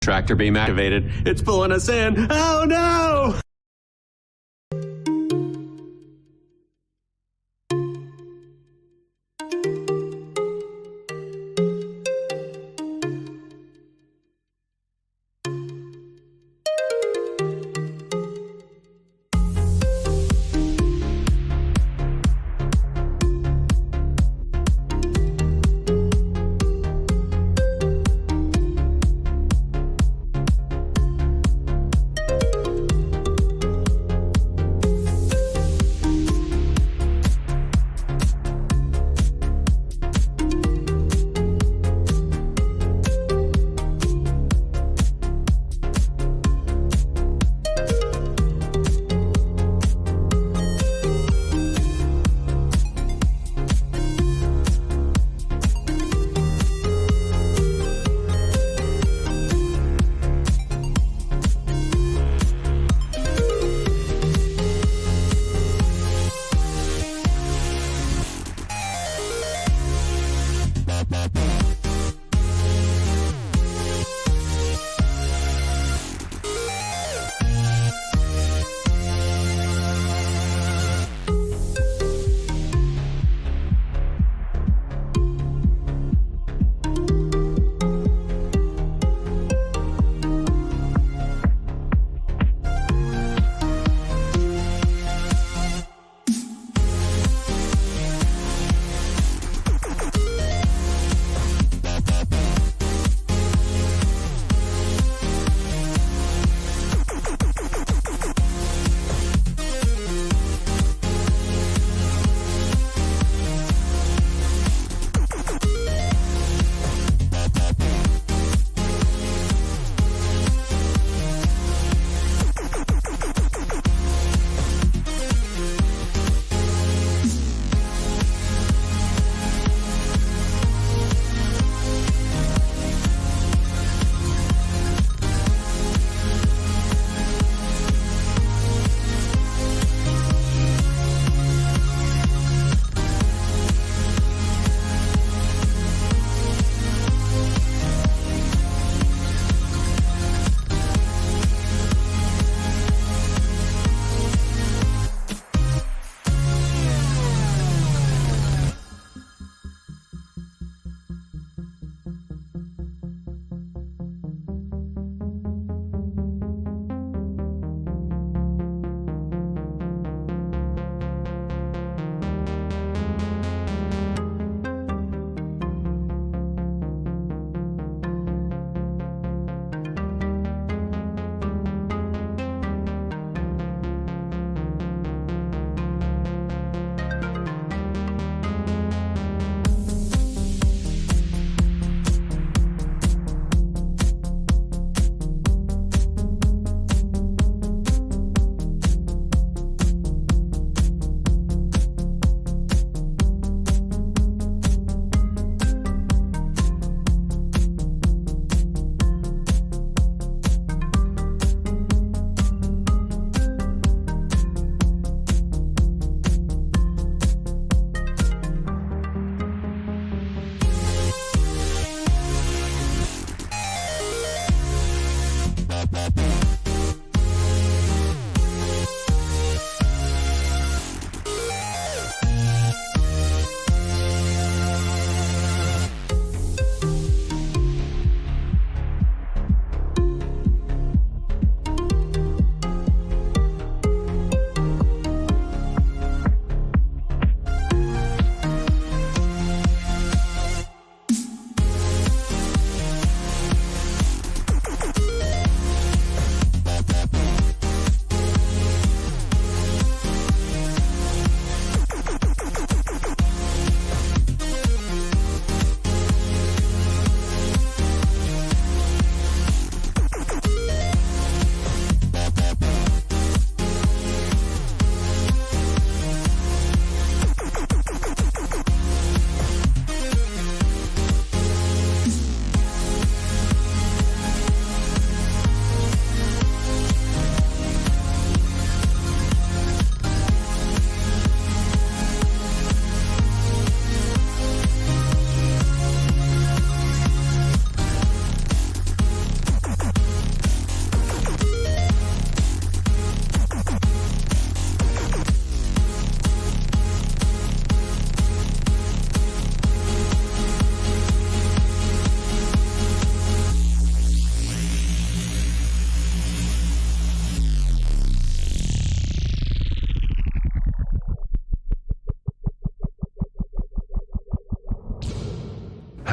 Tractor beam activated. It's pulling us in. Oh no!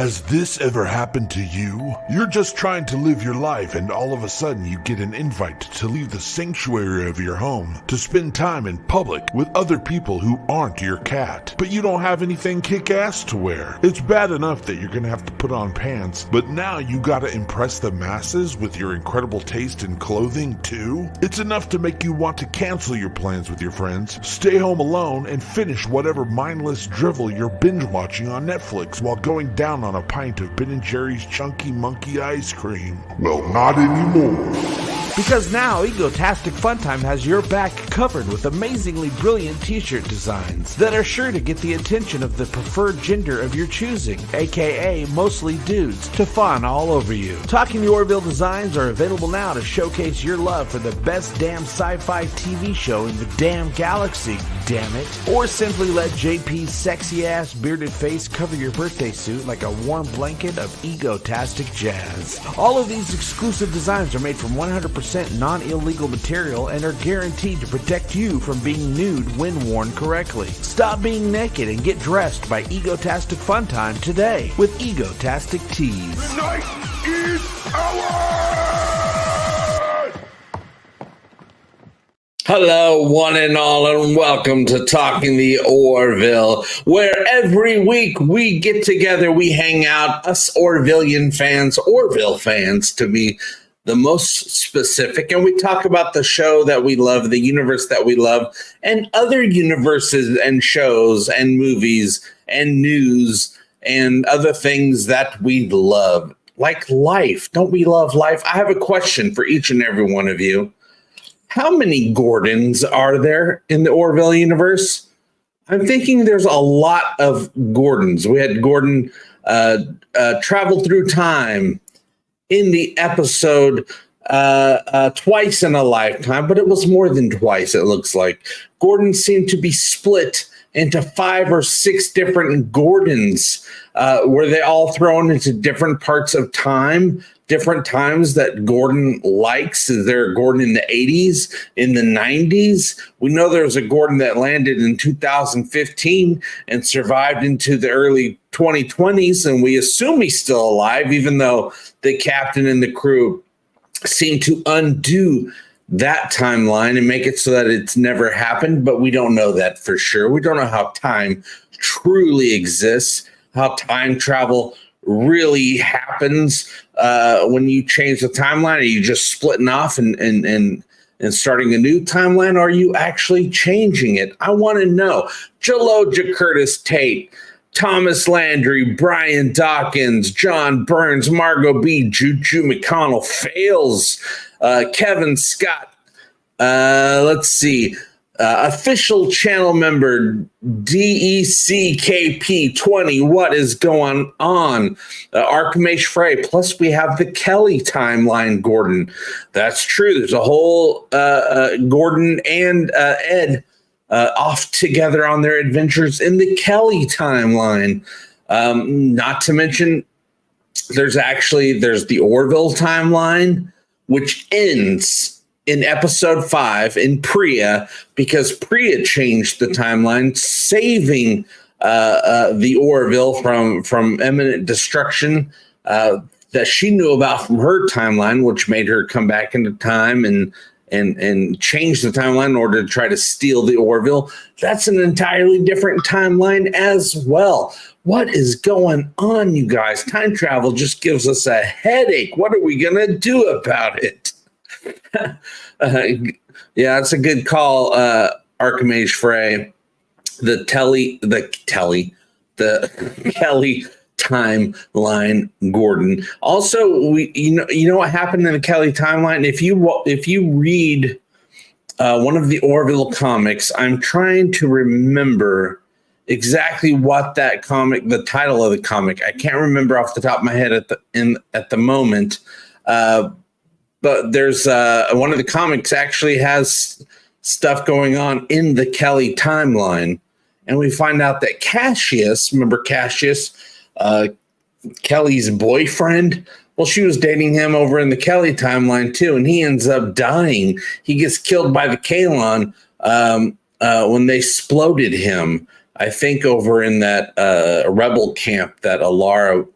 Has this ever happened to you? You're just trying to live your life and all of a sudden you get an invite to leave the sanctuary of your home to spend time in public with other people who aren't your cat. But you don't have anything kick-ass to wear. It's bad enough that you're gonna have to put on pants, but now you gotta impress the masses with your incredible taste in clothing too? It's enough to make you want to cancel your plans with your friends, stay home alone, and finish whatever mindless drivel you're binge watching on Netflix while going down on a pint of Ben & Jerry's Chunky Monkey ice cream. Well, not anymore. Because now EGOTASTIC FUNTIME has your back covered with amazingly brilliant t-shirt designs that are sure to get the attention of the preferred gender of your choosing, aka mostly dudes, to fawn all over you. Talking the Orville designs are available now to showcase your love for the best damn sci-fi TV show in the damn galaxy, damn it. Or simply let JP's sexy ass bearded face cover your birthday suit like a warm blanket of EGOTASTIC jazz. All of these exclusive designs are made from 100% non-illegal material and are guaranteed to protect you from being nude when worn correctly. Stop being naked and get dressed by EGOTASTIC FUNTIME today with EGOTASTIC tees. The night is ours! Hello, one and all, and welcome to Talking the Orville, where every week we get together, we hang out, us Orvillian fans, Orville fans to be the most specific, and we talk about the show that we love, the universe that we love, and other universes and shows and movies and news and other things that we love, like life. Don't we love life? I have a question for each and every one of you. How many Gordons are there in the Orville universe? I'm thinking there's a lot of Gordons. We had Gordon travel through time in the episode Twice in a Lifetime, but it was more than twice, it looks like. Gordon seemed to be split into 5 or 6 different Gordons. Were they all thrown into different parts of time, different times that Gordon likes? Is there a Gordon in the 80s, in the 90s? We know there was a Gordon that landed in 2015 and survived into the early 2020s, and we assume he's still alive, even though the captain and the crew seem to undo that timeline and make it so that it's never happened, but we don't know that for sure. We don't know how time truly exists, how time travel really happens when you change the timeline. Are you just splitting off and starting a new timeline? Or are you actually changing it? I want to know. Jaloja Curtis Tate, Thomas Landry, Brian Dawkins, John Burns, Margot B, Juju McConnell, Fails, Kevin Scott, let's see, official channel member DECKP20, what is going on? Archimesh Frey, plus we have the Kelly timeline Gordon. That's true. There's a whole Gordon and Ed off together on their adventures in the Kelly timeline. Not to mention, there's the Orville timeline, which ends in episode 5 in Priya, because Priya changed the timeline, saving the Orville from imminent destruction that she knew about from her timeline, which made her come back into time and change the timeline in order to try to steal the Orville. That's an entirely different timeline as well. What is going on, you guys? Time travel just gives us a headache. What are we going to do about it? Yeah, that's a good call, Archimesh Frey. The Kelly timeline Gordon. Also, you know what happened in the Kelly timeline? If you read one of the Orville comics, I'm trying to remember exactly what that comic, the title of the comic. I can't remember off the top of my head at the moment. But there's one of the comics actually has stuff going on in the Kelly timeline, and we find out that Cassius, remember Cassius, Kelly's boyfriend? Well, she was dating him over in the Kelly timeline too, and he ends up dying. He gets killed by the Kalon when they exploded him. I think over in that rebel camp that Alara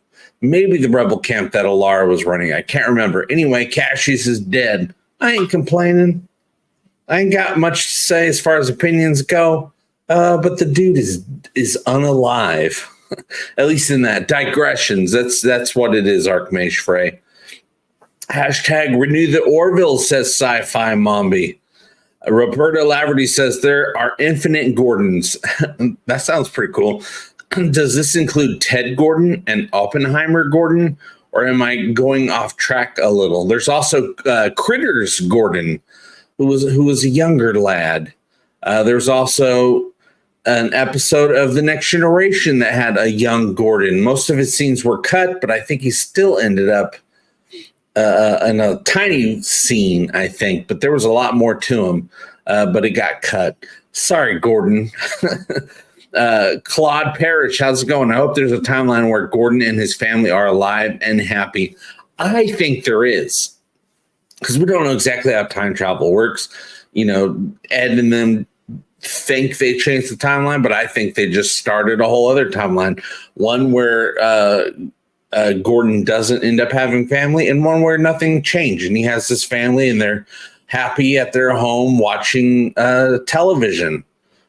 maybe the rebel camp that Alara was running. I can't remember. Anyway, Cassius is dead. I ain't complaining. I ain't got much to say as far as opinions go, but the dude is unalive. At least in that digressions. That's what it is, Archmage Frey. Hashtag renew the Orville, says Sci-Fi Mombi. Roberta Laverty says there are infinite Gordons. That sounds pretty cool. Does this include Ted Gordon and Oppenheimer Gordon, or am I going off track a little? There's also Critters Gordon, who was a younger lad. There's also an episode of The Next Generation that had a young Gordon. Most of his scenes were cut, but I think he still ended up in a tiny scene, I think. But there was a lot more to him, but it got cut. Sorry, Gordon. Claude Parrish, how's it going? I hope there's a timeline where Gordon and his family are alive and happy. I think there is, because we don't know exactly how time travel works. Ed and them think they changed the timeline, but I think they just started a whole other timeline. One where Gordon doesn't end up having family, and one where nothing changed, and he has this family, and they're happy at their home watching television.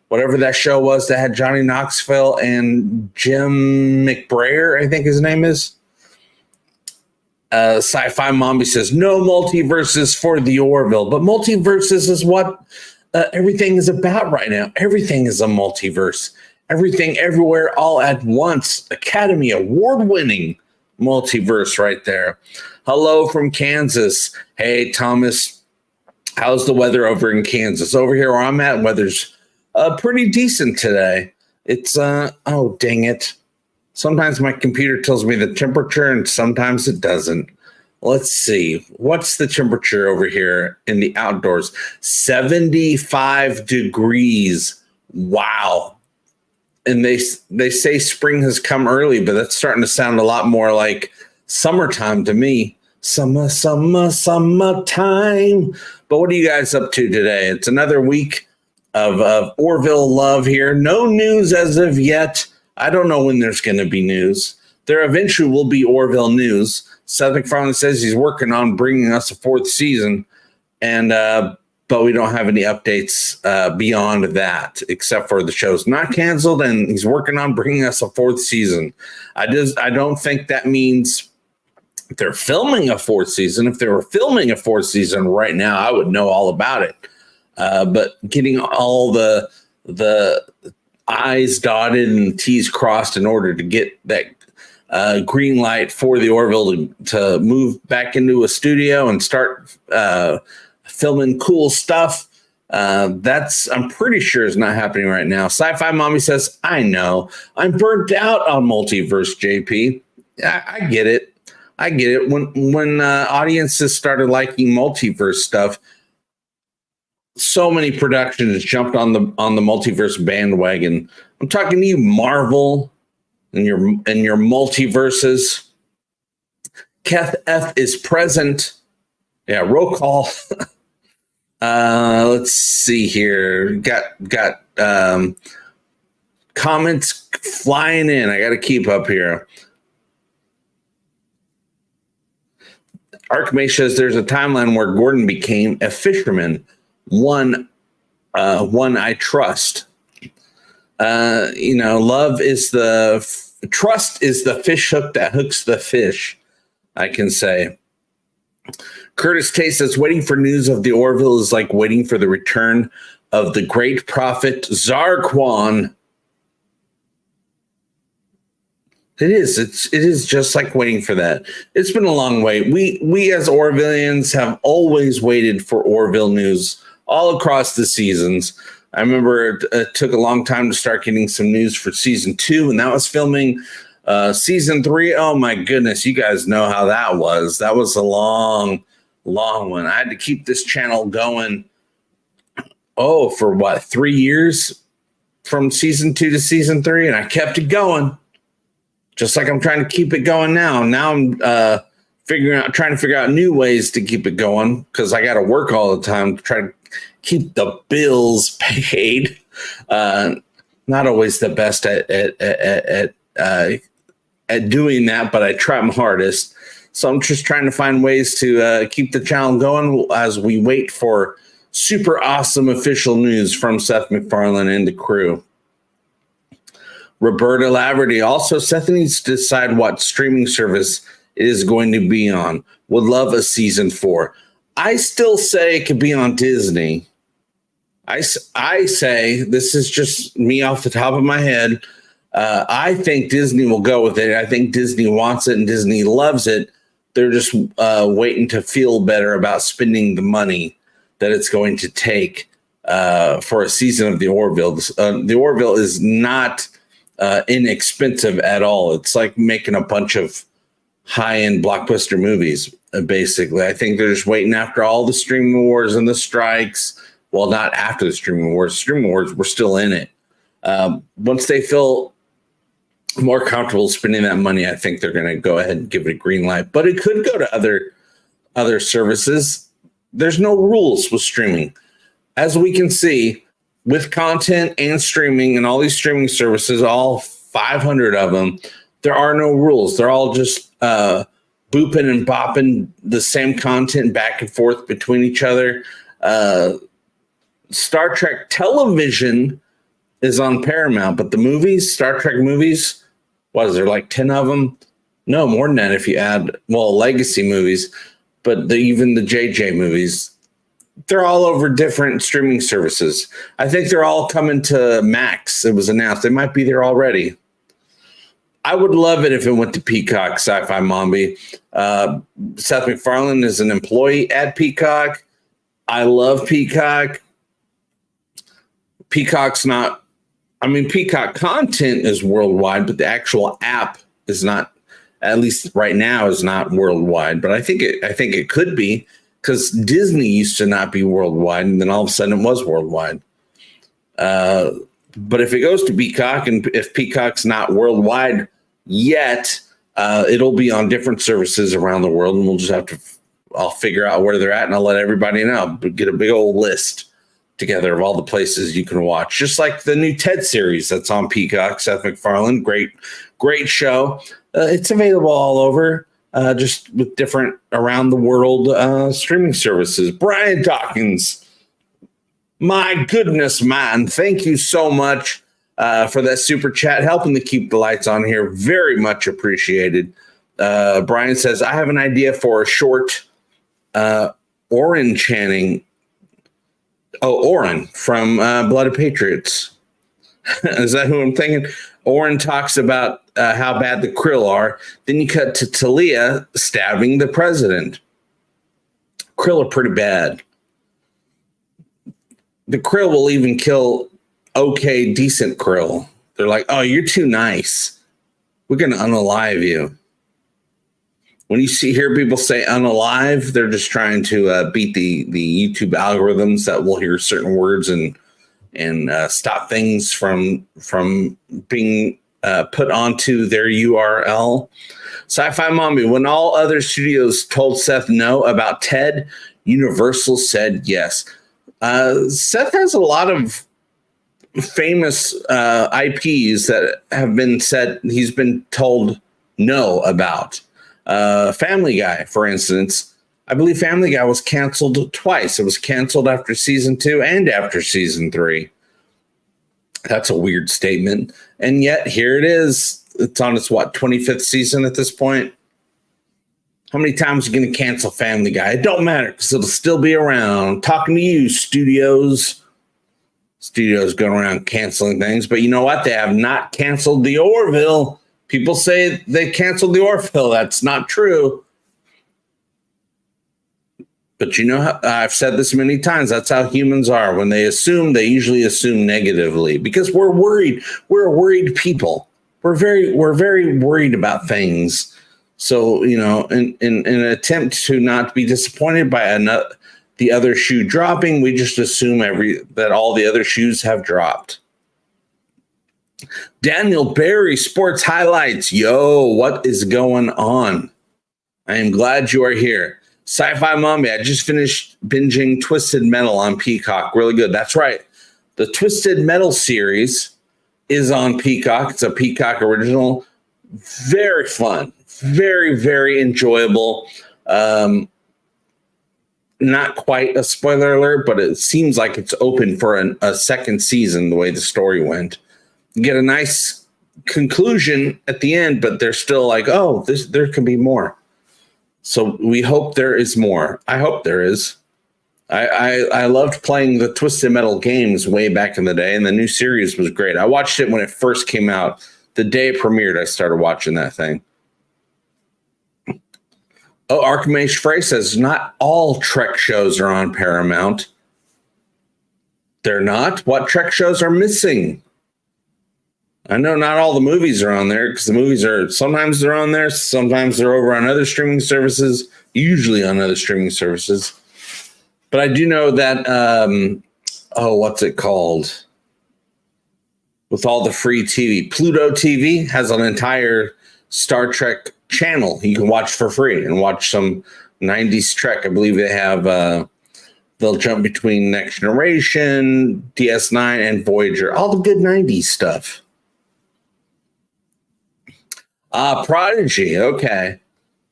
Whatever that show was that had Johnny Knoxville and Jim McBrayer, I think his name is. Sci-Fi Mommy says, no multiverses for the Orville, but multiverses is what everything is about right now. Everything is a multiverse. Everything, everywhere, all at once. Academy Award-winning multiverse right there. Hello from Kansas. Hey, Thomas, how's the weather over in Kansas? Over here where I'm at, weather's pretty decent today. It's, oh, dang it. Sometimes my computer tells me the temperature and sometimes it doesn't. Let's see. What's the temperature over here in the outdoors? 75 degrees. Wow. And they say spring has come early, but that's starting to sound a lot more like summertime to me. Summertime. But what are you guys up to today? It's another week of Orville love here. No news as of yet. I don't know when there's going to be news. There eventually will be Orville news. Seth MacFarlane says he's working on bringing us a fourth season, and but we don't have any updates beyond that, except for the show's not canceled, and he's working on bringing us a fourth season. I don't think that means they're filming a fourth season. If they were filming a fourth season right now, I would know all about it. But getting all the I's dotted and T's crossed in order to get that green light for the Orville to move back into a studio and start filming cool stuff. That's, I'm pretty sure, is not happening right now. Sci-Fi Mommy says, I know. I'm burnt out on multiverse, JP. I get it. I get it. When audiences started liking multiverse stuff, so many productions jumped on the multiverse bandwagon. I'm talking to you, Marvel, and your multiverses. Keth F is present. Yeah, roll call. Let's see here. Got comments flying in. I got to keep up here. Archmage says there's a timeline where Gordon became a fisherman. One I trust. Love is trust is the fish hook that hooks the fish, I can say. Curtis Tay says waiting for news of the Orville is like waiting for the return of the great prophet Zarquan. It is. It is just like waiting for that. It's been a long wait. We as Orvillians have always waited for Orville news all across the seasons. I remember it took a long time to start getting some news for season 2, and that was filming season 3. Oh my goodness, you guys know how that was. That was a long one. I had to keep this channel going. Oh, for what, 3 years from season 2 to season 3, and I kept it going. Just like I'm trying to keep it going now. Now I'm trying to figure out new ways to keep it going because I got to work all the time to try to keep the bills paid. Not always the best at at doing that, but I try my hardest. So I'm just trying to find ways to keep the channel going as we wait for super awesome official news from Seth MacFarlane and the crew. Roberta Laverty. Also, Seth needs to decide what streaming service it is going to be on. Would love a season 4. I still say it could be on Disney. I say, this is just me off the top of my head, I think Disney will go with it. I think Disney wants it and Disney loves it. They're just waiting to feel better about spending the money that it's going to take for a season of the Orville. The Orville is not inexpensive at all. It's like making a bunch of high-end blockbuster movies, basically. I think they're just waiting after all the streaming wars and the strikes. Well, not after the streaming wars. Streaming wars, we're still in it. Once they feel more comfortable spending that money, I think they're going to go ahead and give it a green light. But it could go to other services. There's no rules with streaming. As we can see, with content and streaming and all these streaming services, all 500 of them, there are no rules. They're all just booping and bopping the same content back and forth between each other. Star Trek television is on Paramount, but the movies, Star Trek movies, what is there, like 10 of them? No, more than that if you add, legacy movies, but even the JJ movies, they're all over different streaming services. I think they're all coming to Max. It was announced. They might be there already. I would love it if it went to Peacock, Sci-Fi Mombi. Seth MacFarlane is an employee at Peacock. I love Peacock. Peacock content is worldwide, but the actual app is not, at least right now, is not worldwide. But I think it could be, because Disney used to not be worldwide, and then all of a sudden it was worldwide. But if it goes to Peacock, and if Peacock's not worldwide yet, it'll be on different services around the world, and we'll just have to, I'll figure out where they're at, and I'll let everybody know. Get a big old list together of all the places you can watch, just like the new Ted series that's on Peacock. Seth MacFarlane, great show. It's available all over, just with different around the world streaming services. Brian Dawkins, my goodness, man, thank you so much for that super chat, helping to keep the lights on here. Very much appreciated. Brian says, I have an idea for a short Oren Channing. Oh, Oren from Blood of Patriots. Is that who I'm thinking? Oren talks about how bad the Krill are. Then you cut to Talia stabbing the president. Krill are pretty bad. The Krill will even kill okay, decent Krill. They're like, oh, you're too nice. We're going to unalive you. When you hear people say unalive, they're just trying to beat the YouTube algorithms that will hear certain words and stop things from being put onto their URL. Sci-Fi Mommy, when all other studios told Seth no about Ted, Universal said yes. Seth has a lot of famous IPs that have been said he's been told no about. Family Guy, for instance. I believe Family Guy was canceled twice. It was canceled after season 2 and after season 3. That's a weird statement. And yet here it is. It's on its 25th season at this point. How many times are you going to cancel Family Guy? It don't matter, because it'll still be around. Talking to you, studios. Studios going around canceling things. But you know what? They have not canceled the Orville. People say they canceled the Orville. That's not true. But you know, I've said this many times. That's how humans are. When they assume, they usually assume negatively, because we're worried. We're a worried people. We're very worried about things. So, you know, in an attempt to not be disappointed by the other shoe dropping, we just assume that all the other shoes have dropped. Daniel Barry, Sports Highlights. Yo, what is going on? I am glad you are here. Sci-Fi Mommy, I just finished binging Twisted Metal on Peacock. Really good. That's right. The Twisted Metal series is on Peacock. It's a Peacock original. Very fun, very, very enjoyable. Not quite a spoiler alert, but it seems like it's open for a second season the way the story went. You get a nice conclusion at the end, but they're still like, oh, there can be more. So we hope there is more. I hope there is. I loved playing the Twisted Metal games way back in the day, and the new series was great. I watched it when it first came out. The day it premiered, I started watching that thing. Oh, Archimedes Frey says, not all Trek shows are on Paramount. They're not? What Trek shows are missing? I know not all the movies are on there, because the movies are, sometimes they're on there, sometimes they're over on other streaming services, usually on other streaming services. But I do know that, what's it called? With all the free TV. Pluto TV has an entire Star Trek channel you can watch for free and watch some 90s Trek. I believe they have, they'll jump between Next Generation, DS9, and Voyager. All the good 90s stuff. Prodigy, okay.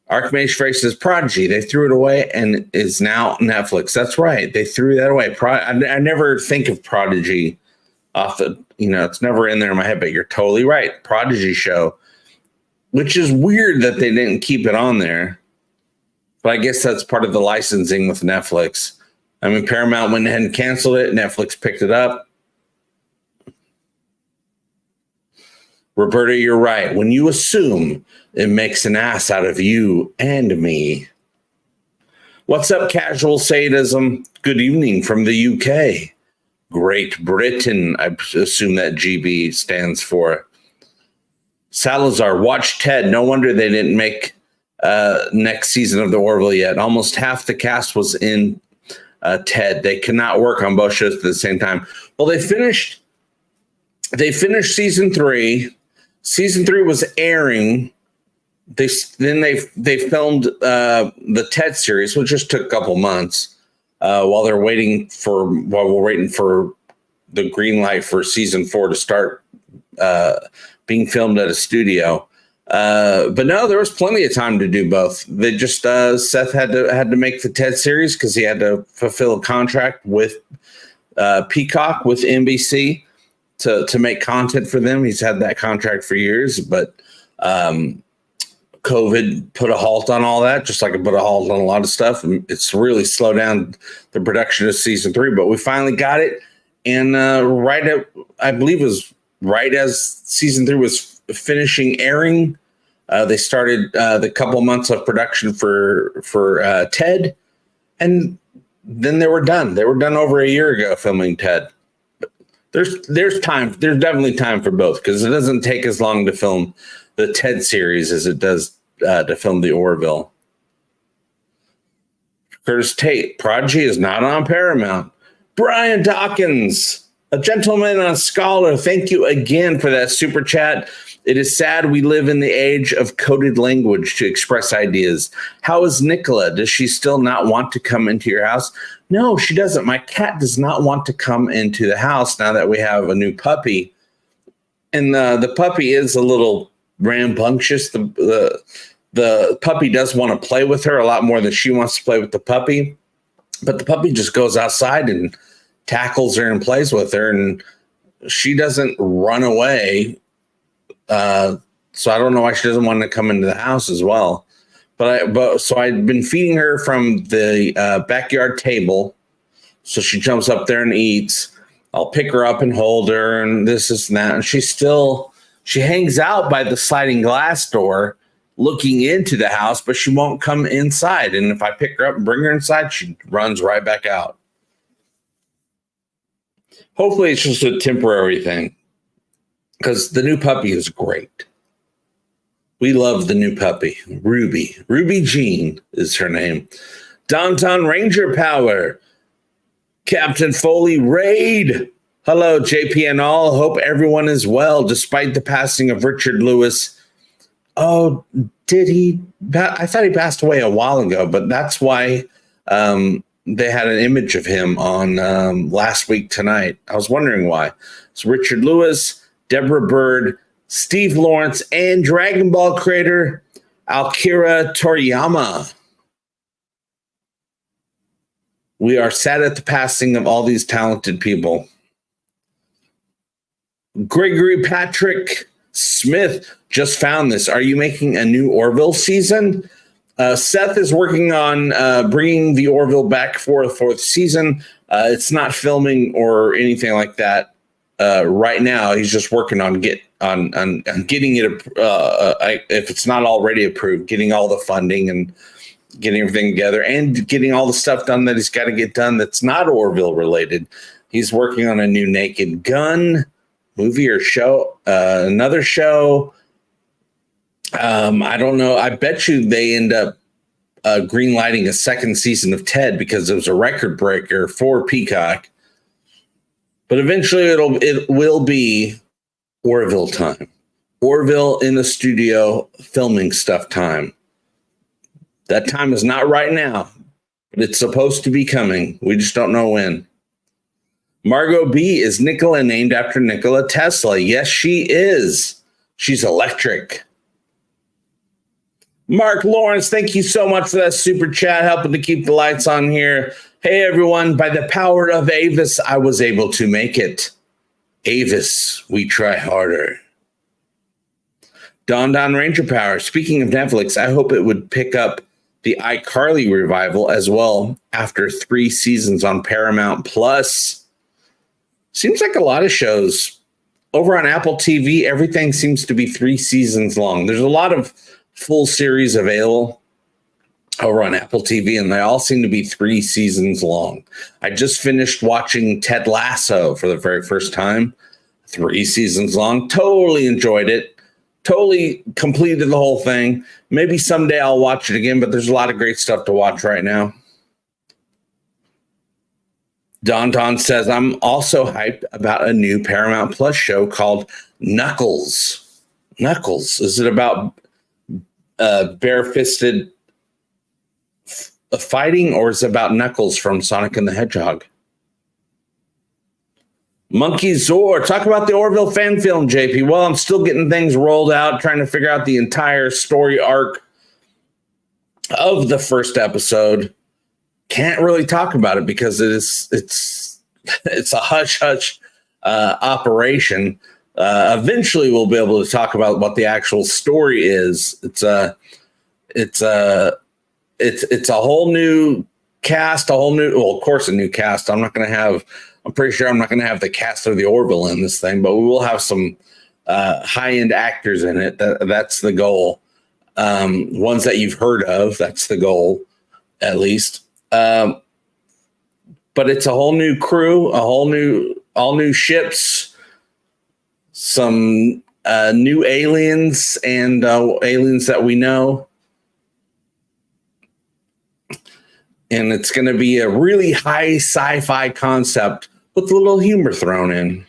Archimedes Frey says Prodigy. They threw it away and is now Netflix. That's right. They threw that away. I never think of Prodigy off the, it's never in there in my head, but you're totally right. Prodigy show, which is weird that they didn't keep it on there. But I guess that's part of the licensing with Netflix. I mean, Paramount went ahead and canceled it. Netflix picked it up. Roberta, you're right. When you assume, it makes an ass out of you and me. What's up, Casual Sadism? Good evening from the UK. Great Britain, I assume that GB stands for. Salazar, watch Ted. No wonder they didn't make next season of the Orville yet. Almost half the cast was in Ted. They cannot work on both shows at the same time. Well, they finished season 3. Season 3 was airing. They filmed the Ted series, which just took a couple months while we're waiting for the green light for season 4 to start being filmed at a studio. But no, there was plenty of time to do both. They just Seth had to make the Ted series because he had to fulfill a contract with Peacock with NBC to make content for them. He's had that contract for years, but COVID put a halt on all that, just like it put a halt on a lot of stuff. And it's really slowed down the production of season 3, but we finally got it. And I believe it was right as season 3 was finishing airing, they started the couple months of production for Ted, and then they were done. They were done over a year ago filming Ted. There's time. There's definitely time for both, because it doesn't take as long to film the Ted series as it does to film the Orville. Curtis Tate, Prodigy is not on Paramount. Brian Dawkins, a gentleman and a scholar, thank you again for that super chat. It is sad we live in the age of coded language to express ideas. How is Nicola? Does she still not want to come into your house? No, she doesn't. My cat does not want to come into the house now that we have a new puppy. And the puppy is a little rambunctious. The puppy does want to play with her a lot more than she wants to play with the puppy. But the puppy just goes outside and tackles her and plays with her, and she doesn't run away. So I don't know why she doesn't want to come into the house as well. So I've been feeding her from the backyard table. So she jumps up there and eats. I'll pick her up and hold her and this and that. And she hangs out by the sliding glass door looking into the house, but she won't come inside. And if I pick her up and bring her inside, she runs right back out. Hopefully it's just a temporary thing, because the new puppy is great. We love the new puppy, Ruby. Ruby Jean is her name. Downtown Ranger Power. Captain Foley Raid. Hello, JP and all. Hope everyone is well, despite the passing of Richard Lewis. Oh, did he? I thought he passed away a while ago, but that's why they had an image of him on Last Week Tonight. I was wondering why. It's Richard Lewis, Deborah Bird, Steve Lawrence, and Dragon Ball creator Akira Toriyama. We are sad at the passing of all these talented people. Gregory Patrick Smith just found this. Are you making a new Orville season? Seth is working on bringing the Orville back for a fourth season. It's not filming or anything like that right now. He's just working on getting it. If it's not already approved, getting all the funding and getting everything together and getting all the stuff done that he's got to get done that's not Orville related. He's working on a new Naked Gun movie or show, another show. I don't know. I bet you they end up greenlighting a second season of Ted because it was a record breaker for Peacock. But eventually it will be Orville time. Orville in the studio filming stuff time. That time is not right now, but it's supposed to be coming. We just don't know when. Margot B is Nikola, named after Nikola Tesla. Yes, she is. She's electric. Mark Lawrence, thank you so much for that super chat, helping to keep the lights on here. Hey, everyone. By the power of Avis, I was able to make it. Avis, we try harder. Don Ranger Power. Speaking of Netflix, I hope it would pick up the iCarly revival as well after 3 seasons on Paramount Plus. Seems like a lot of shows over on Apple TV. Everything seems to be 3 seasons long. There's a lot of full series available over on Apple TV, and they all seem to be 3 seasons long. I just finished watching Ted Lasso for the very first time. 3 seasons long. Totally enjoyed it. Totally completed the whole thing. Maybe someday I'll watch it again, but there's a lot of great stuff to watch right now. Don says, I'm also hyped about a new Paramount Plus show called Knuckles. Knuckles. Is it about bare-fisted fighting, or is it about Knuckles from Sonic and the Hedgehog? Monkey Zor, talk about the Orville fan film, JP. Well, I'm still getting things rolled out, trying to figure out the entire story arc of the first episode. Can't really talk about it because it's a hush-hush operation. Eventually, we'll be able to talk about what the actual story is. It's a whole new cast, of course, a new cast. I'm pretty sure I'm not going to have the cast of the Orville in this thing, but we will have some high-end actors in it. That's the goal. Ones that you've heard of. That's the goal, at least. But it's a whole new crew, all new ships, some new aliens, and aliens that we know. And it's going to be a really high sci-fi concept with a little humor thrown in.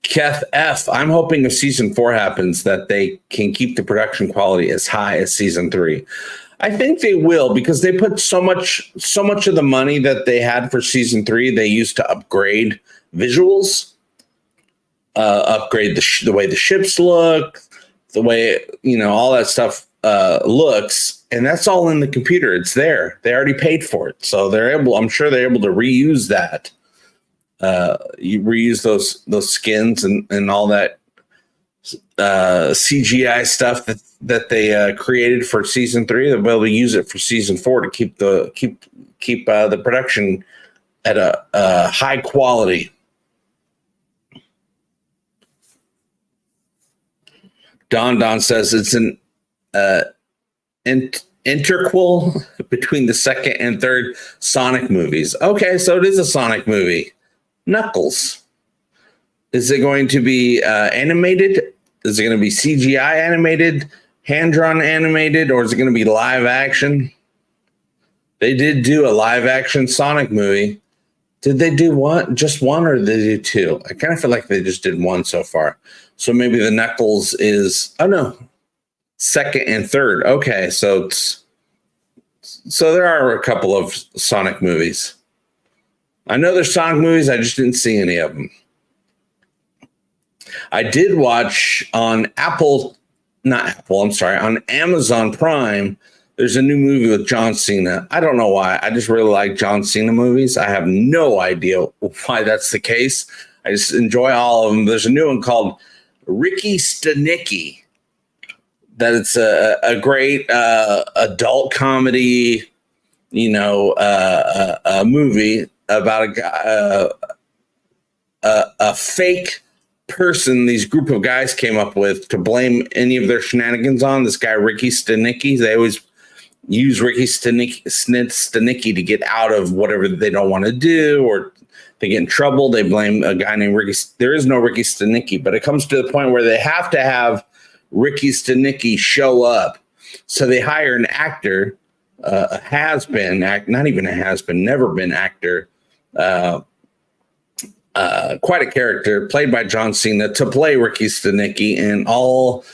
Keth F. I'm hoping if season 4 happens that they can keep the production quality as high as season 3. I think they will, because they put so much of the money that they had for season 3 they used to upgrade visuals, upgrade the way the ships look, the way all that stuff looks. And that's all in the computer. It's there. They already paid for it. So I'm sure they're able to reuse that. You reuse those skins and all that CGI stuff that they created for season 3. They'll be able to use it for season 4 to keep the production at a high quality. Don says it's an interquel between the second and third Sonic movies. Okay, so it is a Sonic movie. Knuckles. Is it going to be animated? Is it going to be CGI animated, hand-drawn animated, or is it going to be live action? They did do a live action Sonic movie. Did they do just one, or did they do 2? I kind of feel like they just did 1 so far. So maybe the Knuckles is, second and third. Okay, so there are a couple of Sonic movies. I know there's Sonic movies. I just didn't see any of them. I did watch on on Amazon Prime. There's a new movie with John Cena. I don't know why. I just really like John Cena movies. I have no idea why that's the case. I just enjoy all of them. There's a new one called Ricky Stenicki. That it's a great adult comedy, a movie about a guy, a fake person these group of guys came up with to blame any of their shenanigans on. This guy, Ricky Stenicki. They always use Ricky Stenicki to get out of whatever they don't want to do, or they get in trouble. They blame a guy named Ricky. There is no Ricky Stenicki, but it comes to the point where they have to have Ricky Stenicki show up. So they hire an actor, a has-been, not even a has-been, never been actor, quite a character, played by John Cena, to play Ricky Stenicki, and all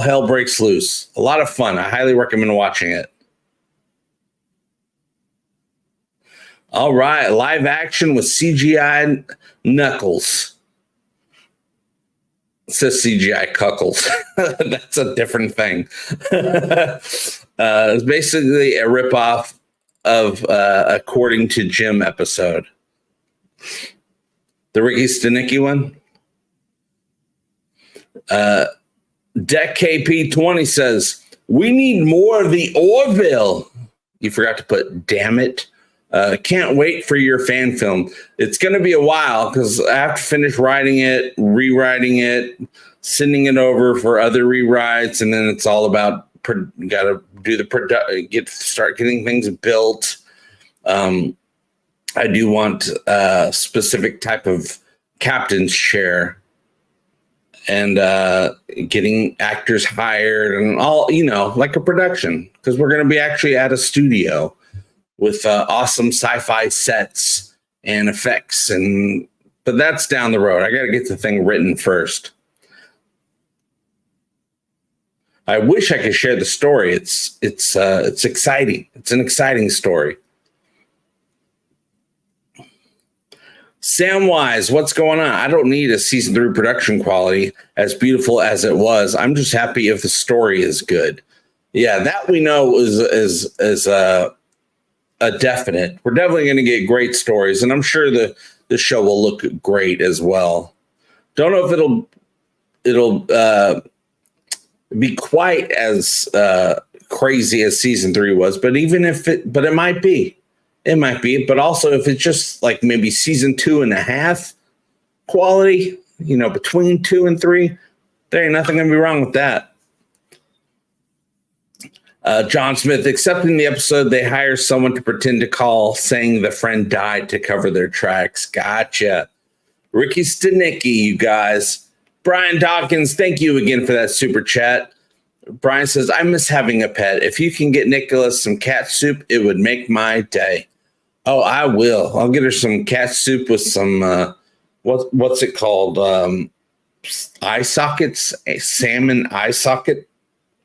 hell breaks loose. A lot of fun. I highly recommend watching it. All right, live action with CGI Knuckles. It says CGI Cuckles. That's a different thing. It's basically a ripoff of According to Jim episode. The Ricky Stenicki one. Deck KP20 says, we need more of the Orville. You forgot to put damn it. Can't wait for your fan film. It's going to be a while because I have to finish writing it, rewriting it, sending it over for other rewrites, and then it's all about got to do the start getting things built. I do want a specific type of captain's chair and getting actors hired and all, like a production, because we're going to be actually at a studio with awesome sci-fi sets and effects, but that's down the road. I got to get the thing written first. I wish I could share the story. It's exciting. It's an exciting story. Samwise, what's going on? I don't need a season 3 production quality as beautiful as it was. I'm just happy if the story is good. Yeah, that we know is a definite. We're definitely going to get great stories, and I'm sure the show will look great as well. Don't know if it'll be quite as crazy as season 3 was, but it might be. It might be, but also if it's just like maybe season 2.5 quality, between 2 and 3, there ain't nothing gonna be wrong with that. John Smith, except in the episode, they hire someone to pretend to call saying the friend died to cover their tracks. Gotcha. Ricky Stenicki, you guys. Brian Dawkins, thank you again for that super chat. Brian says, I miss having a pet. If you can get Nicholas some cat soup, it would make my day. Oh, I will. I'll get her some cat soup with some, what's it called? Eye sockets, a salmon eye socket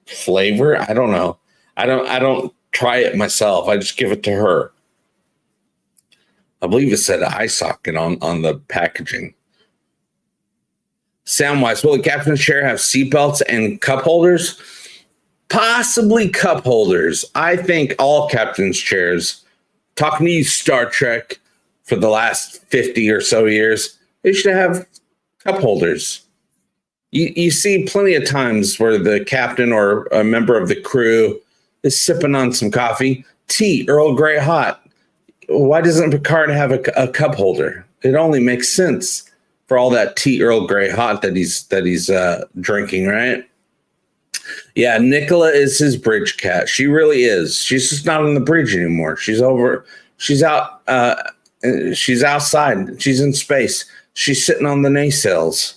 flavor. I don't know. I don't try it myself. I just give it to her. I believe it said eye socket on the packaging. Soundwise, will the captain's chair have seatbelts and cup holders? Possibly cup holders. I think all captain's chairs, talking to you Star Trek for the last 50 or so years, they should have cup holders. You see plenty of times where the captain or a member of the crew is sipping on some coffee, tea, Earl Grey hot. Why doesn't Picard have a cup holder? It only makes sense for all that tea, Earl Grey hot that he's drinking, right? Yeah, Nicola is his bridge cat. She really is. She's just not on the bridge anymore. She's over. She's out. She's outside. She's in space. She's sitting on the nacelles.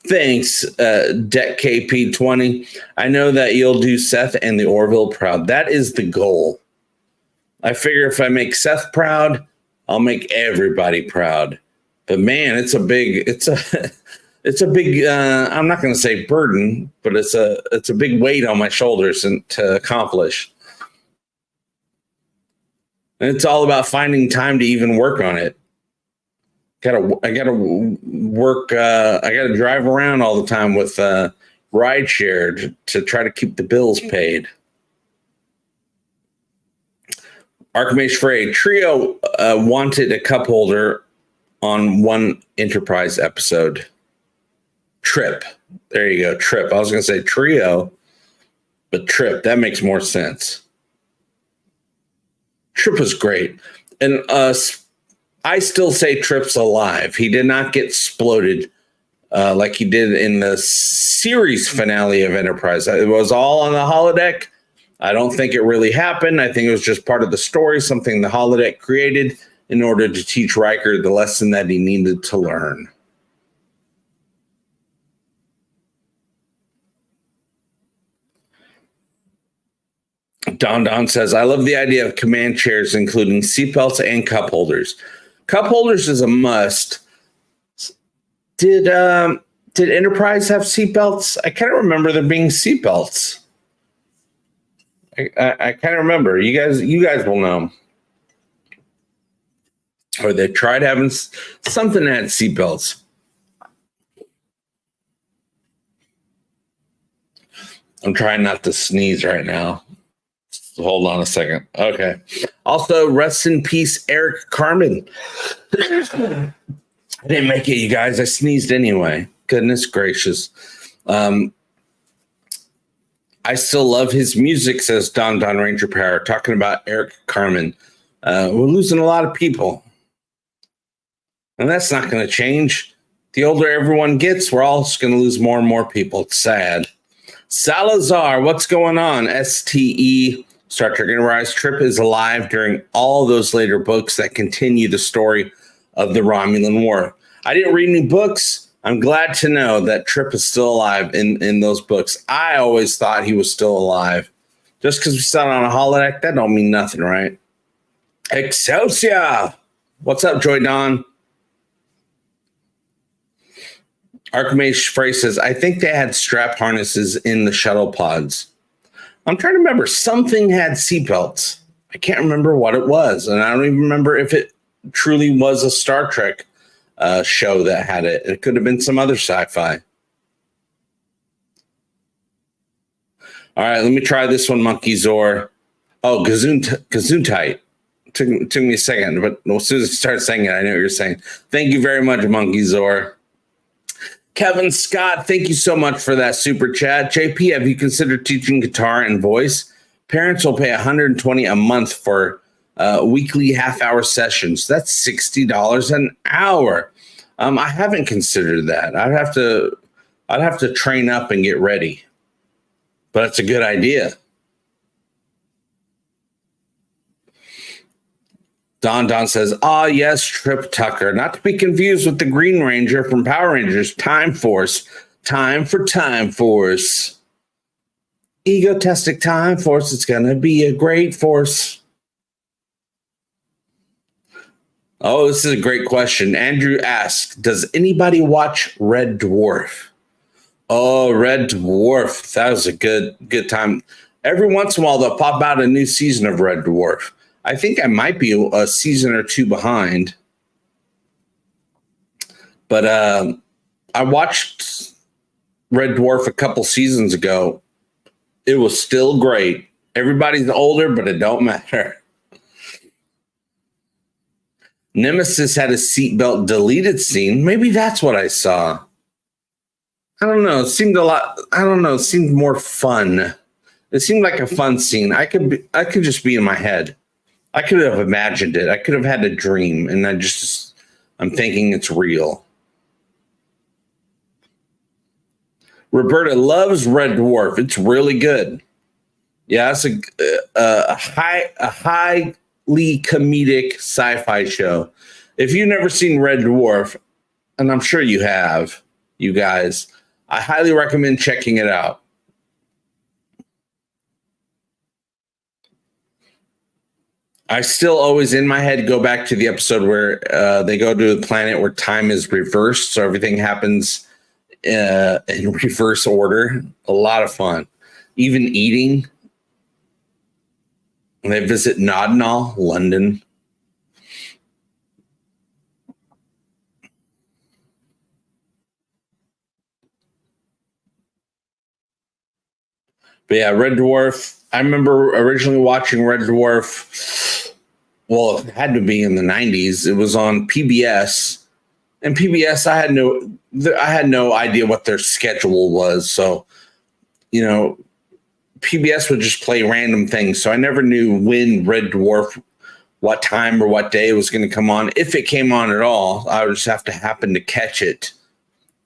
Thanks, Deck KP20. I know that you'll do Seth and the Orville proud. That is the goal. I figure if I make Seth proud, I'll make everybody proud. But man, it's a big, I'm not going to say burden, but it's a big weight on my shoulders to accomplish. And it's all about finding time to even work on it. I gotta work. I gotta drive around all the time with rideshare to try to keep the bills paid. Archimedes Frey, Trio wanted a cup holder on one Enterprise episode. Trip. There you go. Trip. I was going to say Trio, but Trip. That makes more sense. Trip was great. And I still say Trip's alive. He did not get exploded like he did in the series finale of Enterprise. It was all on the holodeck. I don't think it really happened. I think it was just part of the story, something the holodeck created in order to teach Riker the lesson that he needed to learn. Don says, I love the idea of command chairs, including seatbelts and cup holders. Cup holders is a must. Did Enterprise have seatbelts? I kind of remember there being seatbelts. I kind of remember. You guys will know. Or they tried having something that had seatbelts. I'm trying not to sneeze right now. Hold on a second. Okay. Also, rest in peace, Eric Carmen. I didn't make it, you guys. I sneezed anyway. Goodness gracious. I still love his music, says Don Ranger Power, talking about Eric Carmen. We're losing a lot of people. And that's not going to change. The older everyone gets, we're all just going to lose more and more people. It's sad. Salazar, what's going on? STE, Star Trek Enterprise. Trip is alive during all those later books that continue the story of the Romulan War. I didn't read any books. I'm glad to know that Trip is still alive in those books. I always thought he was still alive. Just because we saw it on a holodeck, that don't mean nothing, right? Excelsior! What's up, Joy Don? Archimedes Frey says, I think they had strap harnesses in the shuttle pods. I'm trying to remember. Something had seatbelts. I can't remember what it was. And I don't even remember if it truly was a Star Trek show that had it. It could have been some other sci-fi. All right, let me try this one, Monkey Zor. Oh, Gesundheit. Took me a second, but as soon as I started saying it, I know what you're saying. Thank you very much, Monkey Zor. Kevin Scott, thank you so much for that super chat. JP, have you considered teaching guitar and voice? Parents will pay $120 a month for weekly half-hour sessions. That's $60 an hour. I haven't considered that. I'd have to train up and get ready. But it's a good idea. Don says, yes, Trip Tucker. Not to be confused with the Green Ranger from Power Rangers. Time Force. Time for Time Force. Egotastic Time Force. It's going to be a great force. Oh, this is a great question. Andrew asks, does anybody watch Red Dwarf? Oh, Red Dwarf. That was a good time. Every once in a while, they'll pop out a new season of Red Dwarf. I think I might be a season or two behind. But I watched Red Dwarf a couple seasons ago. It was still great. Everybody's older, but it don't matter. Nemesis had a seatbelt deleted scene. Maybe that's what I saw. I don't know. It seemed a lot. I don't know. It seemed more fun. It seemed like a fun scene. I could just be in my head. I could have imagined it. I could have had a dream, and I'm thinking it's real. Roberta loves Red Dwarf. It's really good. Yeah, it's a highly comedic sci-fi show. If you've never seen Red Dwarf, and I'm sure you have, you guys, I highly recommend checking it out. I still always, in my head, go back to the episode where they go to a planet where time is reversed, so everything happens in reverse order. A lot of fun. Even eating. And they visit Noddenall, London. But yeah, Red Dwarf. I remember originally watching Red Dwarf. Well, it had to be in the 90s. It was on PBS. And PBS, I had no idea what their schedule was. So, PBS would just play random things. So I never knew when Red Dwarf, what time or what day it was going to come on. If it came on at all, I would just have to happen to catch it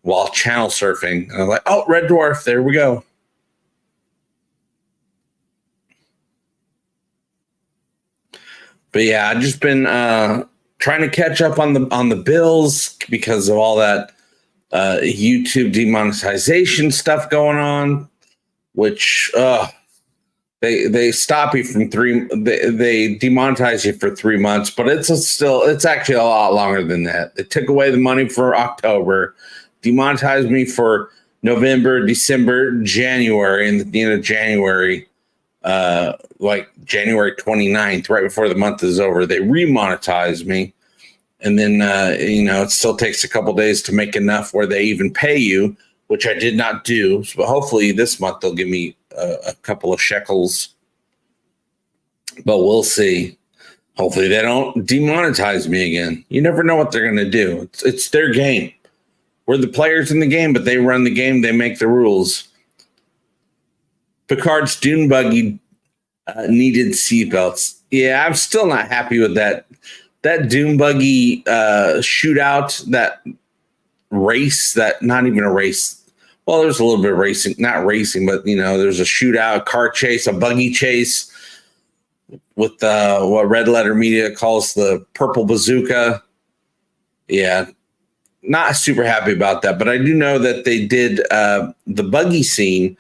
while channel surfing. And I'm like, oh, Red Dwarf, there we go. But yeah, I've just been trying to catch up on the bills because of all that YouTube demonetization stuff going on, which they stop you from they demonetize you for 3 months, but it's actually a lot longer than that. They took away the money for October, demonetized me for November, December, January, and at the end of January, like January 29th, right before the month is over, they remonetize me. And then, it still takes a couple days to make enough where they even pay you, which I did not do. But hopefully this month they'll give me a couple of shekels. But we'll see. Hopefully they don't demonetize me again. You never know what they're going to do. It's their game. We're the players in the game, but they run the game. They make the rules. Picard's dune buggy needed seatbelts. Yeah, I'm still not happy with that. That dune buggy shootout, that race, that not even a race. Well, there's a little bit of racing, not racing, but there's a shootout, car chase, a buggy chase with what Red Letter Media calls the purple bazooka. Yeah, not super happy about that, but I do know that they did the buggy scene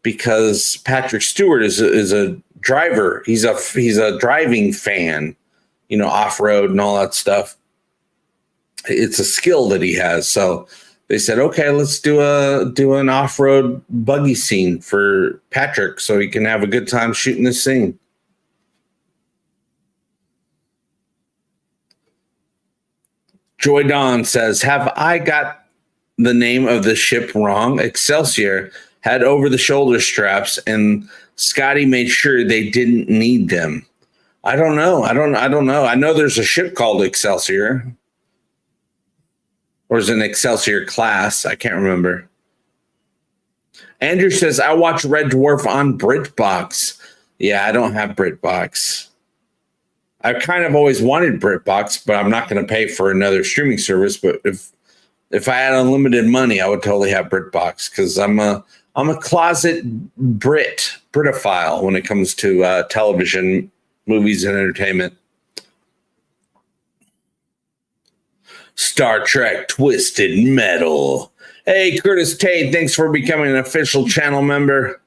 because Patrick Stewart is a driver. He's a driving fan, off-road and all that stuff. It's a skill that he has. So they said, okay, let's do an off-road buggy scene for Patrick so he can have a good time shooting this scene. Joy Dawn says, have I got the name of the ship wrong? Excelsior had over-the-shoulder straps, and Scotty made sure they didn't need them. I don't know. I don't know. I know there's a ship called Excelsior. Or is it an Excelsior class? I can't remember. Andrew says, I watch Red Dwarf on BritBox. Yeah, I don't have BritBox. I've kind of always wanted BritBox, but I'm not going to pay for another streaming service. But if I had unlimited money, I would totally have BritBox because I'm a closet Britophile when it comes to television, movies, and entertainment. Star Trek Twisted Metal. Hey, Curtis Tate, thanks for becoming an official channel member.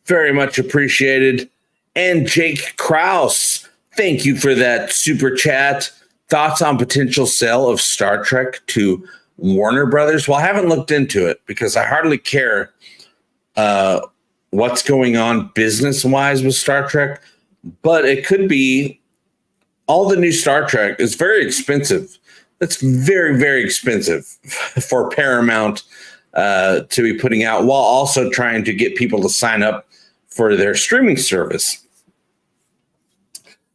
Very much appreciated. And Jake Krause, thank you for that super chat. Thoughts on potential sale of Star Trek to Warner Brothers? Well, I haven't looked into it because I hardly care what's going on business-wise with Star Trek, but it could be all the new Star Trek is very expensive. It's very, very expensive for Paramount to be putting out while also trying to get people to sign up for their streaming service.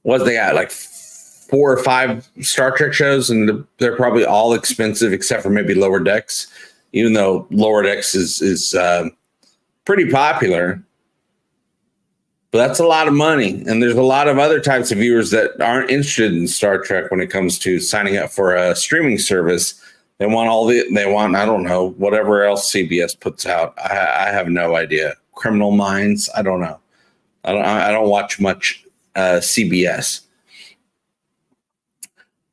What they got, like 4 or 5 Star Trek shows, and they're probably all expensive except for maybe Lower Decks, even though Lower Decks is pretty popular. But that's a lot of money, and there's a lot of other types of viewers that aren't interested in Star Trek when it comes to signing up for a streaming service. They want I don't know, whatever else CBS puts out. I have no idea. Criminal Minds, I don't know. I don't watch much CBS.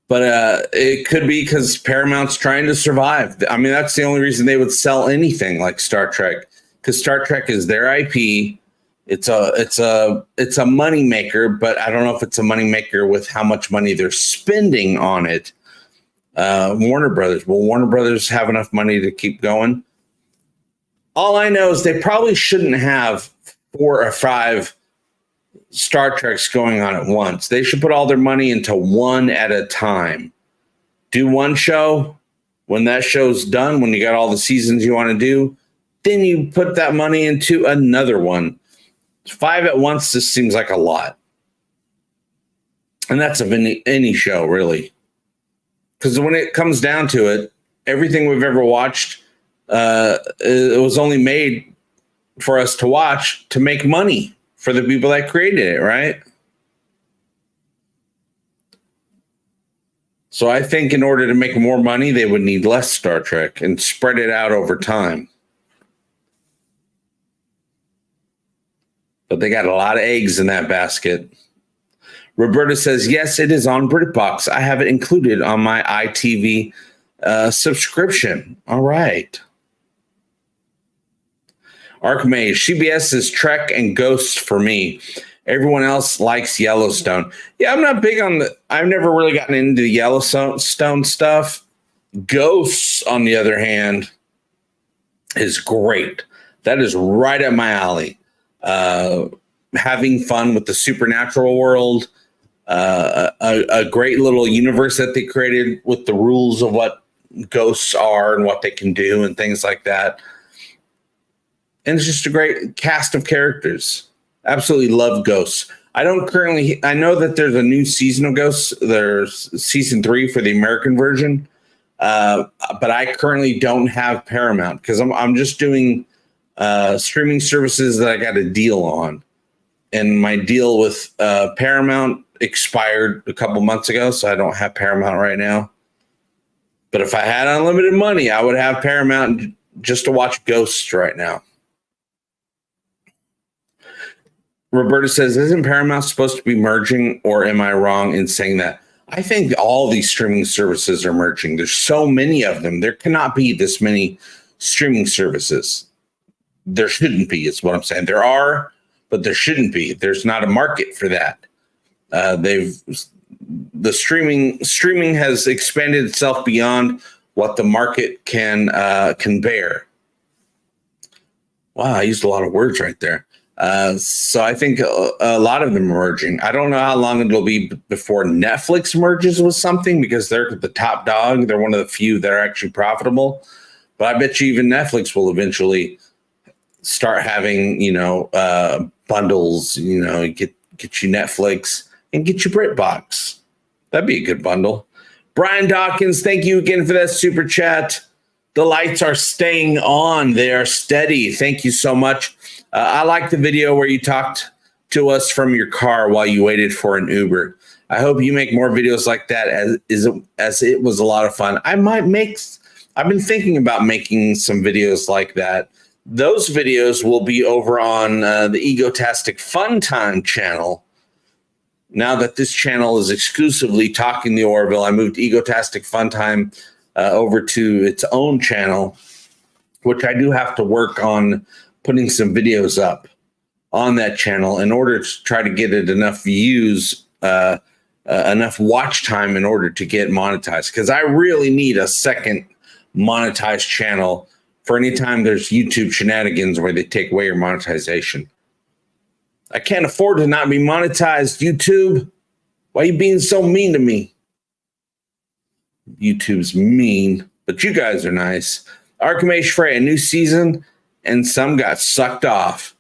But it could be because Paramount's trying to survive. I mean, that's the only reason they would sell anything like Star Trek, because Star Trek is their IP. It's a money maker, but I don't know if it's a money maker with how much money they're spending on it. Warner Brothers. Will Warner Brothers have enough money to keep going? All I know is they probably shouldn't have 4 or 5 Star Trek's going on at once. They should put all their money into one at a time. Do one show. When that show's done, when you got all the seasons you want to do, then you put that money into another one. 5 at once just seems like a lot. And that's of any show, really. Because when it comes down to it, everything we've ever watched, it was only made for us to watch to make money for the people that created it, right? So I think in order to make more money, they would need less Star Trek and spread it out over time. But they got a lot of eggs in that basket. Roberta says, yes, it is on BritBox. I have it included on my ITV subscription. All right. Archmage, CBS is Trek and Ghosts for me. Everyone else likes Yellowstone. Yeah, I'm not big on I've never really gotten into the Yellowstone stuff. Ghosts, on the other hand, is great. That is right up my alley. Having fun with the supernatural world, a great little universe that they created with the rules of what ghosts are and what they can do and things like that. And it's just a great cast of characters. Absolutely love Ghosts. I know that there's a new season of Ghosts. There's season 3 for the American version. But I currently don't have Paramount because I'm just doing streaming services that I got a deal on. And my deal with Paramount expired a couple months ago, so I don't have Paramount right now. But if I had unlimited money, I would have Paramount just to watch Ghosts right now. Roberta says, isn't Paramount supposed to be merging, or am I wrong in saying that? I think all these streaming services are merging. There's so many of them. There cannot be this many streaming services. There shouldn't be, is what I'm saying. There are, but there shouldn't be. There's not a market for that. The streaming has expanded itself beyond what the market can bear. Wow, I used a lot of words right there. So I think a lot of them are merging. I don't know how long it'll be before Netflix merges with something because they're the top dog. They're one of the few that are actually profitable. But I bet you even Netflix will eventually start having, bundles, get you Netflix and get you BritBox. That'd be a good bundle. Brian Dawkins, thank you again for that super chat. The lights are staying on. They are steady. Thank you so much. I like the video where you talked to us from your car while you waited for an Uber. I hope you make more videos like that as it was a lot of fun. I've been thinking about making some videos like that. Those videos will be over on the EGOTASTIC FUNTIME channel. Now that this channel is exclusively Talking the Orville, I moved EGOTASTIC FUNTIME over to its own channel, which I do have to work on putting some videos up on that channel in order to try to get it enough views, enough watch time in order to get monetized. Because I really need a second monetized channel for any time there's YouTube shenanigans where they take away your monetization. I can't afford to not be monetized, YouTube. Why are you being so mean to me? YouTube's mean, but you guys are nice. Archmage Frey, a new season, and some got sucked off.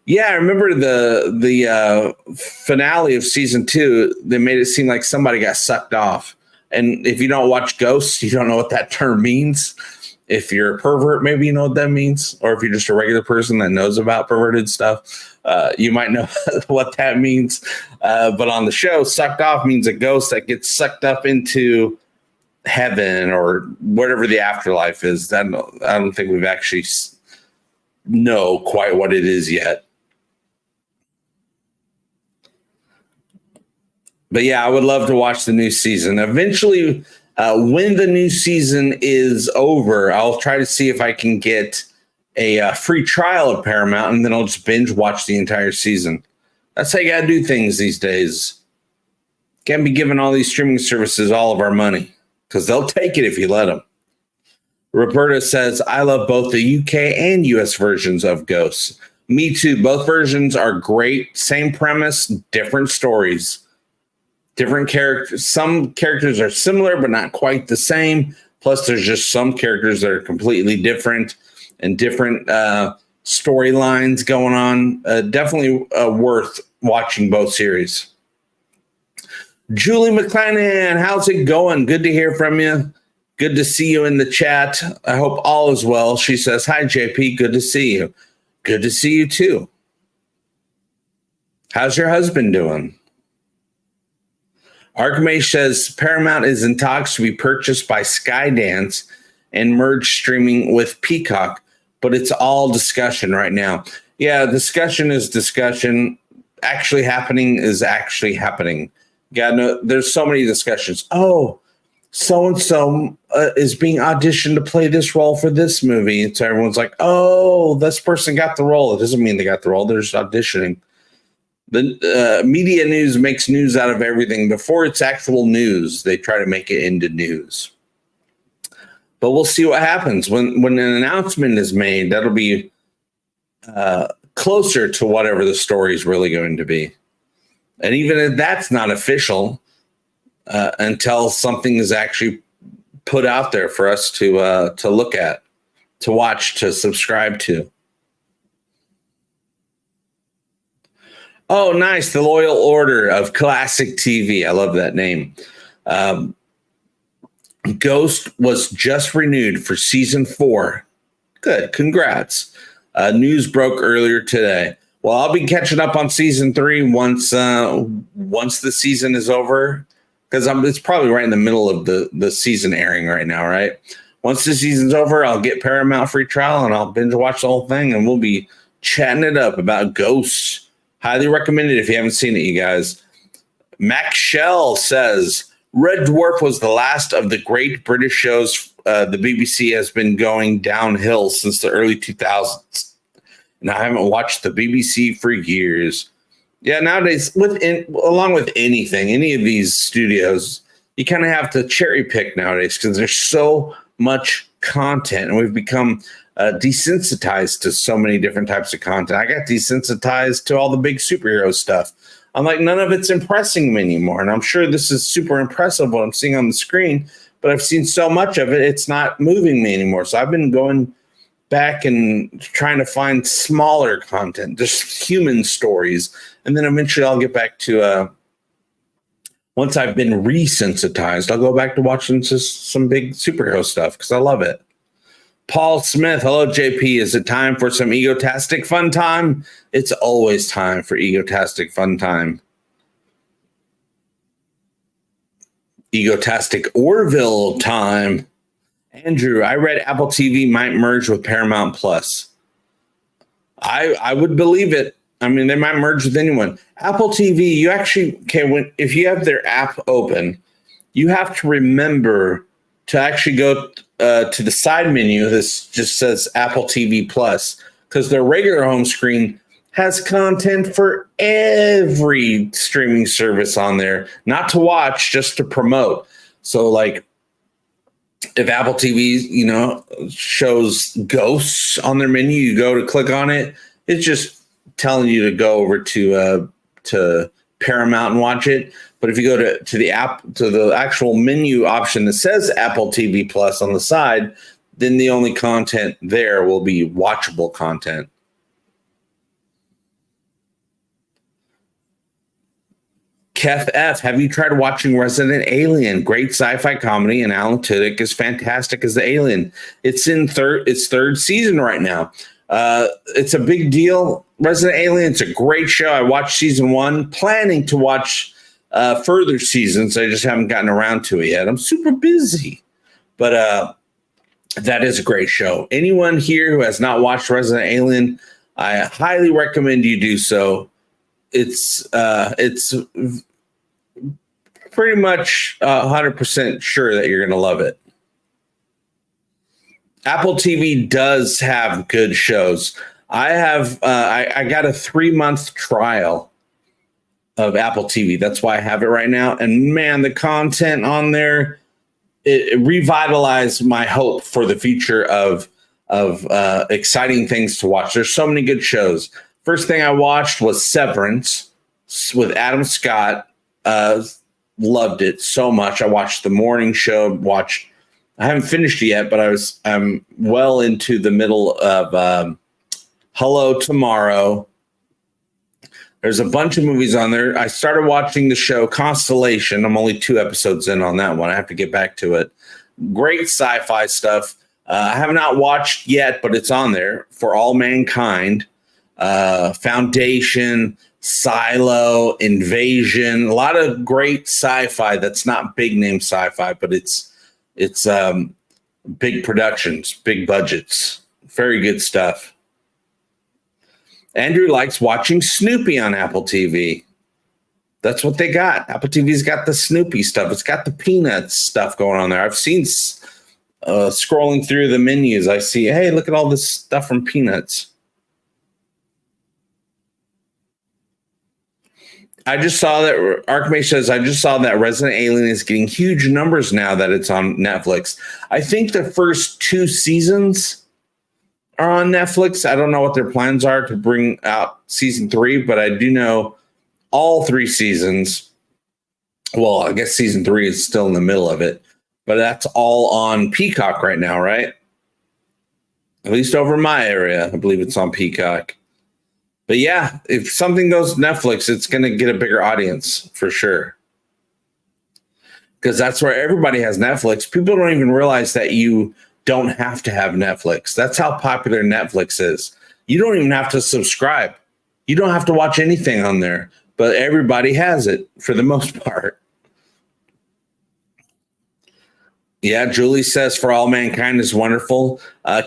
Yeah, I remember the finale of season 2. They made it seem like somebody got sucked off. And if you don't watch Ghosts, you don't know what that term means. If you're a pervert, maybe you know what that means. Or if you're just a regular person that knows about perverted stuff, you might know what that means. But on the show, sucked off means a ghost that gets sucked up into heaven or whatever the afterlife is. I don't think we've actually know quite what it is yet. But yeah, I would love to watch the new season. Eventually, when the new season is over, I'll try to see if I can get a free trial of Paramount, and then I'll just binge watch the entire season. That's how you got to do things these days. Can't be giving all these streaming services all of our money because they'll take it if you let them. Roberta says, I love both the UK and US versions of Ghosts. Me too. Both versions are great. Same premise, different stories, different characters. Some characters are similar, but not quite the same. Plus, there's just some characters that are completely different and different storylines going on. Definitely worth watching both series. Julie McClanahan, how's it going? Good to hear from you. Good to see you in the chat. I hope all is well. She says, hi, JP. Good to see you. Good to see you, too. How's your husband doing? Archmage says, Paramount is in talks to be purchased by Skydance and merge streaming with Peacock, but it's all discussion right now. Yeah, discussion is discussion. Actually happening is actually happening. God, no, there's so many discussions. Oh, so-and-so is being auditioned to play this role for this movie. And so everyone's like, oh, this person got the role. It doesn't mean they got the role. They're just auditioning. The media news makes news out of everything. Before it's actual news, they try to make it into news. But we'll see what happens. When an announcement is made, that'll be closer to whatever the story is really going to be. And even if that's not official, until something is actually put out there for us to look at, to watch, to subscribe to. Oh, nice. The Loyal Order of Classic TV. I love that name. Ghost was just renewed for season 4. Good. Congrats. News broke earlier today. Well, I'll be catching up on season 3 once the season is over, because it's probably right in the middle of the season airing right now, right? Once the season's over, I'll get Paramount free trial and I'll binge watch the whole thing, and we'll be chatting it up about Ghosts. Highly recommended if you haven't seen it, you guys. Max Shell says, Red Dwarf was the last of the great British shows. The BBC has been going downhill since the early 2000s. And I haven't watched the BBC for years. Yeah, nowadays, along with anything, any of these studios, you kind of have to cherry pick nowadays because there's so much content, and we've become desensitized to so many different types of content. I got desensitized to all the big superhero stuff. I'm like, none of it's impressing me anymore. And I'm sure this is super impressive what I'm seeing on the screen, but I've seen so much of it, it's not moving me anymore. So I've been going back and trying to find smaller content, just human stories. And then eventually I'll get back to, once I've been resensitized, I'll go back to watching just some big superhero stuff because I love it. Paul Smith, hello, JP. Is it time for some EGOTASTIC fun time? It's always time for EGOTASTIC fun time. EGOTASTIC Orville time. Andrew, I read Apple TV might merge with Paramount Plus. I would believe it. I mean, they might merge with anyone. Apple TV, you actually can, if you have their app open, you have to remember to actually go to the side menu. This just says Apple TV Plus, because their regular home screen has content for every streaming service on there, not to watch, just to promote. So like if Apple TV, shows Ghosts on their menu, you go to click on it, it's just telling you to go over to Paramount and watch it. But if you go to the app, to the actual menu option that says Apple TV Plus on the side, then the only content there will be watchable content. Keth F., have you tried watching Resident Alien? Great sci-fi comedy, and Alan Tudyk is fantastic as the alien. It's in its third season right now. It's a big deal. Resident Alien's a great show. I watched season 1, planning to watch further seasons. I just haven't gotten around to it yet. I'm super busy. But that is a great show. Anyone here who has not watched Resident Alien, I highly recommend you do so. It's pretty much 100% sure that you're going to love it. Apple TV does have good shows. I have I got a 3-month trial of Apple TV. That's why I have it right now. And man, the content on there, it revitalized my hope for the future of exciting things to watch. There's so many good shows. First thing I watched was Severance with Adam Scott. Loved it so much. I watched the morning show. I haven't finished it yet, but I'm well into the middle of Hello Tomorrow. There's a bunch of movies on there. I started watching the show Constellation. I'm only 2 episodes in on that one. I have to get back to it. Great sci-fi stuff. I have not watched yet, but it's on there. For All Mankind, Foundation, Silo, Invasion. A lot of great sci-fi that's not big name sci-fi, but it's big productions, big budgets. Very good stuff. Andrew likes watching Snoopy on Apple TV. That's what they got. Apple TV's got the Snoopy stuff. It's got the Peanuts stuff going on there. I've seen scrolling through the menus. I see, hey, look at all this stuff from Peanuts. I just saw that Arkmay says, I just saw that Resident Alien is getting huge numbers now that it's on Netflix. I think the first 2 seasons are on Netflix. I don't know what their plans are to bring out season 3, but I do know all 3 seasons. Well, I guess season 3 is still in the middle of it, but that's all on Peacock right now, right? At least over in my area, I believe it's on Peacock. But yeah, if something goes to Netflix, it's going to get a bigger audience for sure. Because that's where everybody has Netflix. People don't even realize that you don't have to have Netflix. That's how popular Netflix is. You don't even have to subscribe. You don't have to watch anything on there, but everybody has it for the most part. Yeah, Julie says For All Mankind is wonderful.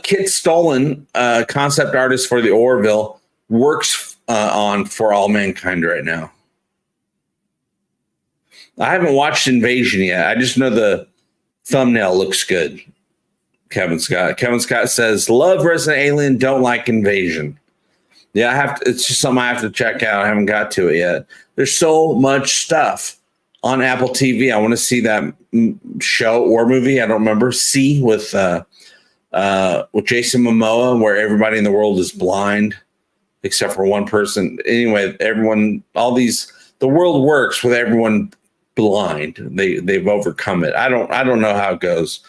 Kit Stolen, concept artist for the Orville, works on For All Mankind right now. I haven't watched Invasion yet. I just know the thumbnail looks good. Kevin Scott says, love Resident Alien, don't like Invasion. Yeah, it's just something I have to check out. I haven't got to it yet. There's so much stuff on Apple TV. I want to see that show or movie. I don't remember. See with Jason Momoa, where everybody in the world is blind except for one person. Anyway, the world works with everyone blind. They've overcome it. I don't know how it goes.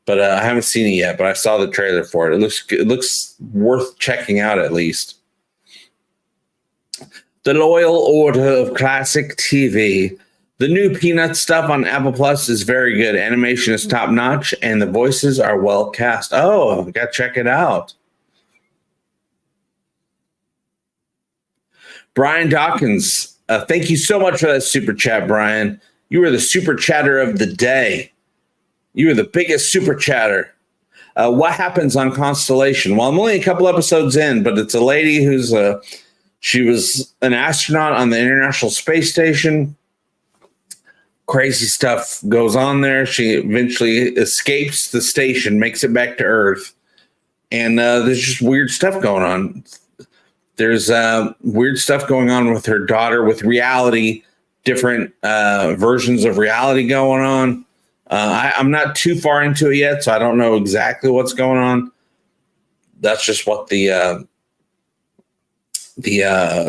But I haven't seen it yet, but I saw the trailer for it. It looks worth checking out at least. The Loyal Order of Classic TV. The new Peanut stuff on Apple Plus is very good. Animation is top notch, and the voices are well cast. Oh, I got to check it out. Brian Dawkins, thank you so much for that super chat, Brian. You were the super chatter of the day. You were the biggest super chatter. What happens on Constellation? Well, I'm only a couple episodes in, but it's a lady she was an astronaut on the International Space Station. Crazy stuff goes on there. She eventually escapes the station, makes it back to Earth. And there's just weird stuff going on. There's weird stuff going on with her daughter, with reality, different versions of reality going on. I'm not too far into it yet, so I don't know exactly what's going on. That's just what the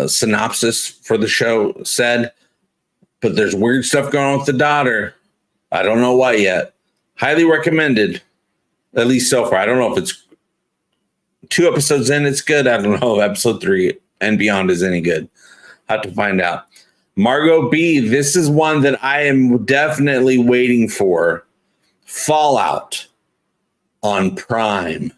synopsis for the show said. But there's weird stuff going on with the daughter. I don't know what yet. Highly recommended, at least so far. I don't know if it's 2 episodes in, it's good. I don't know if episode 3 and beyond is any good. Have to find out. Margot B, this is one that I am definitely waiting for. Fallout on Prime.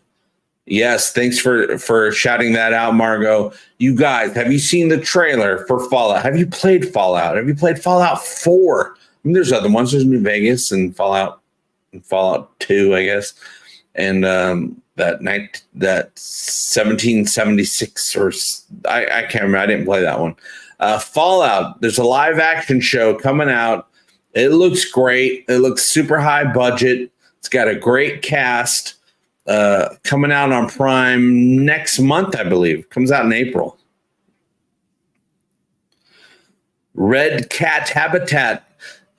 Yes, thanks for shouting that out, Margot. You guys, have you seen the trailer for Fallout? Have you played Fallout? Have you played Fallout 4? I mean, there's other ones. There's New Vegas and Fallout 2, I guess. And that 1776 or I can't remember. I didn't play that one. Fallout, there's a live action show coming out. It looks great. It looks super high budget. It's got a great cast. Coming out on Prime next month, I believe. Comes out in April. Red Cat Habitat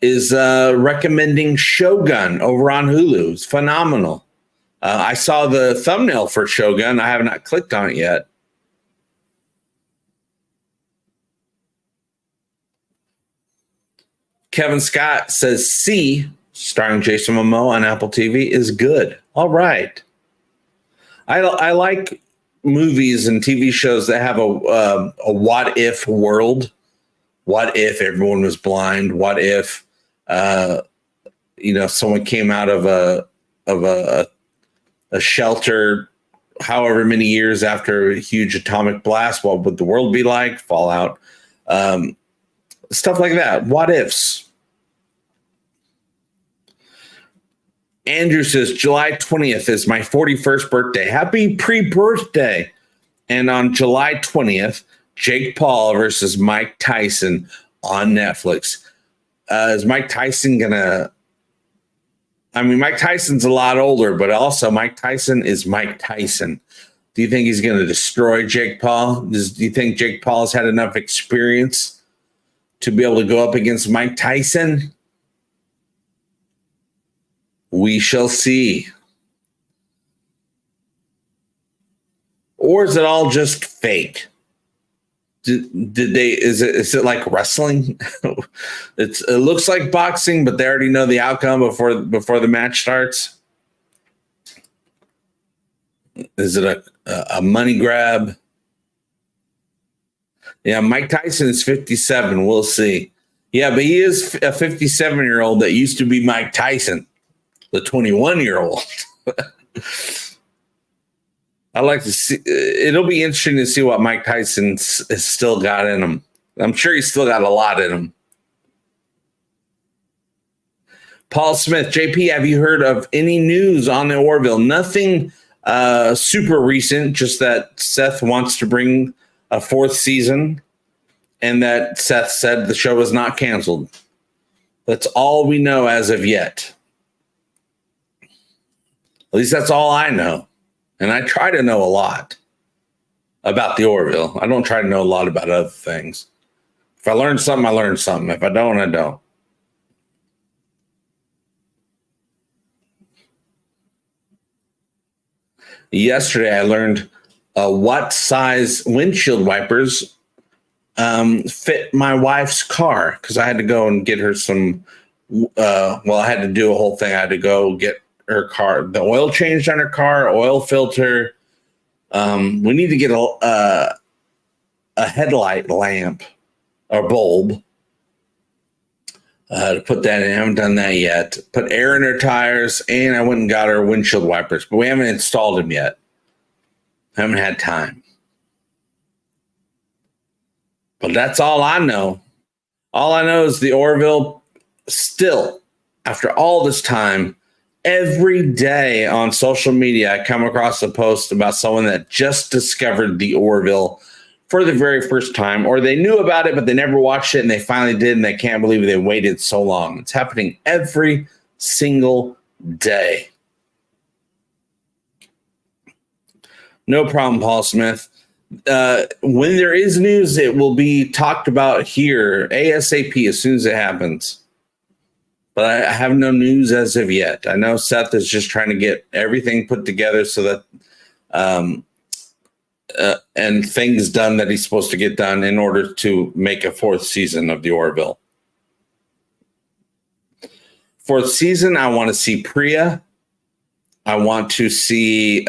is recommending Shogun over on Hulu. It's phenomenal. I saw the thumbnail for Shogun. I have not clicked on it yet. Kevin Scott says C, starring Jason Momoa on Apple TV, is good. All right. I like movies and TV shows that have a what if world. What if everyone was blind? What if someone came out of a shelter however many years after a huge atomic blast? What would the world be like? Fallout. Stuff like that. What ifs? Andrew says, July 20th is my 41st birthday. Happy pre-birthday. And on July 20th, Jake Paul versus Mike Tyson on Netflix. Is Mike Tyson going to... I mean, Mike Tyson's a lot older, but also Mike Tyson is Mike Tyson. Do you think he's going to destroy Jake Paul? Do you think Jake Paul has had enough experience to be able to go up against Mike Tyson? We shall see. Or is it all just fake? Did they? Is it like wrestling? It looks like boxing, but they already know the outcome before the match starts. Is it a money grab? Yeah, Mike Tyson is 57. We'll see. Yeah, but he is a 57-year-old that used to be Mike Tyson, the 21-year-old. I like to see. It'll be interesting to see what Mike Tyson has still got in him. I'm sure he's still got a lot in him. Paul Smith, JP, have you heard of any news on the Orville? Nothing super recent, just that Seth wants to bring a fourth season and that Seth said the show is not canceled. That's all we know as of yet. At least that's all I know. And I try to know a lot about the Orville. I don't try to know a lot about other things. If I learn something, I learn something. If I don't, I don't. Yesterday, I learned what size windshield wipers fit my wife's car, because I had to go and get her some. I had to do a whole thing. I had to go get her car, the oil changed on her car, oil filter. We need to get a headlight lamp or bulb to put that in. I haven't done that yet. Put air in her tires, and I went and got her windshield wipers, but we haven't installed them yet. Haven't had time. But that's all I know. All I know is the Orville still, after all this time, every day on social media, I come across a post about someone that just discovered the Orville for the very first time, or they knew about it, but they never watched it, and they finally did, and they can't believe they waited so long. It's happening every single day. No problem, Paul Smith. When there is news, it will be talked about here ASAP as soon as it happens. But I have no news as of yet. I know Seth is just trying to get everything put together so that and things done that he's supposed to get done in order to make a fourth season of the Orville. Fourth season, I want to see Priya. I want to see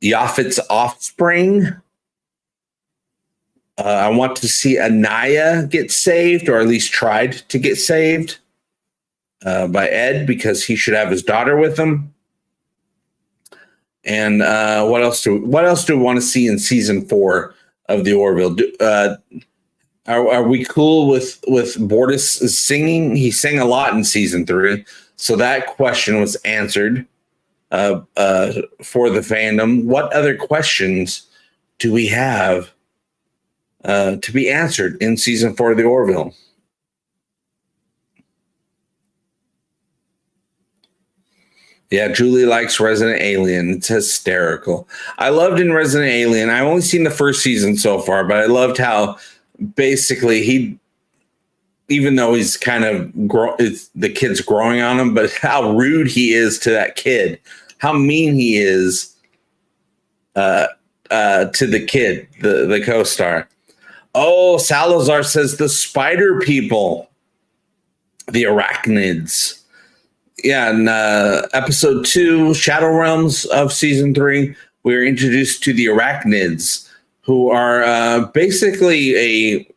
Yaphet's offspring. I want to see Anaya get saved, or at least tried to get saved by Ed, because he should have his daughter with him. And what else do we want to see in season 4 of the Orville? Are we cool with Bortus singing? He sang a lot in season 3, so that question was answered for the fandom. What other questions do we have to be answered in season 4 of the Orville? Yeah, Julie likes Resident Alien. It's hysterical. I loved in Resident Alien. I've only seen the first season so far, but I loved how basically even though he's kind of the kid's growing on him, but how rude he is to that kid, how mean he is to the kid, the co-star. Oh, Salazar says the spider people, the arachnids. Yeah, in episode 2, Shadow Realms of season 3, we are introduced to the arachnids, who are basically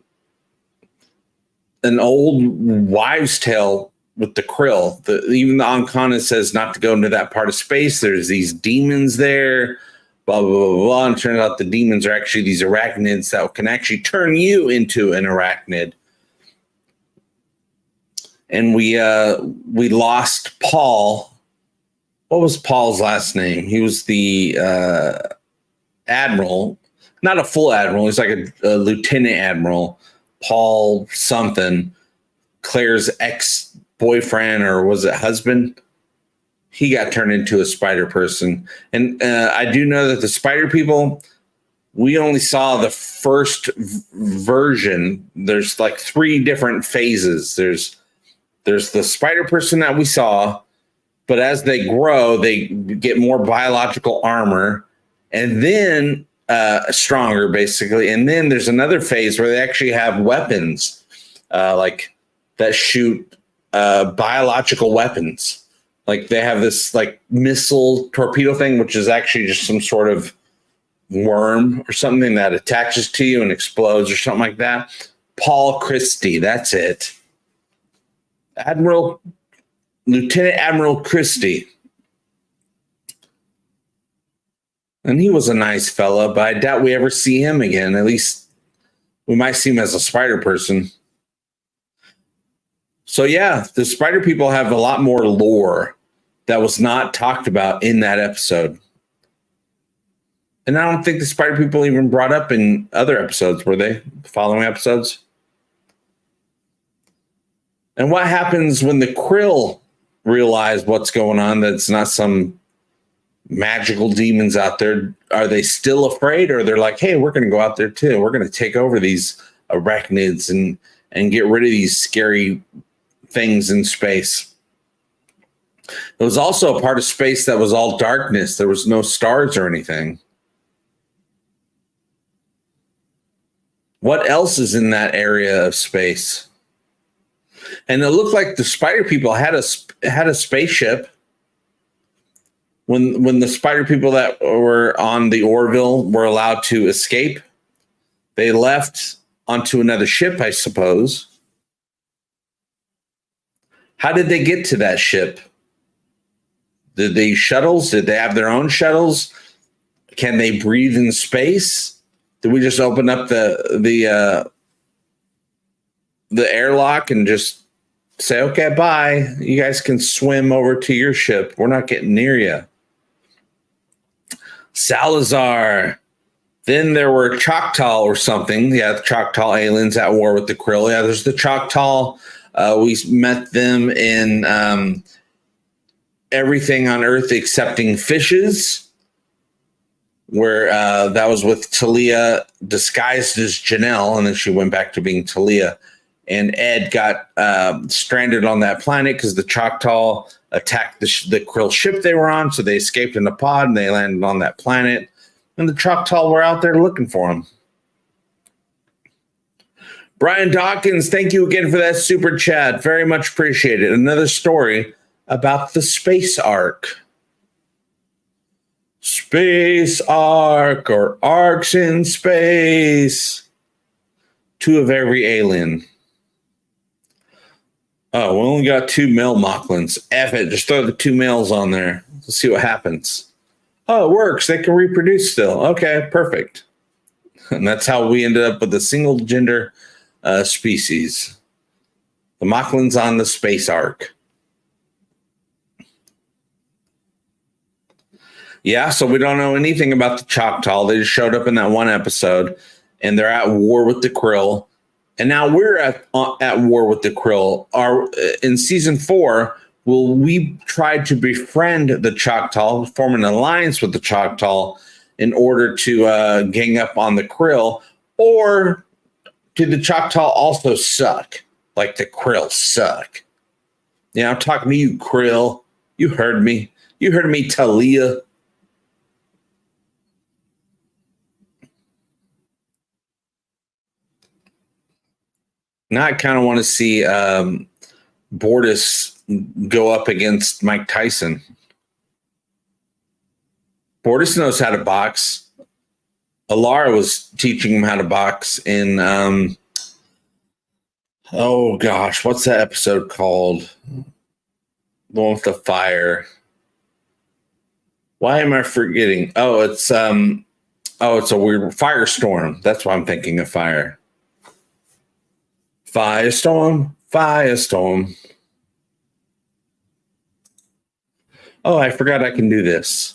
an old wives' tale with the Krill. Even the Ankana says not to go into that part of space. There's these demons there, blah, blah, blah, blah. And it turns out the demons are actually these arachnids that can actually turn you into an arachnid. And we lost Paul. What was Paul's last name? He was the admiral. Not a full admiral. He's like a lieutenant admiral. Paul something, Claire's ex-boyfriend, or was it husband? He got turned into a spider person. And I do know that the spider people, we only saw the first version. There's like 3 different phases. There's the spider person that we saw, but as they grow, they get more biological armor, and then stronger, basically. And then there's another phase where they actually have weapons, like that shoot biological weapons. Like they have this like missile torpedo thing, which is actually just some sort of worm or something that attaches to you and explodes or something like that. Paul Christie, that's it. Lieutenant Admiral Christie. And he was a nice fella, but I doubt we ever see him again. At least we might see him as a spider person. So yeah, the spider people have a lot more lore that was not talked about in that episode. And I don't think the spider people even brought up in other episodes, were they? Following episodes? And what happens when the Krill realize what's going on, that it's not some magical demons out there? Are they still afraid, or they're like, hey, we're going to go out there too. We're going to take over these arachnids and get rid of these scary things in space. It was also a part of space that was all darkness. There was no stars or anything. What else is in that area of space? And it looked like the spider people had a spaceship. When the spider people that were on the Orville were allowed to escape, they left onto another ship, I suppose. How did they get to that ship? Did they shuttles? Did they have their own shuttles? Can they breathe in space? Did we just open up the airlock and just say, okay, bye. You guys can swim over to your ship. We're not getting near you. Salazar. Then there were Choctaw or something. Yeah, the Choctaw aliens at war with the Krill. Yeah, there's the Choctaw. We met them in Everything on Earth Excepting Fishes, where that was with Talia disguised as Janelle, and then she went back to being Talia. And Ed got stranded on that planet because the Choctaw attacked the Krill ship they were on, so they escaped in a pod and they landed on that planet. And the Choctaw were out there looking for him. Brian Dawkins, thank you again for that super chat. Very much appreciated. Another story about the space arc. Space arc, or arcs in space. 2 of every alien. Oh, we only got 2 male Mocklins. F it, just throw the 2 males on there. Let's see what happens. Oh, it works. They can reproduce still. Okay, perfect. And that's how we ended up with a single gender species. The Mocklins on the space arc. Yeah, so we don't know anything about the Choctaw. They just showed up in that one episode, and they're at war with the Krill. And now we're at war with the Krill. In season 4, will we try to befriend the Choctaw, form an alliance with the Choctaw in order to gang up on the Krill? Or did the Choctaw also suck? like the Krill suck. Yeah, I'm talking to you, Krill. You heard me. You heard me, Talia. Now I kind of want to see Bortus go up against Mike Tyson. Bortus knows how to box. Alara was teaching him how to box in, oh gosh, what's that episode called? The one with the fire. Why am I forgetting? Oh, it's a weird Firestorm. That's why I'm thinking of fire. Firestorm. Oh, I forgot I can do this.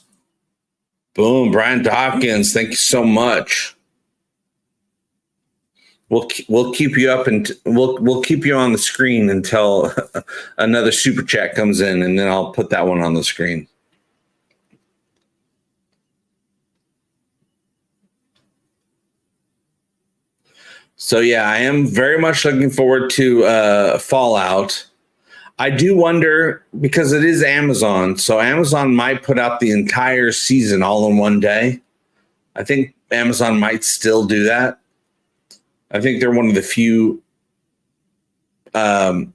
Boom, Brian Dawkins, thank you so much. We'll keep you up and we'll keep you on the screen until another super chat comes in, and then I'll put that one on the screen. So yeah, I am very much looking forward to Fallout. I do wonder, because it is Amazon, so Amazon might put out the entire season all in one day. I think Amazon might still do that. I think they're one of the few. I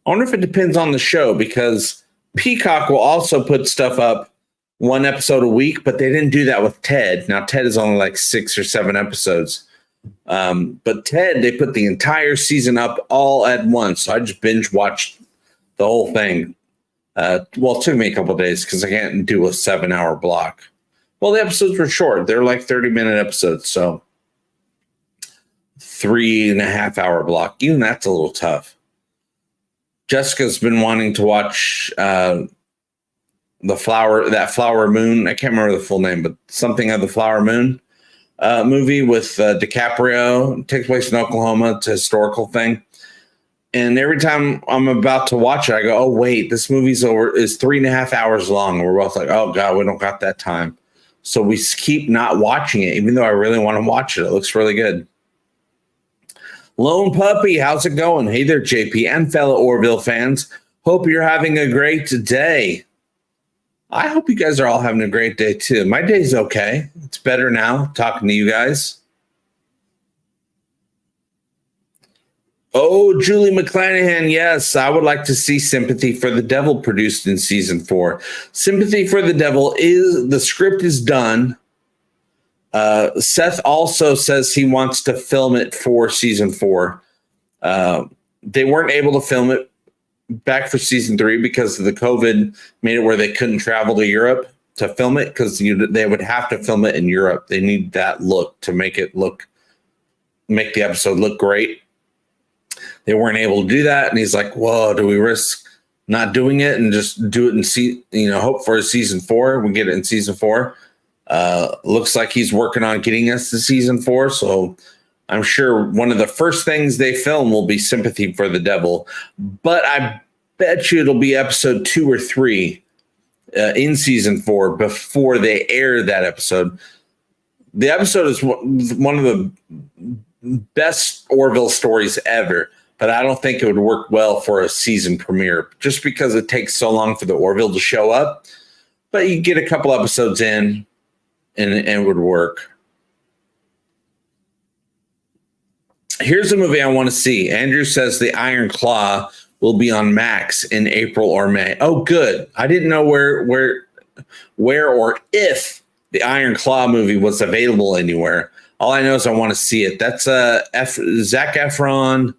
wonder if it depends on the show, because Peacock will also put stuff up one episode a week, but they didn't do that with Ted. Now, Ted is only like 6 or 7 episodes. But Ted, they put the entire season up all at once. So I just binge watched the whole thing. Well, it took me a couple of days because I can't do a 7-hour block. Well, the episodes were short. They're like 30-minute episodes. So 3.5-hour block. Even that's a little tough. Jessica's been wanting to watch that Flower Moon. I can't remember the full name, but something of the Flower Moon movie with DiCaprio. It takes place in Oklahoma. It's a historical thing. And every time I'm about to watch it, I go, oh, wait, this movie's is 3.5 hours long. And we're both like, oh, God, we don't got that time. So we keep not watching it, even though I really want to watch it. It looks really good. Lone Puppy, how's it going? Hey there, JP and fellow Orville fans. Hope you're having a great day. I hope you guys are all having a great day, too. My day's okay. It's better now talking to you guys. Oh, Julie McClanahan, yes, I would like to see Sympathy for the Devil produced in season 4. Sympathy for the Devil the script is done. Seth also says he wants to film it for season 4. They weren't able to film it back for season 3 because of the COVID made it where they couldn't travel to Europe to film it, because they would have to film it in Europe. They need that look to make the episode look great. They weren't able to do that, and he's like, "Whoa, do we risk not doing it and just do it and hope for a season 4? We get it in season 4." Looks like he's working on getting us to season 4, so I'm sure one of the first things they film will be Sympathy for the Devil. But I bet you it'll be episode 2 or 3 in season 4 before they air that episode. The episode is one of the best Orville stories ever, but I don't think it would work well for a season premiere just because it takes so long for the Orville to show up. But you get a couple episodes in and it would work. Here's a movie I want to see. Andrew says The Iron Claw will be on Max in April or May. Oh, good. I didn't know where or if the Iron Claw movie was available anywhere. All I know is I want to see it. That's Zac Efron,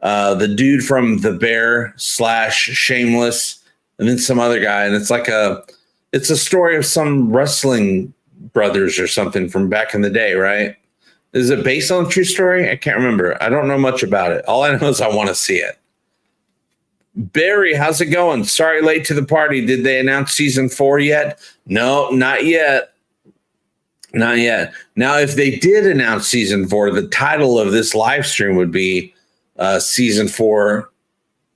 the dude from The Bear / Shameless, and then some other guy. And it's a story of some wrestling brothers or something from back in the day, right? Is it based on a true story? I can't remember. I don't know much about it. All I know is I want to see it. Barry, how's it going? Sorry, late to the party. Did they announce season 4 yet? No, not yet. Not yet. Now, if they did announce season 4, the title of this live stream would be season 4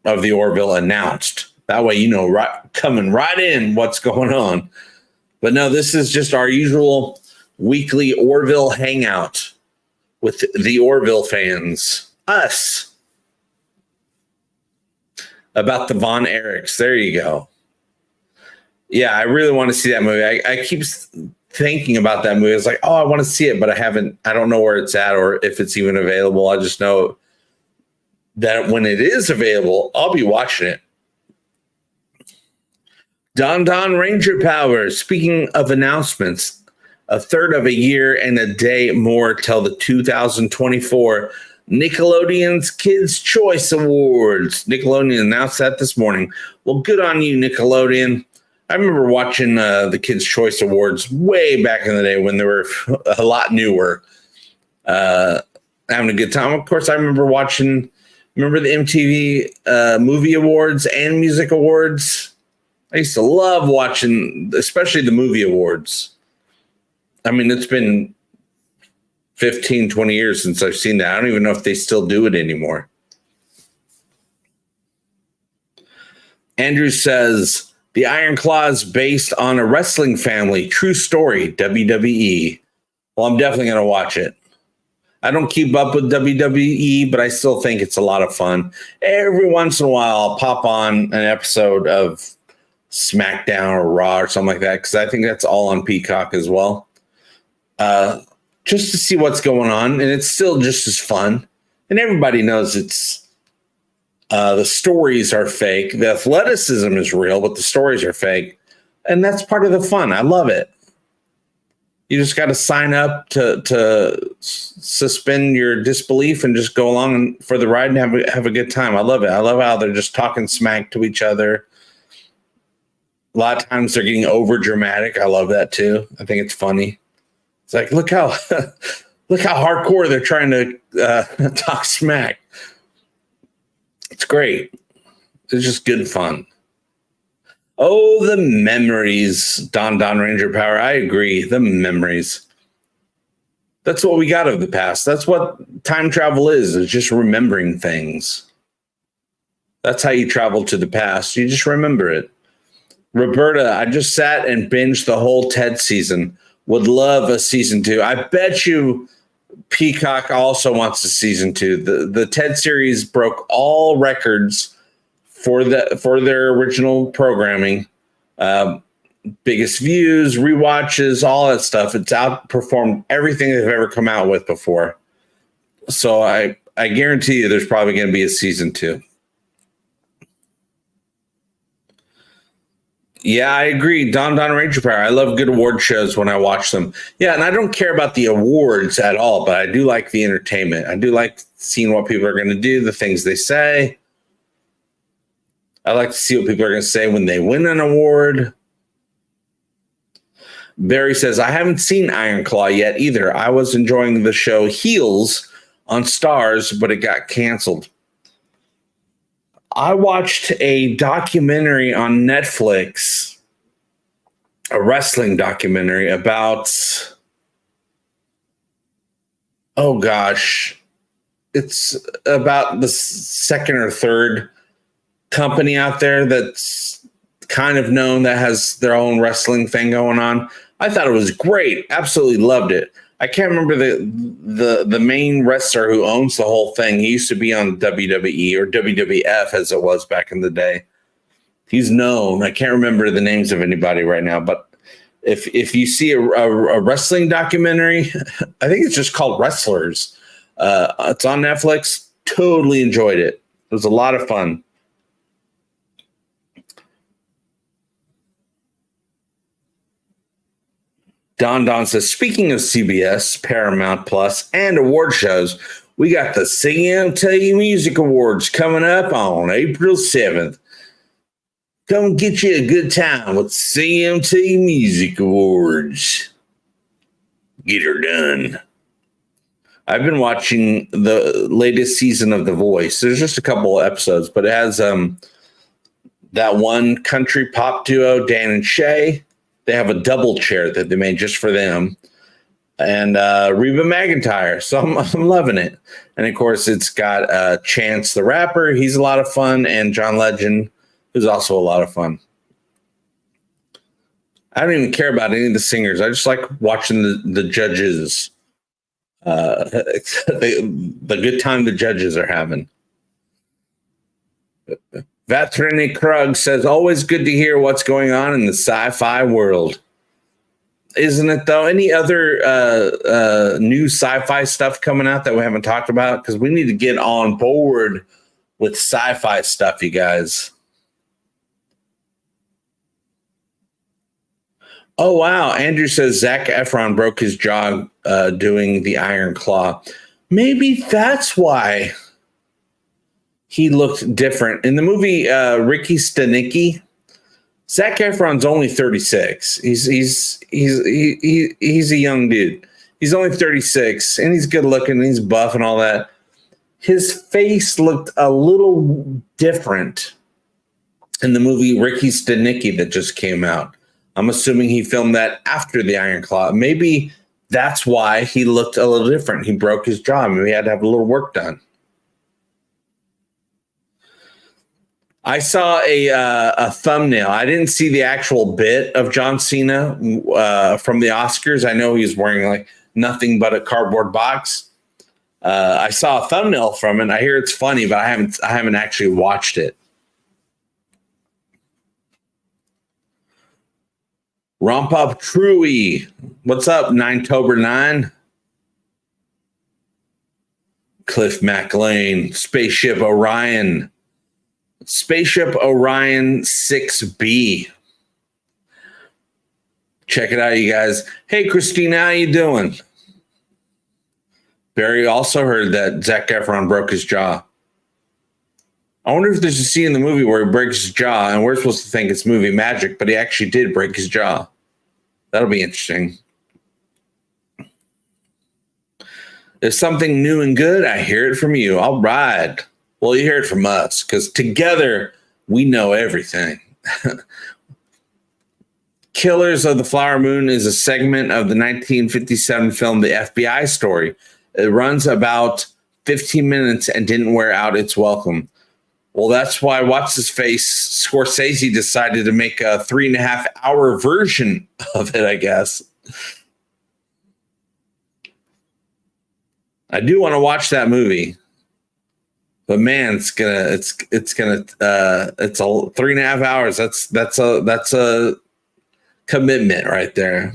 of the Orville announced. That way, coming right in what's going on. But no, this is just our usual weekly Orville hangout with the Orville fans. Us. about the Von Erichs. There you go. Yeah, I really want to see that movie. I keep thinking about that movie. It's like, oh, I want to see it, but I don't know where it's at or if it's even available. I just know that when it is available, I'll be watching it. Don Ranger Power. Speaking of announcements, a third of a year and a day more till the 2024 Nickelodeon's Kids' Choice Awards. Nickelodeon announced that this morning. Well, good on you, Nickelodeon. I remember watching the Kids' Choice Awards way back in the day when they were a lot newer, having a good time. Of course, I remember the MTV Movie Awards and Music Awards. I used to love watching, especially the movie awards. I mean, it's been 15, 20 years since I've seen that. I don't even know if they still do it anymore. Andrew says, the Iron Claw is based on a wrestling family. True story, WWE. Well, I'm definitely going to watch it. I don't keep up with WWE, but I still think it's a lot of fun. Every once in a while, I'll pop on an episode of SmackDown or Raw or something like that, because I think that's all on Peacock as well. Just to see what's going on, and it's still just as fun. And everybody knows it's the stories are fake. The athleticism is real, but the stories are fake. And that's part of the fun. I love it. You just got to sign up to suspend your disbelief and just go along for the ride and have a good time. I love it. I love how they're just talking smack to each other. A lot of times they're getting over dramatic. I love that too. I think it's funny. It's like, look how hardcore they're trying to talk smack. It's great. It's just good fun. Oh, the memories, Don Ranger Power. I agree. The memories. That's what we got of the past. That's what time travel is just remembering things. That's how you travel to the past. You just remember it. Roberta, I just sat and binged the whole Ted season. Would love a season 2. I bet you Peacock also wants a season 2. The Ted series broke all records for their original programming. Biggest views, rewatches, all that stuff. It's outperformed everything they've ever come out with before. So I guarantee you there's probably going to be a season 2. Yeah, I agree. Don Ranger Power. I love good award shows when I watch them. Yeah, and I don't care about the awards at all, but I do like the entertainment. I do like seeing what people are going to do, the things they say. I like to see what people are going to say when they win an award. Barry says, I haven't seen Iron Claw yet either. I was enjoying the show Heels on Stars, but it got canceled. I watched a documentary on Netflix, a wrestling documentary about, oh gosh, it's about the second or third company out there that's kind of known that has their own wrestling thing going on. I thought it was great. Absolutely loved it. I can't remember the main wrestler who owns the whole thing. He used to be on WWE or WWF as it was back in the day. He's known. I can't remember the names of anybody right now, but if you see a wrestling documentary, I think it's just called Wrestlers. It's on Netflix. Totally enjoyed it. It was a lot of fun. Don says, speaking of CBS, Paramount Plus, and award shows, we got the CMT Music Awards coming up on April 7th. Come get you a good time with CMT Music Awards. Get her done. I've been watching the latest season of The Voice. There's just a couple of episodes, but it has that one country pop duo, Dan and Shay. They have a double chair that they made just for them. And Reba McEntire. So I'm loving it. And, of course, it's got Chance the Rapper. He's a lot of fun. And John Legend, who's also a lot of fun. I don't even care about any of the singers. I just like watching the judges. The good time the judges are having. Vatriny Krug says, always good to hear what's going on in the sci-fi world. Isn't it, though? Any other new sci-fi stuff coming out that we haven't talked about? Because we need to get on board with sci-fi stuff, you guys. Oh, wow. Andrew says Zac Efron broke his jaw doing the Iron Claw. Maybe that's why he looked different. In the movie Ricky Stenicki, Zac Efron's only 36. He's a young dude. He's only 36, and he's good looking, and he's buff and all that. His face looked a little different in the movie Ricky Stenicki that just came out. I'm assuming he filmed that after the Iron Claw. Maybe that's why he looked a little different. He broke his jaw. Maybe he had to have a little work done. I saw a thumbnail. I didn't see the actual bit of John Cena from the Oscars. I know he was wearing like nothing but a cardboard box. I saw a thumbnail from it. I hear it's funny, but I haven't actually watched it. Romp Up Truey. What's up, 9tober9? Cliff McLean. Spaceship Orion. Spaceship Orion 6B. Check it out, you guys. Hey, Christina, how you doing? Barry also heard that Zac Efron broke his jaw. I wonder if there's a scene in the movie where he breaks his jaw, and we're supposed to think it's movie magic, but he actually did break his jaw. That'll be interesting. If something new and good, I hear it from you. All right. Well, you hear it from us, because together we know everything. Killers of the Flower Moon is a segment of the 1957 film The FBI Story. It runs about 15 minutes and didn't wear out its welcome. Well, that's why What's-His-Face Scorsese decided to make a 3.5-hour version of it, I guess. I do want to watch that movie. But man, it's a 3.5 hours. That's a commitment right there.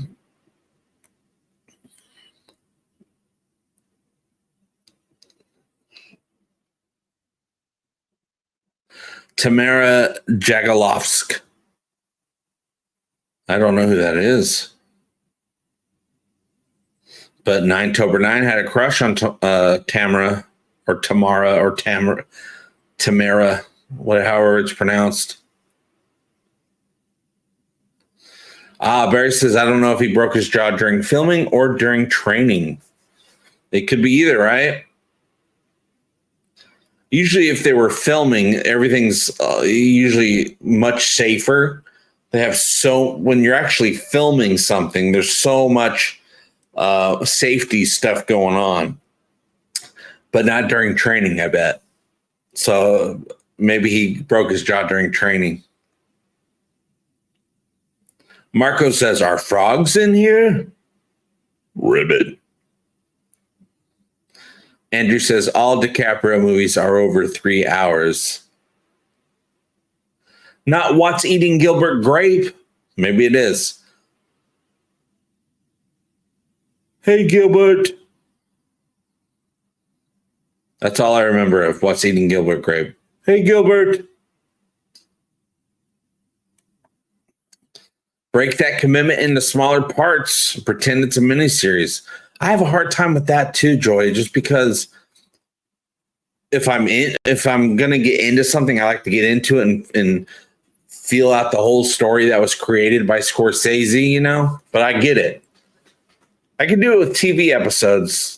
Tamara Jagalovsk. I don't know who that is. But 9tober9 had a crush on Tamara or Tamara or Tamara, however it's pronounced. Barry says, I don't know if he broke his jaw during filming or during training. It could be either, right? Usually if they were filming, everything's usually much safer. They have when you're actually filming something, there's so much safety stuff going on, but not during training, I bet. So maybe he broke his jaw during training. Marco says, are frogs in here? Ribbit. Andrew says, all DiCaprio movies are over 3 hours. Not What's Eating Gilbert Grape? Maybe it is. Hey, Gilbert. That's all I remember of What's Eating Gilbert Grape. Hey, Gilbert. Break that commitment into smaller parts. Pretend it's a miniseries. I have a hard time with that too, Joy, just because if I'm going to get into something, I like to get into it and feel out the whole story that was created by Scorsese, you know? But I get it. I can do it with TV episodes,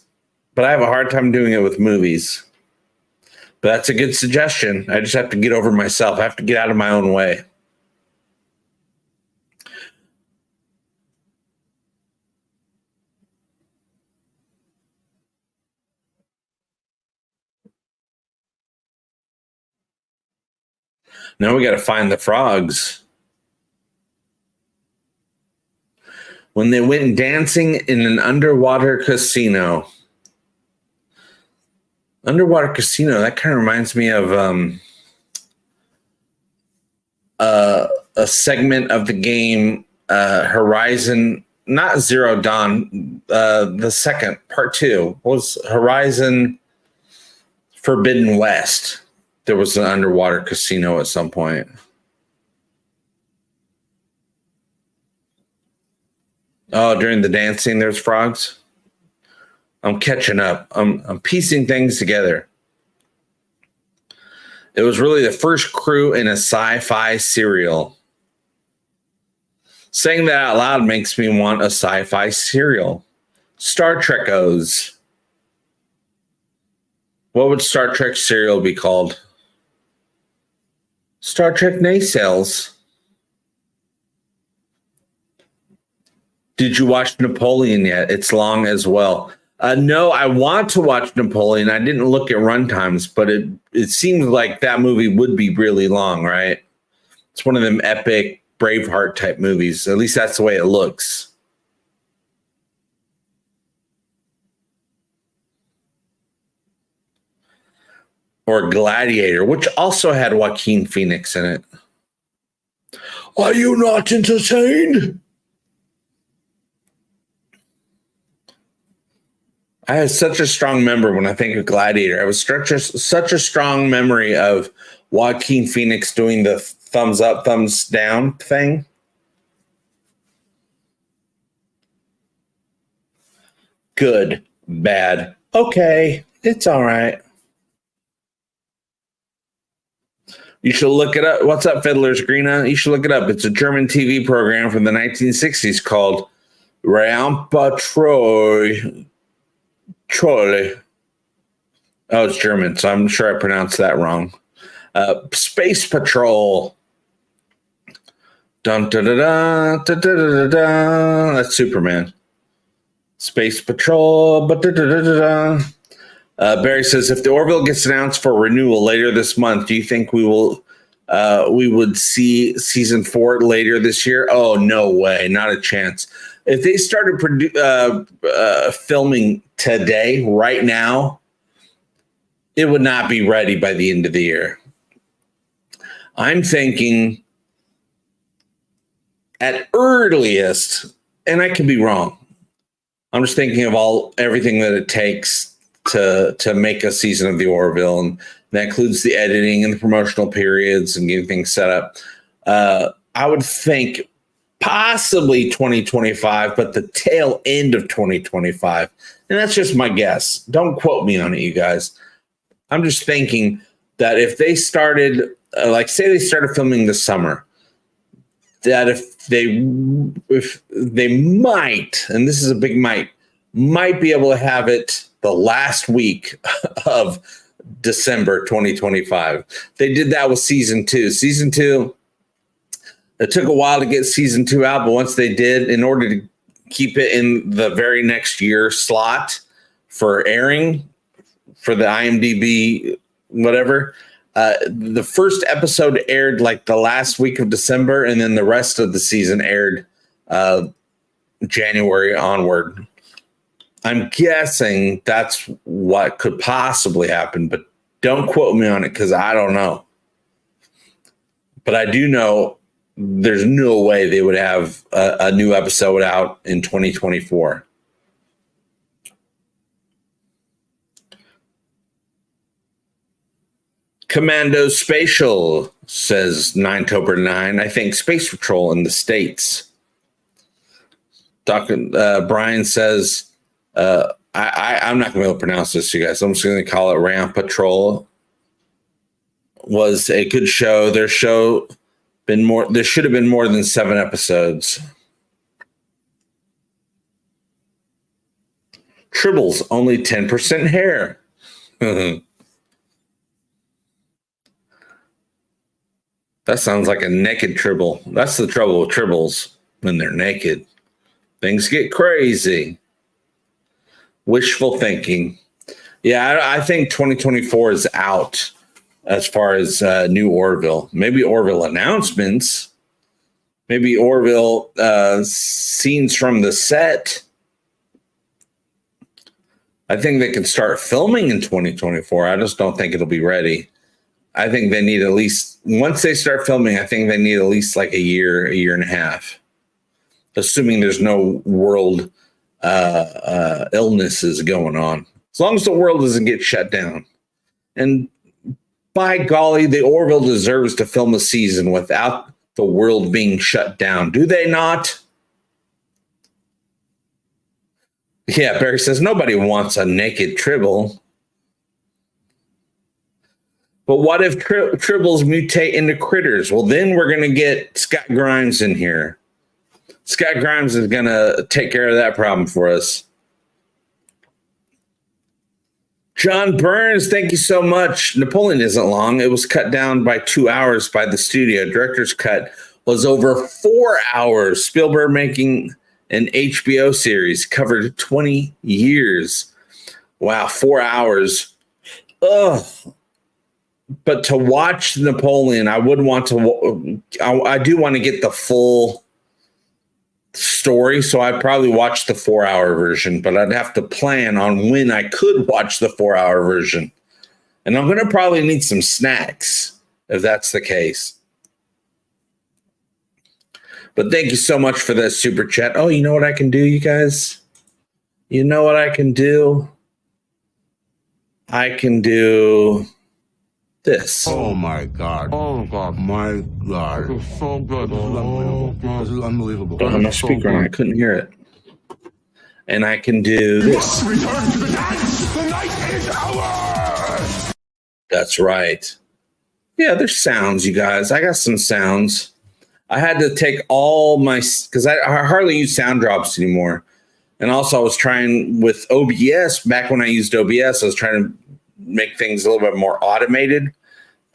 but I have a hard time doing it with movies. But that's a good suggestion. I just have to get over myself. I have to get out of my own way. Now we got to find the frogs. When they went dancing in an underwater casino. Underwater casino, that kind of reminds me of a segment of the game Horizon, not Zero Dawn, the second part 2 was Horizon Forbidden West. There was an underwater casino at some point. Oh, during the dancing, there's frogs. I'm catching up. I'm piecing things together. It was really the first crew in a sci-fi serial. Saying that out loud makes me want a sci-fi serial. Star Trek-O's. What would Star Trek serial be called? Star Trek Naysales. Did you watch Napoleon yet? It's long as well. No, I want to watch Napoleon. I didn't look at runtimes, but it seems like that movie would be really long, right? It's one of them epic Braveheart type movies. At least that's the way it looks. Or Gladiator, which also had Joaquin Phoenix in it. Are you not entertained? I have such a strong memory when I think of Gladiator. I was such a strong memory of Joaquin Phoenix doing the thumbs up, thumbs down thing. Good, bad, okay, it's all right. You should look it up. What's up, Fiddler's Greena? You should look it up. It's a German TV program from the 1960s called Rampa Troy. Oh, it's German, so I'm sure I pronounced that wrong. Space Patrol. Dun, da, da, da, da, da, da, da. That's Superman. Space Patrol. Da, da, da, da, da. Barry says, if the Orville gets announced for renewal later this month, do you think we would see season 4 later this year? Oh, no way. Not a chance. If they started filming today, right now, it would not be ready by the end of the year. I'm thinking at earliest, and I could be wrong. I'm just thinking of everything that it takes to make a season of the Orville, and that includes the editing and the promotional periods and getting things set up. I would think possibly 2025, but the tail end of 2025. And that's just my guess. Don't quote me on it, you guys. I'm just thinking that if they started, say they started filming this summer, that if they might, and this is a big might be able to have it the last week of December 2025. They did that with season 2. Season 2, it took a while to get season 2 out, but once they did, in order to keep it in the very next year slot for airing for the IMDb, whatever, the first episode aired like the last week of December, and then the rest of the season aired January onward. I'm guessing that's what could possibly happen, but don't quote me on it because I don't know. But I do know there's no way they would have a new episode out in 2024. Commando Spatial says 9/9. I think Space Patrol in the States. Brian says, I'm not going to be able to pronounce this, you guys. I'm just going to call it Ram Patrol. Was a good show. There should have been more than 7 episodes. Tribbles, only 10% hair. That sounds like a naked Tribble. That's the trouble with Tribbles. When they're naked, things get crazy. Wishful thinking. Yeah, I think 2024 is out as far as new Orville. Maybe Orville announcements. Maybe Orville scenes from the set. I think they can start filming in 2024. I just don't think it'll be ready. I think they need at least, once they start filming, I think they need at least like a year and a half, assuming there's no world illnesses going on. As long as the world doesn't get shut down. And by golly, the Orville deserves to film a season without the world being shut down. Do they not? Yeah, Barry says, nobody wants a naked Tribble. But what if Tribbles mutate into critters? Well, then we're going to get Scott Grimes in here. Scott Grimes is going to take care of that problem for us. John Burns, thank you so much. Napoleon isn't long. It was cut down by 2 hours by the studio. Director's cut was over 4 hours. Spielberg making an HBO series covered 20 years. Wow, 4 hours. Ugh. But to watch Napoleon, I would want to. I do want to get the full story, so I'd probably watch the 4 hour version. But I'd have to plan on when I could watch the 4 hour version, and I'm going to probably need some snacks if that's the case. But thank you so much for that super chat. Oh, you know what I can do, you guys? You know what I can do? I can do this. Oh my God. Oh God. My God. This is so good. This is unbelievable. This is unbelievable. Don't have my speaker on. I couldn't hear it. And I can do this. Return to the dance. The night is ours. That's right. Yeah, there's sounds, you guys. I got some sounds. I had to take all my, because I hardly use sound drops anymore. And also I was trying with OBS, back when I used OBS, I was trying to make things a little bit more automated.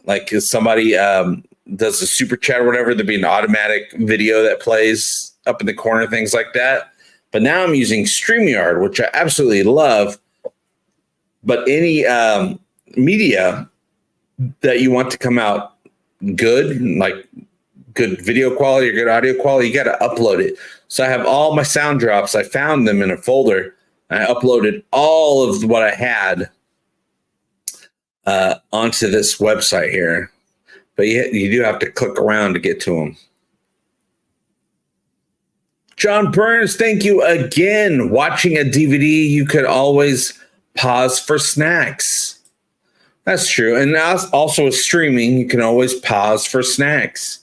Like if somebody does a super chat or whatever, there'd be an automatic video that plays up in the corner, things like that. But now I'm using StreamYard, which I absolutely love. But any media that you want to come out good, like good video quality or good audio quality, you got to upload it. So I have all my sound drops. I found them in a folder. I uploaded all of what I had onto this website here. But you do have to click around to get to them. John Burns, thank you again. Watching a DVD, you could always pause for snacks. That's true. And now also with streaming, you can always pause for snacks.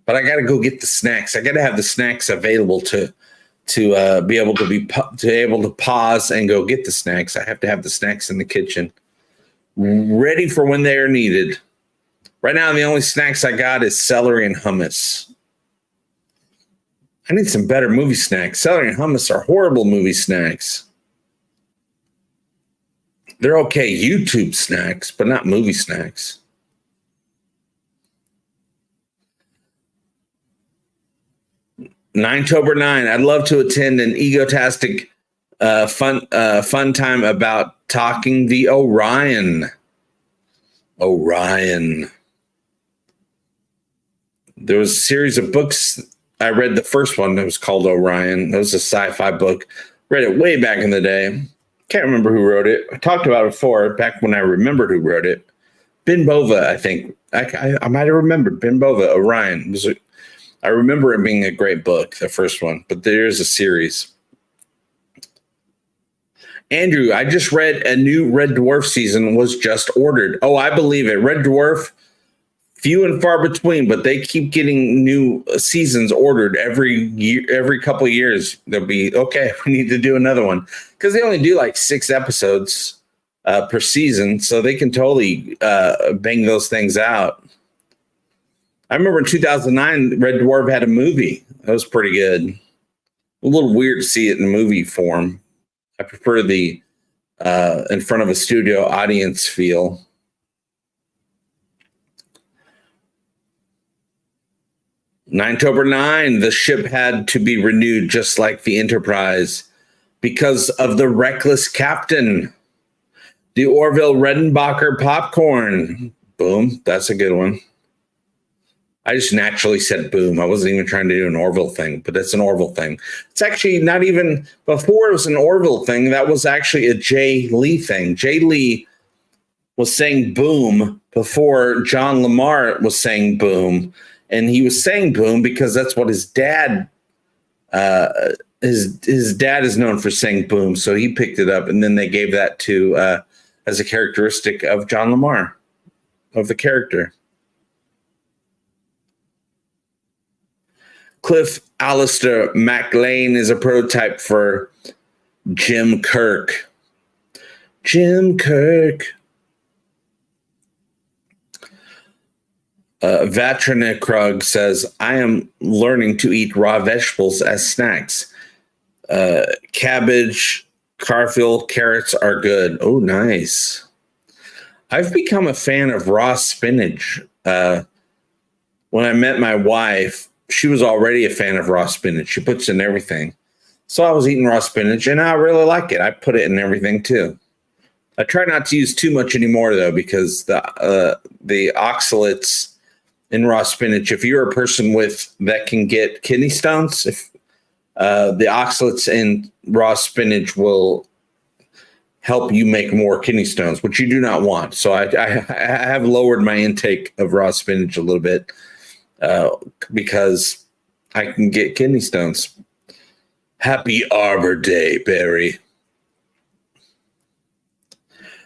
But I got to go get the snacks. I got to have the snacks available to be able to pause and go get the snacks. I have to have the snacks in the kitchen, ready for when they are needed. Right now, the only snacks I got is celery and hummus. I need some better movie snacks. Celery and hummus are horrible movie snacks. They're okay YouTube snacks, but not movie snacks. October 9. I'd love to attend an EGOTASTIC fun time about talking the Orion. There was a series of books. I read the first one that was called Orion. That was a sci-fi book. Read it way back in the day. Can't remember who wrote it. I talked about it before, back when I remembered who wrote it. Ben Bova, I think. I might have remembered Ben Bova, Orion. I remember it being a great book, the first one, but there's a series. Andrew, I just read a new Red Dwarf season was just ordered. Oh, I believe it. Red Dwarf, few and far between, but they keep getting new seasons ordered every year, every couple of years. They'll be, okay, we need to do another one. Because they only do like 6 episodes per season, so they can totally bang those things out. I remember in 2009, Red Dwarf had a movie. That was pretty good. A little weird to see it in movie form. I prefer the in front of a studio audience feel. October 9, the ship had to be renewed just like the Enterprise because of the reckless captain. The Orville Redenbacher popcorn. Boom, that's a good one. I just naturally said boom. I wasn't even trying to do an Orville thing, but it's an Orville thing. It's actually not even, before it was an Orville thing, that was actually a Jay Lee thing. Jay Lee was saying boom before John Lamar was saying boom. And he was saying boom because that's what his dad, his dad is known for saying boom. So he picked it up, and then they gave that to, as a characteristic of John Lamar, of the character. Cliff Alistair MacLean is a prototype for Jim Kirk. Jim Kirk. Vatrinikrug says, I am learning to eat raw vegetables as snacks. Cabbage, carfil, carrots are good. Oh, nice. I've become a fan of raw spinach. When I met my wife, she was already a fan of raw spinach. She puts in everything. So I was eating raw spinach, and I really like it. I put it in everything, too. I try not to use too much anymore, though, because the oxalates in raw spinach, if you're a person that can get kidney stones, if the oxalates in raw spinach will help you make more kidney stones, which you do not want. So I have lowered my intake of raw spinach a little bit because I can get kidney stones. Happy Arbor Day, Barry.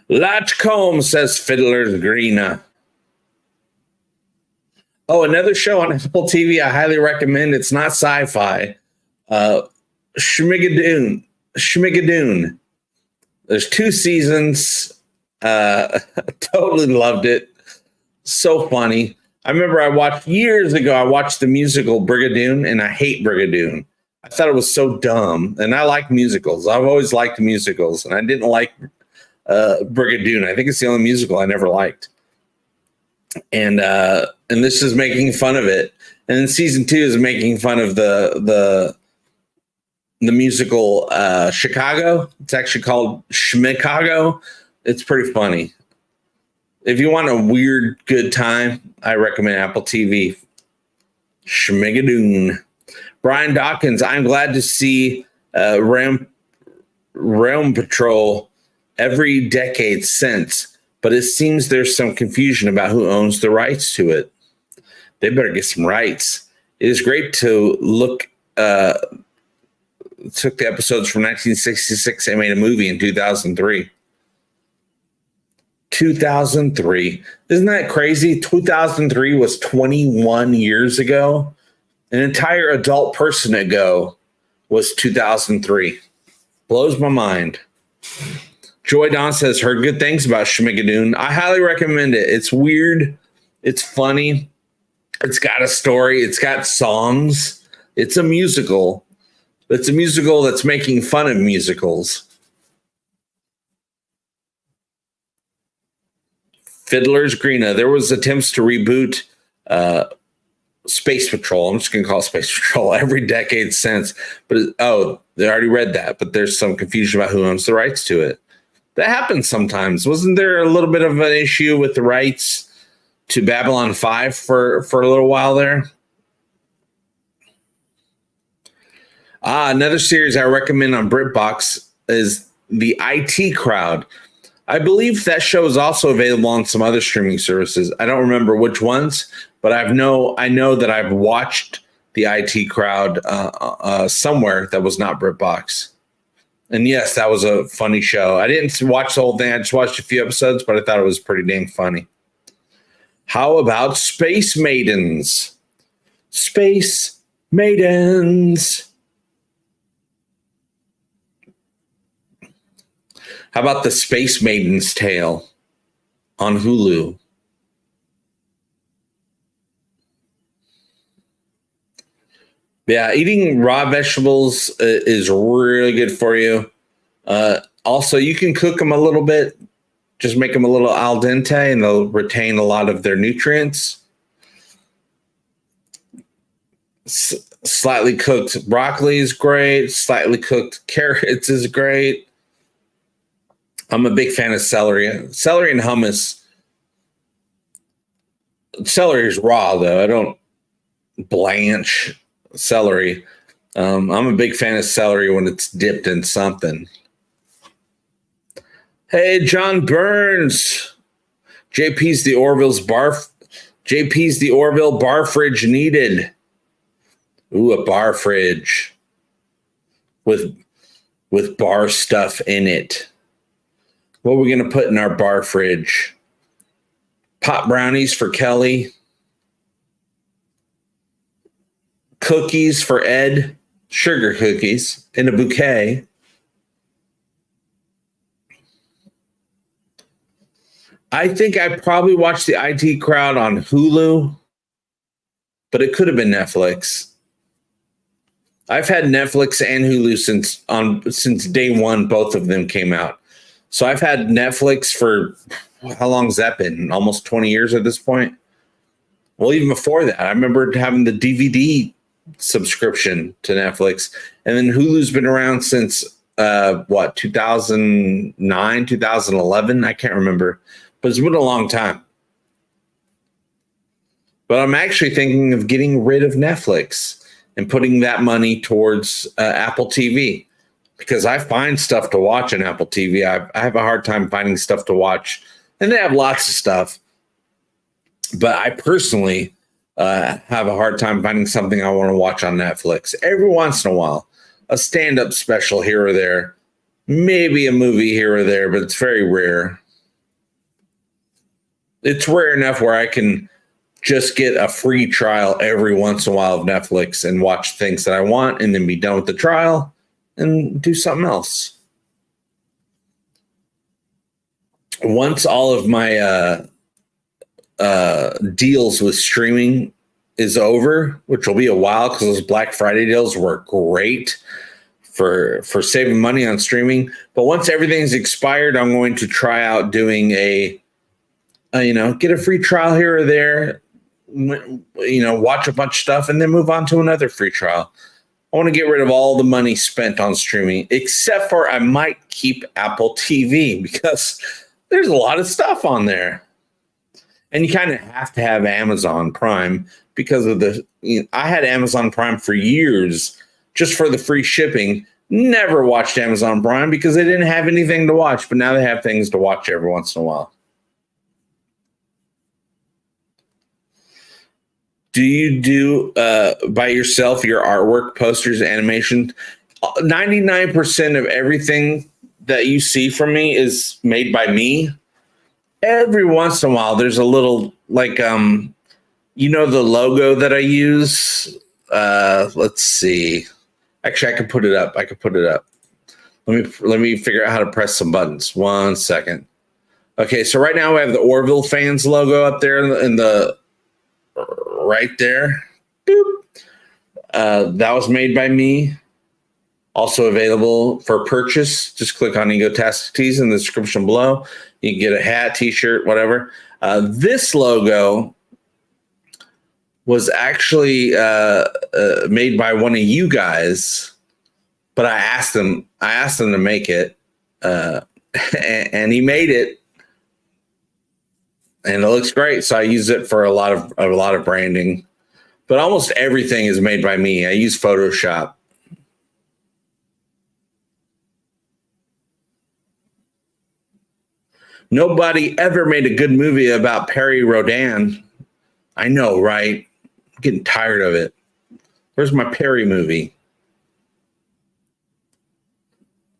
Latchcombe says Fiddler's Greena. Oh, another show on Apple TV I highly recommend. It's not sci-fi. Schmigadoon. There's 2 seasons. Totally loved it. So funny. I remember years ago, I watched the musical Brigadoon, and I hate Brigadoon. I thought it was so dumb, and I like musicals. I've always liked musicals, and I didn't like Brigadoon. I think it's the only musical I never liked. And this is making fun of it. And then season 2 is making fun of the musical Chicago. It's actually called Schmicago. It's pretty funny. If you want a weird, good time, I recommend Apple TV. Schmigadoon. Brian Dawkins, I'm glad to see Realm Patrol every decade since, but it seems there's some confusion about who owns the rights to it. They better get some rights. It is great to look, took the episodes from 1966 and made a movie in 2003. 2003. Isn't that crazy? 2003 was 21 years ago. An entire adult person ago was 2003. Blows my mind. Joy Dawn says, heard good things about Schmigadoon. I highly recommend it. It's weird. It's funny. It's got a story. It's got songs. It's a musical. It's a musical that's making fun of musicals. Fiddler's Greena. There was attempts to reboot Space Patrol. I'm just going to call it Space Patrol every decade since. But, they already read that. But there's some confusion about who owns the rights to it. That happens sometimes. Wasn't there a little bit of an issue with the rights to Babylon 5 for a little while there? Another series I recommend on BritBox is The IT Crowd. I believe that show is also available on some other streaming services. I don't remember which ones, but I know that I've watched The IT Crowd somewhere that was not BritBox. And yes, that was a funny show. I didn't watch the whole thing. I just watched a few episodes, but I thought it was pretty dang funny. How about Space Maidens? Space Maidens. How about The Space Maiden's Tale on Hulu? Yeah, eating raw vegetables is really good for you. Also, you can cook them a little bit. Just make them a little al dente, and they'll retain a lot of their nutrients. Slightly cooked broccoli is great. Slightly cooked carrots is great. I'm a big fan of celery. Celery and hummus. Celery is raw, though. I don't blanch celery. I'm a big fan of celery when it's dipped in something. Hey, John Burns. JP's the Orville's bar. JP's the Orville bar fridge needed. Ooh, a bar fridge with bar stuff in it. What are we going to put in our bar fridge? Pot brownies for Kelly. Cookies for Ed. Sugar cookies in a bouquet. I think I probably watched the IT Crowd on Hulu, but it could have been Netflix. I've had Netflix and Hulu since day one. Both of them came out. So I've had Netflix for, how long has that been? Almost 20 years at this point. Well, even before that, I remember having the DVD subscription to Netflix. And then Hulu's been around since, 2009, 2011? I can't remember. But it's been a long time. But I'm actually thinking of getting rid of Netflix and putting that money towards Apple TV, because I find stuff to watch on Apple TV. I have a hard time finding stuff to watch, and they have lots of stuff. But I personally have a hard time finding something I want to watch on Netflix. Every once in a while, a stand-up special here or there, maybe a movie here or there, but it's very rare. It's rare enough where I can just get a free trial every once in a while of Netflix and watch things that I want and then be done with the trial and do something else. Once all of my deals with streaming is over, which will be a while because those Black Friday deals were great for saving money on streaming. But once everything's expired, I'm going to try out doing get a free trial here or there, watch a bunch of stuff and then move on to another free trial. I want to get rid of all the money spent on streaming, except for I might keep Apple TV because there's a lot of stuff on there. And you kind of have to have Amazon Prime because of I had Amazon Prime for years just for the free shipping. Never watched Amazon Prime because they didn't have anything to watch, but now they have things to watch every once in a while. Do you do by yourself your artwork, posters, animation? 99% of everything that you see from me is made by me. Every once in a while, there's a little the logo that I use. Let's see. Actually, I can put it up. Let me figure out how to press some buttons. 1 second. Okay, so right now we have the Orville fans logo up there in the right there. Boop. That was made by me. Also available for purchase. Just click on EGOTASTIC Tees in the description below. You can get a hat, t-shirt, whatever. This logo was actually made by one of you guys, but I asked him to make it, and he made it. And it looks great, so I use it for a lot of branding. But almost everything is made by me. I use Photoshop. Nobody ever made a good movie about Perry Rodan. I know, right? I'm getting tired of it. Where's my Perry movie?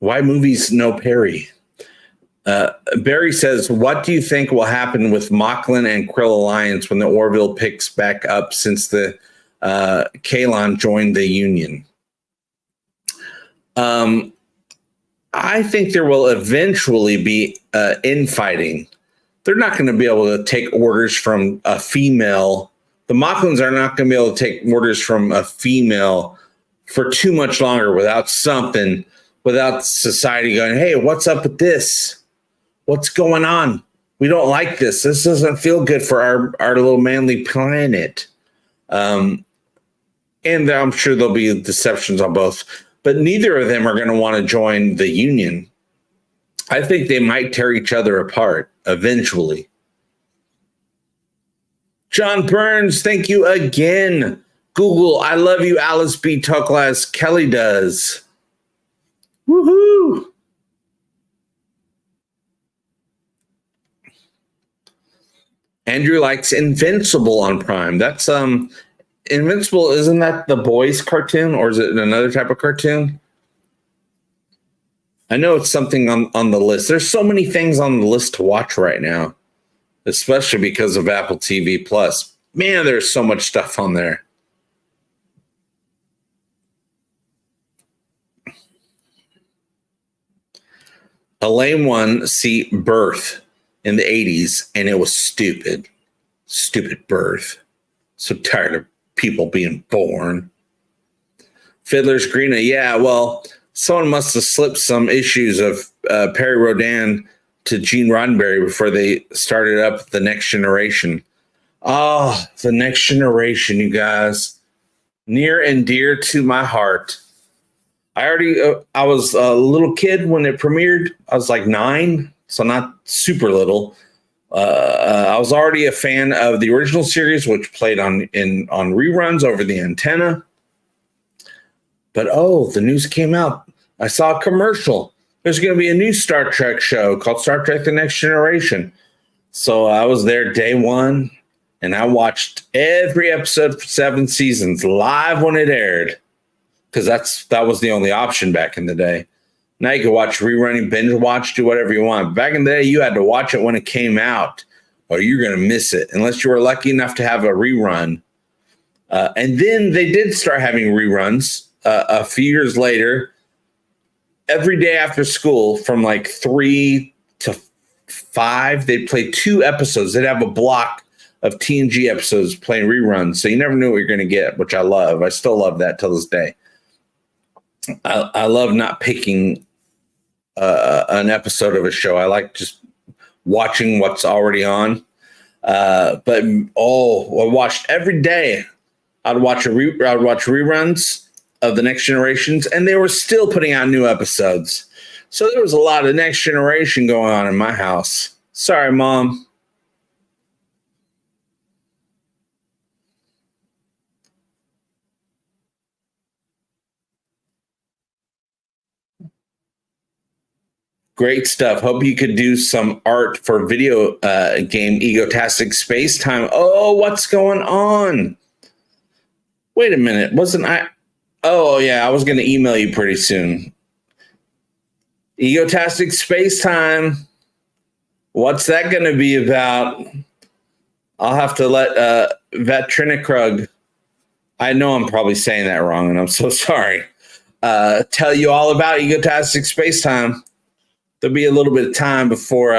Why movies no Perry? Barry says, what do you think will happen with Mocklin and Krill Alliance when the Orville picks back up since the Kalon joined the Union? I think there will eventually be infighting. They're not going to be able to take orders from a female. The Mocklins are not going to be able to take orders from a female for too much longer without society going, hey, what's up with this? What's going on? We don't like this. This doesn't feel good for our little manly planet. And I'm sure there'll be deceptions on both. But neither of them are going to want to join the Union. I think they might tear each other apart eventually. John Burns, thank you again. Google, I love you, Alice B. Toklas. Kelly does. Woohoo! Andrew likes Invincible on Prime. That's Invincible, isn't that the boys cartoon, or is it another type of cartoon? I know it's something on the list. There's so many things on the list to watch right now, especially because of Apple TV Plus. Man, there's so much stuff on there. A lame one, see Birth in the 80s, and it was stupid. Stupid Birth. So tired of people being born. Fiddler's Green, yeah, well, someone must have slipped some issues of Perry Rodan to Gene Roddenberry before they started up The Next Generation. Oh, The Next Generation, you guys. Near and dear to my heart. I was a little kid when it premiered. I was like 9, so not super little. I was already a fan of the original series, which played on reruns over the antenna. But the news came out. I saw a commercial. There's going to be a new Star Trek show called Star Trek: The Next Generation. So I was there day one, and I watched every episode for 7 seasons live when it aired, because that was the only option back in the day. Now you can watch rerunning, binge watch, do whatever you want. Back in the day, you had to watch it when it came out, or you're going to miss it, unless you were lucky enough to have a rerun. And then they did start having reruns a few years later. Every day after school, from like 3 to 5, they'd play 2 episodes. They'd have a block of TNG episodes playing reruns, so you never knew what you're going to get, which I love. I still love that till this day. I love not picking an episode of a show. I like just watching what's already on. But I watched every day. I'd watch reruns of The Next Generations, and they were still putting out new episodes. So there was a lot of Next Generation going on in my house. Sorry, Mom. Great stuff. Hope you could do some art for video game EGOTASTIC Space Time. Oh, what's going on? Wait a minute. Wasn't I? Oh, yeah. I was going to email you pretty soon. EGOTASTIC Space Time. What's that going to be about? I'll have to let Vetrinicrug, I know I'm probably saying that wrong, and I'm so sorry, tell you all about EGOTASTIC Space Time. There'll be a little bit of time before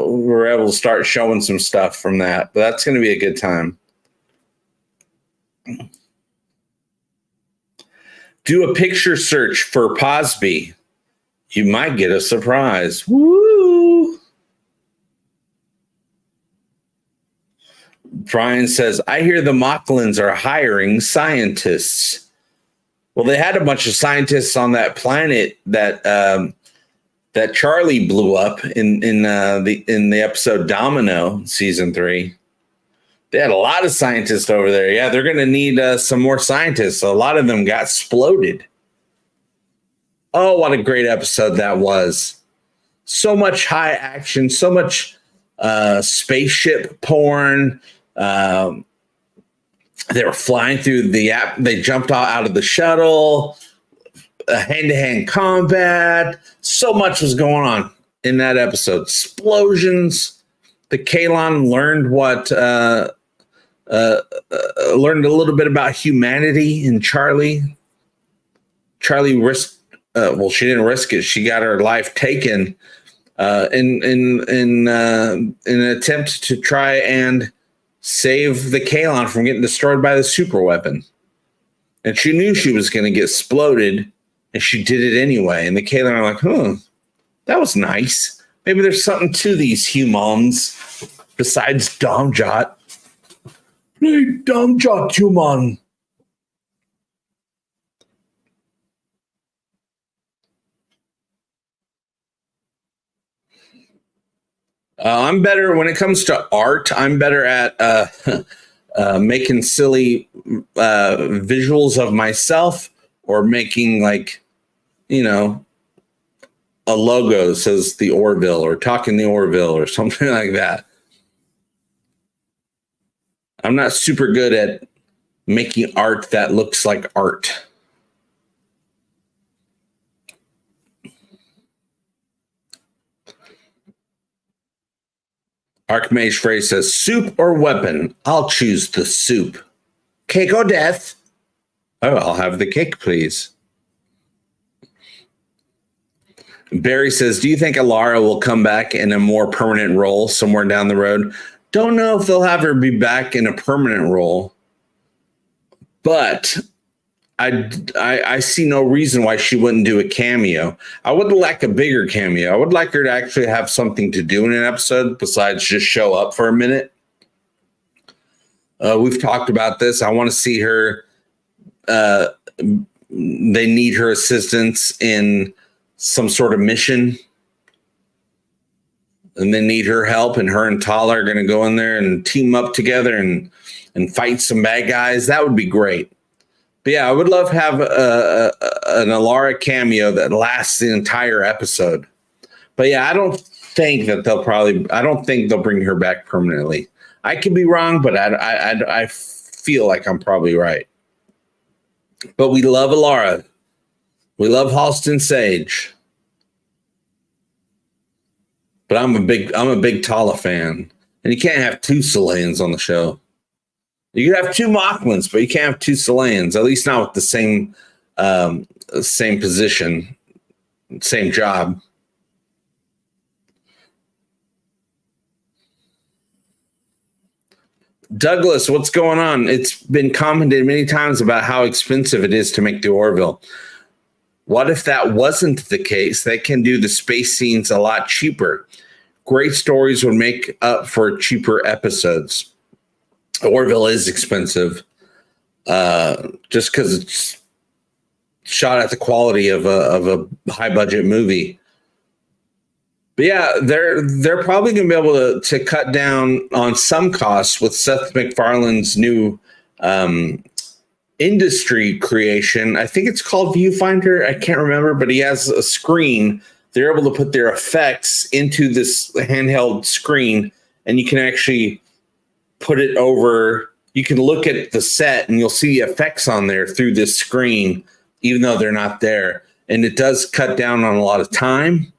we're able to start showing some stuff from that, but that's going to be a good time. Do a picture search for Posby. You might get a surprise. Woo! Brian says, I hear the Mocklins are hiring scientists. Well, they had a bunch of scientists on that planet that Charlie blew up in the episode Domino, season 3. They had a lot of scientists over there. Yeah, they're going to need some more scientists. A lot of them got exploded. Oh, what a great episode that was. So much high action, so much spaceship porn. They were flying through they jumped out of the shuttle. Hand-to-hand combat. So much was going on in that episode. Explosions. The Kaylon learned learned a little bit about humanity in Charlie. Charlie risked. She didn't risk it. She got her life taken in an attempt to try and save the Kaylon from getting destroyed by the super weapon. And she knew she was going to get exploded. And she did it anyway. And the Kaylon are like, that was nice. Maybe there's something to these humans besides Domjot. Hey, Domjot human. I'm better when it comes to art. I'm better at making silly visuals of myself, or making a logo that says the Orville, or talking the Orville, or something like that. I'm not super good at making art that looks like art. Archmage Frey says, soup or weapon? I'll choose the soup. Cake or death? Oh, I'll have the cake, please. Barry says, do you think Alara will come back in a more permanent role somewhere down the road? Don't know if they'll have her be back in a permanent role, but I see no reason why she wouldn't do a cameo. I would like a bigger cameo. I would like her to actually have something to do in an episode besides just show up for a minute. We've talked about this. I want to see her. They need her assistance in some sort of mission, and they need her help, and her and Tala are going to go in there and team up together and fight some bad guys. That would be great. But yeah, I would love to have an Alara cameo that lasts the entire episode. But yeah, I don't think they'll bring her back permanently. I could be wrong, but I feel like I'm probably right. But we love Alara. We love Halston Sage. But I'm a big Tala fan. And you can't have two Solans on the show. You could have two Mocklins, but you can't have two Solans, at least not with the same position, same job. Douglas, what's going on? It's been commented many times about how expensive it is to make the Orville. What if that wasn't the case? They can do the space scenes a lot cheaper. Great stories would make up for cheaper episodes. Orville is expensive, just because it's shot at the quality of a high budget movie. But yeah, they're probably going to be able to cut down on some costs with Seth MacFarlane's new industry creation. I think it's called Viewfinder. I can't remember, but he has a screen. They're able to put their effects into this handheld screen, and you can actually put it over. You can look at the set, and you'll see effects on there through this screen, even though they're not there. And it does cut down on a lot of time.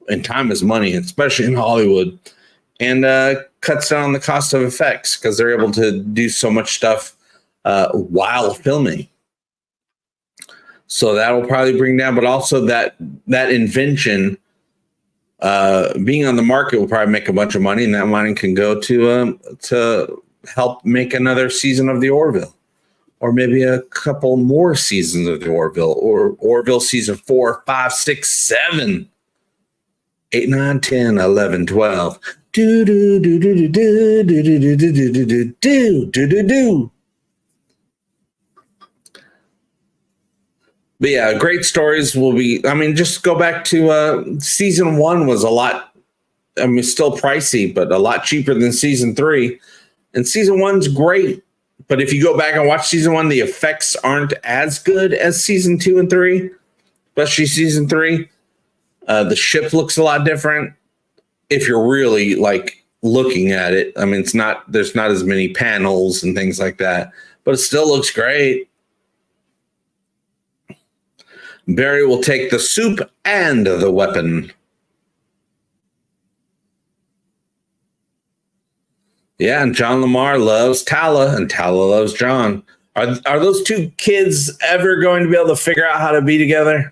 And time is money, especially in Hollywood, and cuts down on the cost of effects because they're able to do so much stuff while filming. So that will probably bring down, but also that invention being on the market will probably make a bunch of money, and that money can go to help make another season of the Orville, or maybe a couple more seasons of the Orville, or Orville season 4, 5, 6, 7. 8, 9, 10, 11, 12. Do do do do do do do do do do do do do do. But yeah, great stories will be. I mean, just go back to season 1 was a lot. I mean, still pricey, but a lot cheaper than season 3. And season 1's great, but if you go back and watch season 1, the effects aren't as good as season 2 and 3, especially season 3. The ship looks a lot different if you're really like looking at it. I mean, there's not as many panels and things like that, but it still looks great. Barry will take the soup and the weapon. Yeah, and John Lamar loves Tala, and Tala loves John. Are those two kids ever going to be able to figure out how to be together?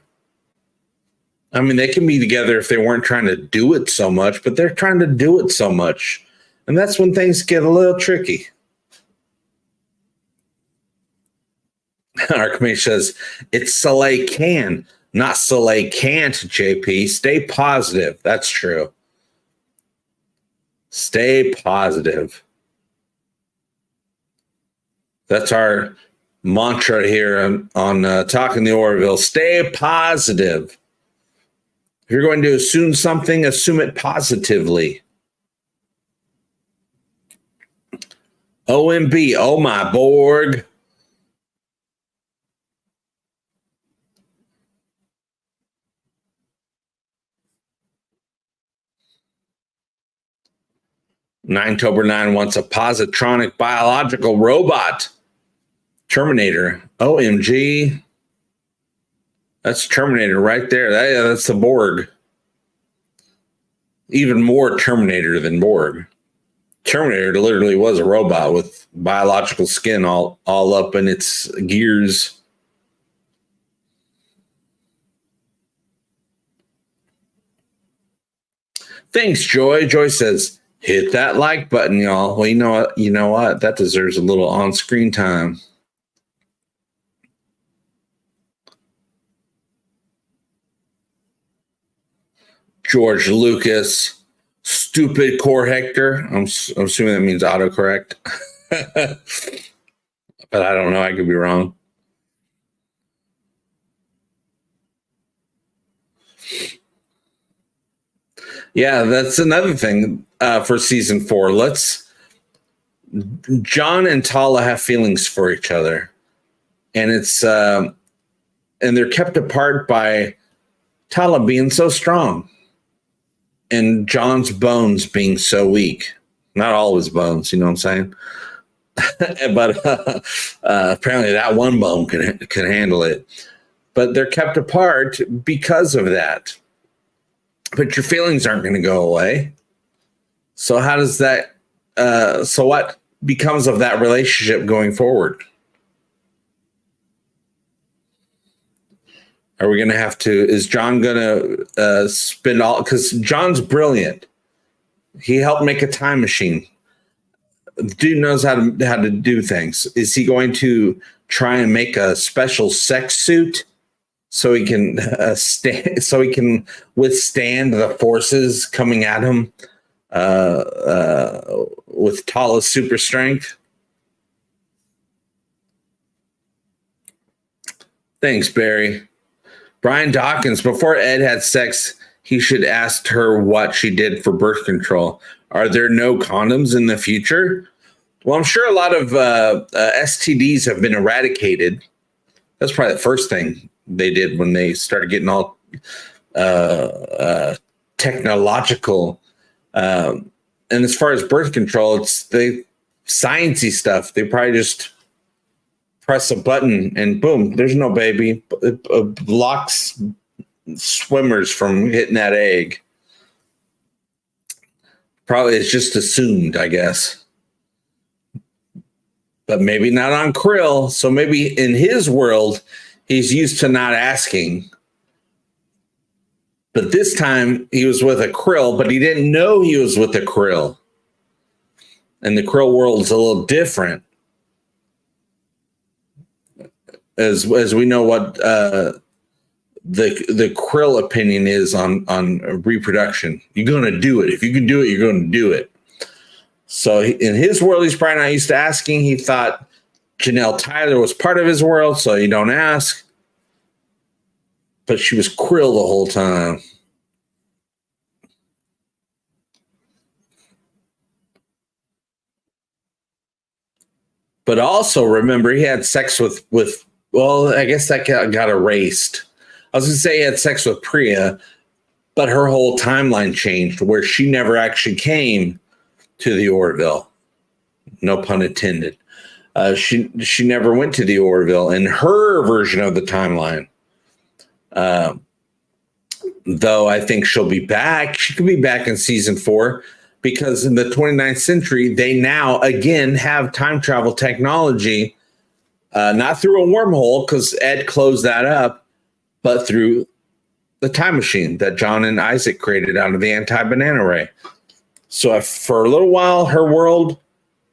I mean, they can be together if they weren't trying to do it so much, but they're trying to do it so much. And that's when things get a little tricky. Archmage says, it's Soleil can, not Soleil can't, JP. Stay positive. That's true. Stay positive. That's our mantra here on Talking the Orville. Stay positive. If you're going to assume something, assume it positively. OMB, oh my Borg. 9tober9 wants a positronic biological robot. Terminator. OMG. That's Terminator right there. That's the Borg. Even more Terminator than Borg. Terminator literally was a robot with biological skin all up in its gears. Thanks, Joy. Joy says, hit that like button, y'all. Well, you know what? That deserves a little on-screen time. George Lucas, stupid core Hector. I'm assuming that means autocorrect. But I don't know. I could be wrong. Yeah, that's another thing for season 4. John and Tala have feelings for each other, and and they're kept apart by Tala being so strong and John's bones being so weak. Not all his bones, you know what I'm saying? But apparently that one bone can handle it. But they're kept apart because of that. But your feelings aren't going to go away. So how does that? So what becomes of that relationship going forward? Are we going to have to? Is John going to spend all? Because John's brilliant. He helped make a time machine. The dude knows how to do things. Is he going to try and make a special sex suit so he can withstand the forces coming at him with Tala's super strength? Thanks, Barry. Brian Dawkins, before Ed had sex, he should ask her what she did for birth control. Are there no condoms in the future? Well, I'm sure a lot of STDs have been eradicated. That's probably the first thing they did when they started getting all technological. And as far as birth control, it's the sciencey stuff. They probably just press a button and boom, there's no baby. It blocks swimmers from hitting that egg. Probably it's just assumed, I guess. But maybe not on Krill. So maybe in his world, he's used to not asking. But this time he was with a Krill, but he didn't know he was with a Krill. And the Krill world is a little different. As we know what the Krill opinion is on reproduction. You're going to do it. If you can do it, you're going to do it. So in his world, he's probably not used to asking. He thought Janelle Tyler was part of his world, so you don't ask. But she was Krill the whole time. But also remember, he had sex with well, I guess that got erased. I was going to say he had sex with Priya, but her whole timeline changed where she never actually came to the Orville. No pun intended. She never went to the Orville in her version of the timeline. Though I think she'll be back. She could be back in season 4 because in the 29th century, they now again have time travel technology, not through a wormhole because Ed closed that up, but through the time machine that John and Isaac created out of the anti-banana ray. So if for a little while, her world,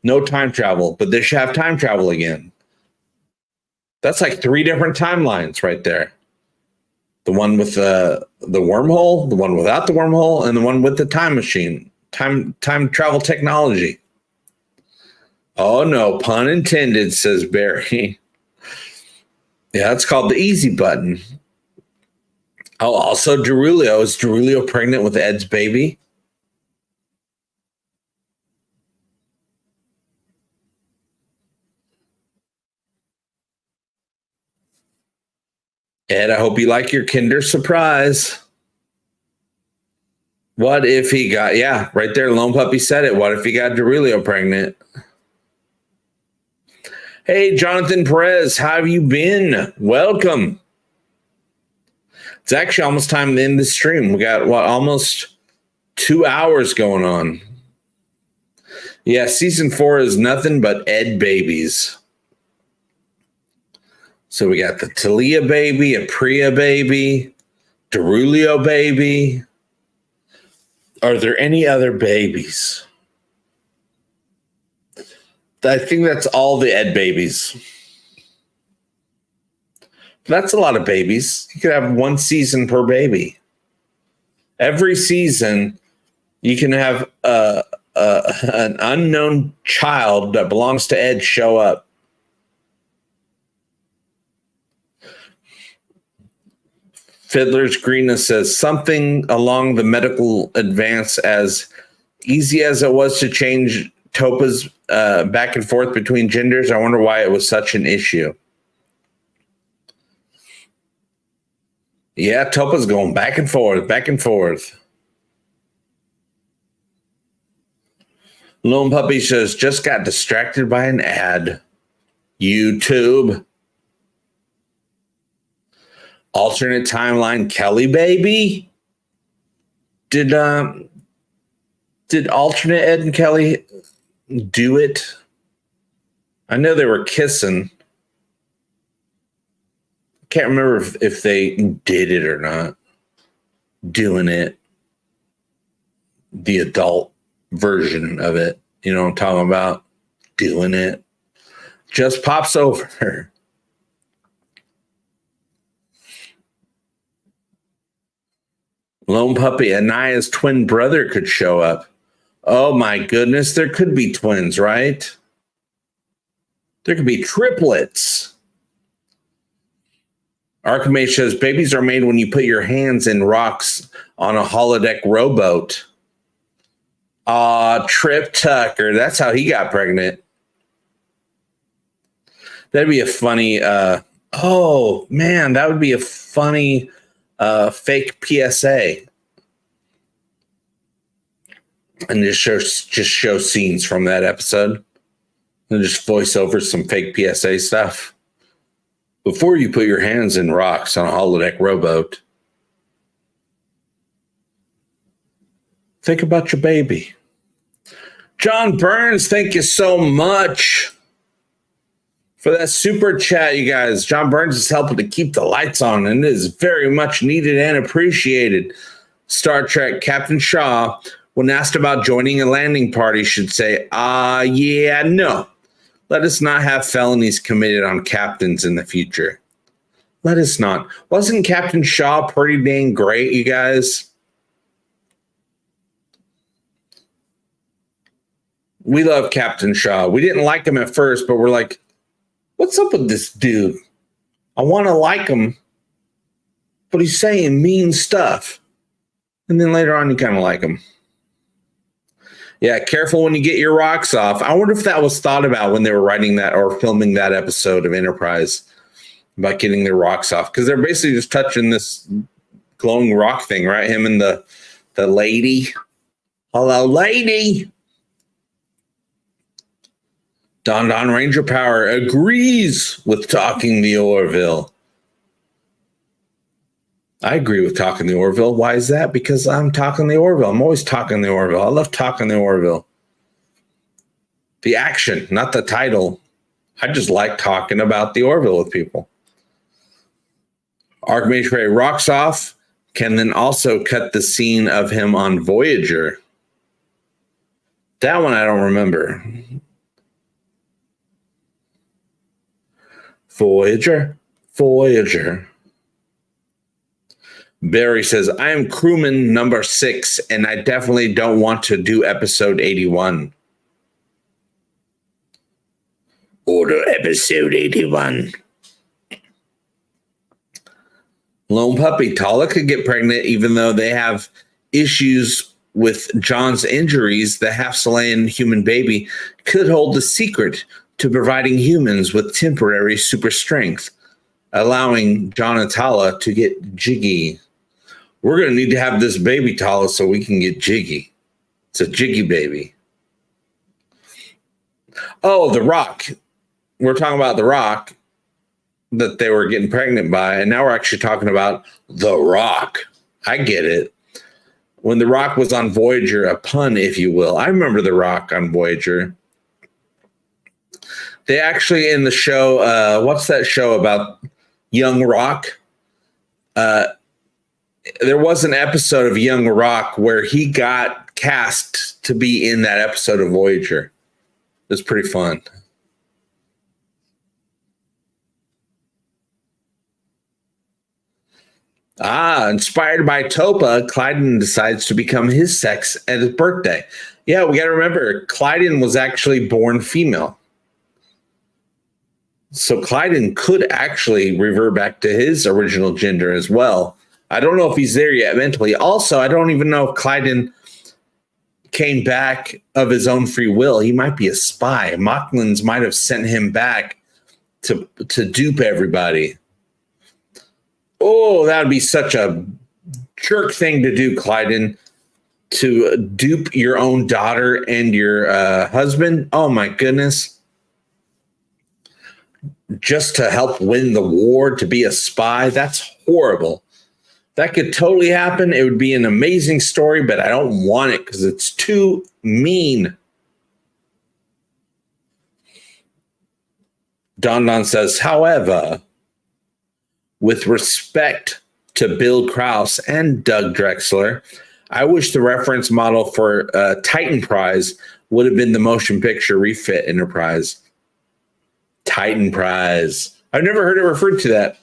no time travel, but they should have time travel again. That's like 3 different timelines right there. The one with the wormhole, the one without the wormhole, and the one with the time machine, time travel technology. Oh, no, pun intended, says Barry. Yeah, it's called the easy button. Oh, also Derulio. Is Derulio pregnant with Ed's baby? Ed, I hope you like your Kinder Surprise. What if he got, yeah, right there, Lone Puppy said it. What if he got Dorelio pregnant? Hey, Jonathan Perez, how have you been? Welcome. It's actually almost time to end the stream. We got, almost 2 hours going on. Yeah, season 4 is nothing but Ed babies. So we got the Talia baby, a Priya baby, Dorelio baby. Are there any other babies? I think that's all the Ed babies. That's a lot of babies. You could have 1 season per baby. Every season, you can have an unknown child that belongs to Ed show up. Fiddler's Greenness says something along the medical advance as easy as it was to change Topa's back and forth between genders. I wonder why it was such an issue. Yeah, Topa's going back and forth, back and forth. Lone Puppy says, just got distracted by an ad. YouTube. Alternate timeline, Kelly baby. Did alternate Ed and Kelly do it? I know they were kissing. Can't remember if they did it or not. Doing it. The adult version of it. You know what I'm talking about? Doing it. Just pops over. Lone Puppy, Anaya's twin brother could show up. Oh my goodness, there could be twins, right? There could be triplets. Archimage says babies are made when you put your hands in rocks on a holodeck rowboat. Trip Tucker, that's how he got pregnant. That'd be a funny, oh man, that would be a funny fake PSA. And just show scenes from that episode. And just voice over some fake PSA stuff. Before you put your hands in rocks on a holodeck rowboat, think about your baby. John Burns, thank you so much for that super chat, you guys. John Burns is helping to keep the lights on, and it is very much needed and appreciated. Star Trek Captain Shaw, when asked about joining a landing party, should say, yeah, no. Let us not have felonies committed on captains in the future. Let us not. Wasn't Captain Shaw pretty dang great, you guys? We love Captain Shaw. We didn't like him at first, but we're like, what's up with this dude? I want to like him, but he's saying mean stuff. And then later on, you kind of like him. Yeah, careful when you get your rocks off. I wonder if that was thought about when they were writing that or filming that episode of Enterprise about getting their rocks off. Because they're basically just touching this glowing rock thing, right? Him and the lady. Hello, lady. Don Ranger Power agrees with talking the Orville. I agree with talking the Orville. Why is that? Because I'm talking the Orville. I'm always talking the Orville. I love talking the Orville. The action, not the title. I just like talking about the Orville with people. Archmage Ray rocks off, can then also cut the scene of him on Voyager. That one I don't remember. Voyager. Barry says, I am crewman number 6, and I definitely don't want to do episode 81. Order episode 81. Lone Puppy, Tala could get pregnant even though they have issues with John's injuries. The half-Salayan human baby could hold the secret to providing humans with temporary super strength, allowing John and Tala to get jiggy. We're going to need to have this baby taller so we can get jiggy. It's a jiggy baby. Oh, The Rock. We're talking about The Rock that they were getting pregnant by, and now we're actually talking about The Rock. I get it. When The Rock was on Voyager, a pun, if you will. I remember The Rock on Voyager. They actually, in the show, what's that show about Young Rock? There was an episode of Young Rock where he got cast to be in that episode of Voyager. It was pretty fun. Inspired by Topa, Clyden decides to become his sex at his birthday. Yeah, we got to remember, Clyden was actually born female. So Clyden could actually revert back to his original gender as well. I don't know if he's there yet mentally. Also, I don't even know if Clyden came back of his own free will. He might be a spy. Mocklins might have sent him back to dupe everybody. Oh, that would be such a jerk thing to do, Clyden, to dupe your own daughter and your husband. Oh, my goodness. Just to help win the war, to be a spy. That's horrible. That could totally happen. It would be an amazing story, but I don't want it because it's too mean. Don Don says, however, with respect to Bill Krause and Doug Drexler, I wish the reference model for Titan Prize would have been the motion picture refit Enterprise. Titan Prize. I've never heard it referred to that.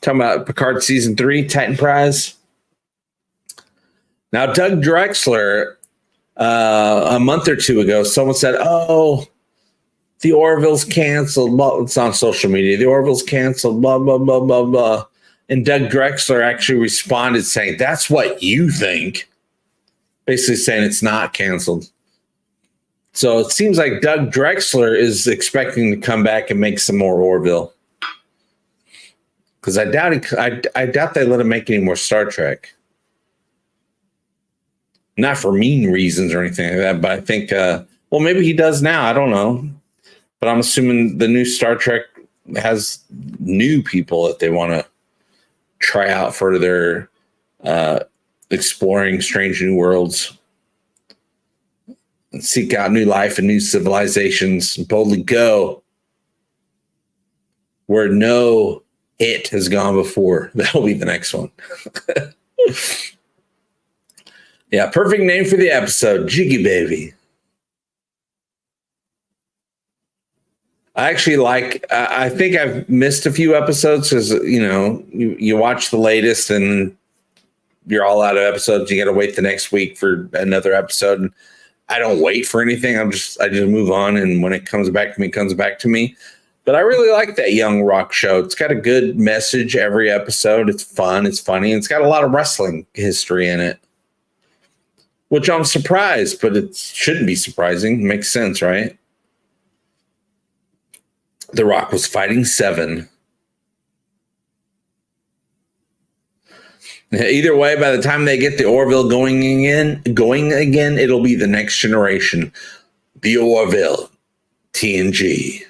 Talking about Picard Season 3, Titan Prize. Now, Doug Drexler, a month or two ago, someone said, oh, the Orville's canceled. It's on social media. The Orville's canceled, blah, blah, blah, blah, blah. And Doug Drexler actually responded saying, that's what you think. Basically saying it's not canceled. So it seems like Doug Drexler is expecting to come back and make some more Orville. Because I doubt they let him make any more Star Trek. Not for mean reasons or anything like that, but I think, well, maybe he does now. I don't know. But I'm assuming the new Star Trek has new people that they want to try out for their exploring strange new worlds. And seek out new life and new civilizations. And boldly go where no it has gone before. That'll be the next one. Yeah, perfect name for the episode, Jiggy Baby. I actually I think I've missed a few episodes because, you watch the latest and you're all out of episodes. You got to wait the next week for another episode. And I don't wait for anything. I just move on. And when it comes back to me, it comes back to me. But I really like that Young Rock show. It's got a good message every episode. It's fun. It's funny. And it's got a lot of wrestling history in it, which I'm surprised, but it shouldn't be surprising. It makes sense, right? The Rock was fighting 7. Either way, by the time they get the Orville going again, it'll be the next generation. The Orville TNG.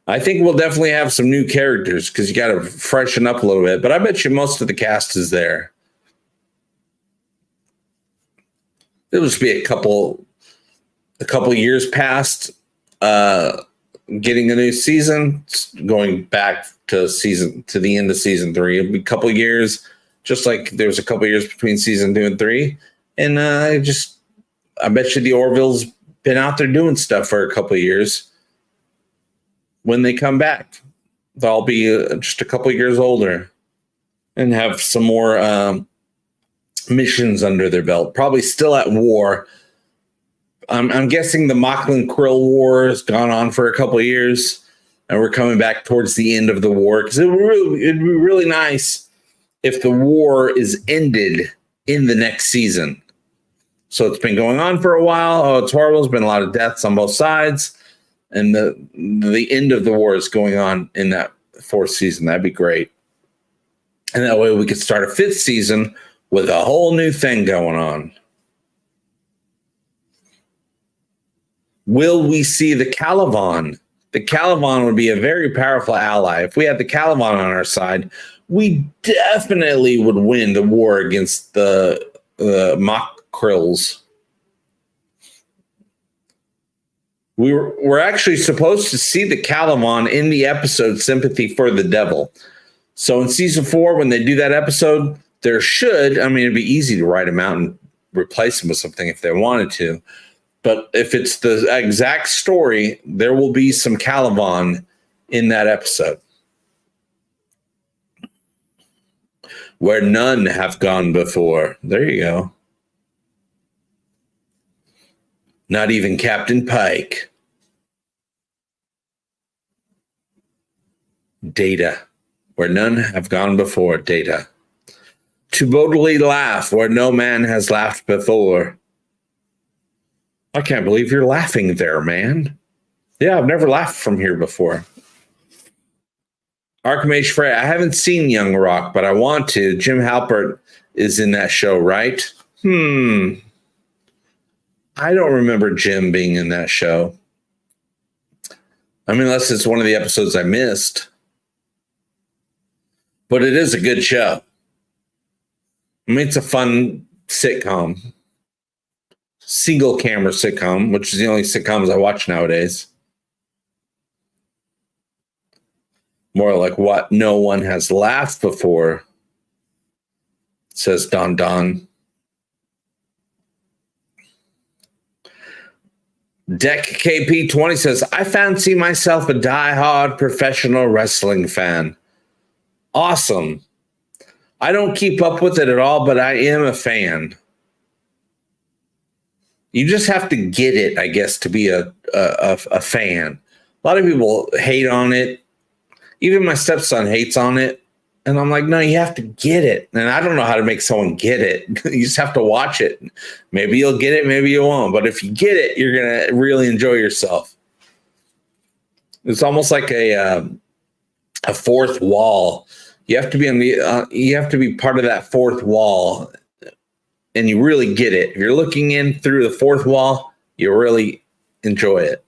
I think we'll definitely have some new characters because you got to freshen up a little bit. But I bet you most of the cast is there. It'll just be a couple years past getting a new season, going back to the end of season 3. It'll be a couple years, just like there was a couple years between season 2 and 3. And I bet you the Orville's been out there doing stuff for a couple years. When they come back, they'll be just a couple years older and have some more missions under their belt. Probably still at war. I'm guessing the Mocklin Krill War has gone on for a couple of years, and we're coming back towards the end of the war because it'd be really nice if the war is ended in the next season. So it's been going on for a while. Oh, it's horrible. There's been a lot of deaths on both sides. And the end of the war is going on in that 4th season. That'd be great. And that way we could start a 5th season with a whole new thing going on. Will we see the Caliban? The Caliban would be a very powerful ally. If we had the Caliban on our side, we definitely would win the war against the mock krills. We're actually supposed to see the Caliban in the episode Sympathy for the Devil. So in season 4, when they do that episode, there should, I mean, it'd be easy to write them out and replace them with something if they wanted to. But if it's the exact story, there will be some Caliban in that episode. Where none have gone before. There you go. Not even Captain Pike. Data. Where none have gone before. Data. To boldly laugh where no man has laughed before. I can't believe you're laughing there, man. Yeah, I've never laughed from here before. Archmage Frey, I haven't seen Young Rock, but I want to. Jim Halpert is in that show, right? I don't remember Jim being in that show. I mean, unless it's one of the episodes I missed. But it is a good show. I mean, it's a fun sitcom. Single camera sitcom, which is the only sitcoms I watch nowadays. More like what no one has laughed before, says Don Don. Deck KP20 says, I fancy myself a die-hard professional wrestling fan. Awesome. I don't keep up with it at all, but I am a fan. You just have to get it, I guess, to be a fan. A lot of people hate on it. Even my stepson hates on it. And I'm like, no, you have to get it. And I don't know how to make someone get it. You just have to watch it. Maybe you'll get it, maybe you won't. But if you get it, you're going to really enjoy yourself. It's almost like a fourth wall. You have to be you have to be part of that fourth wall. And you really get it. If you're looking in through the fourth wall, you really enjoy it.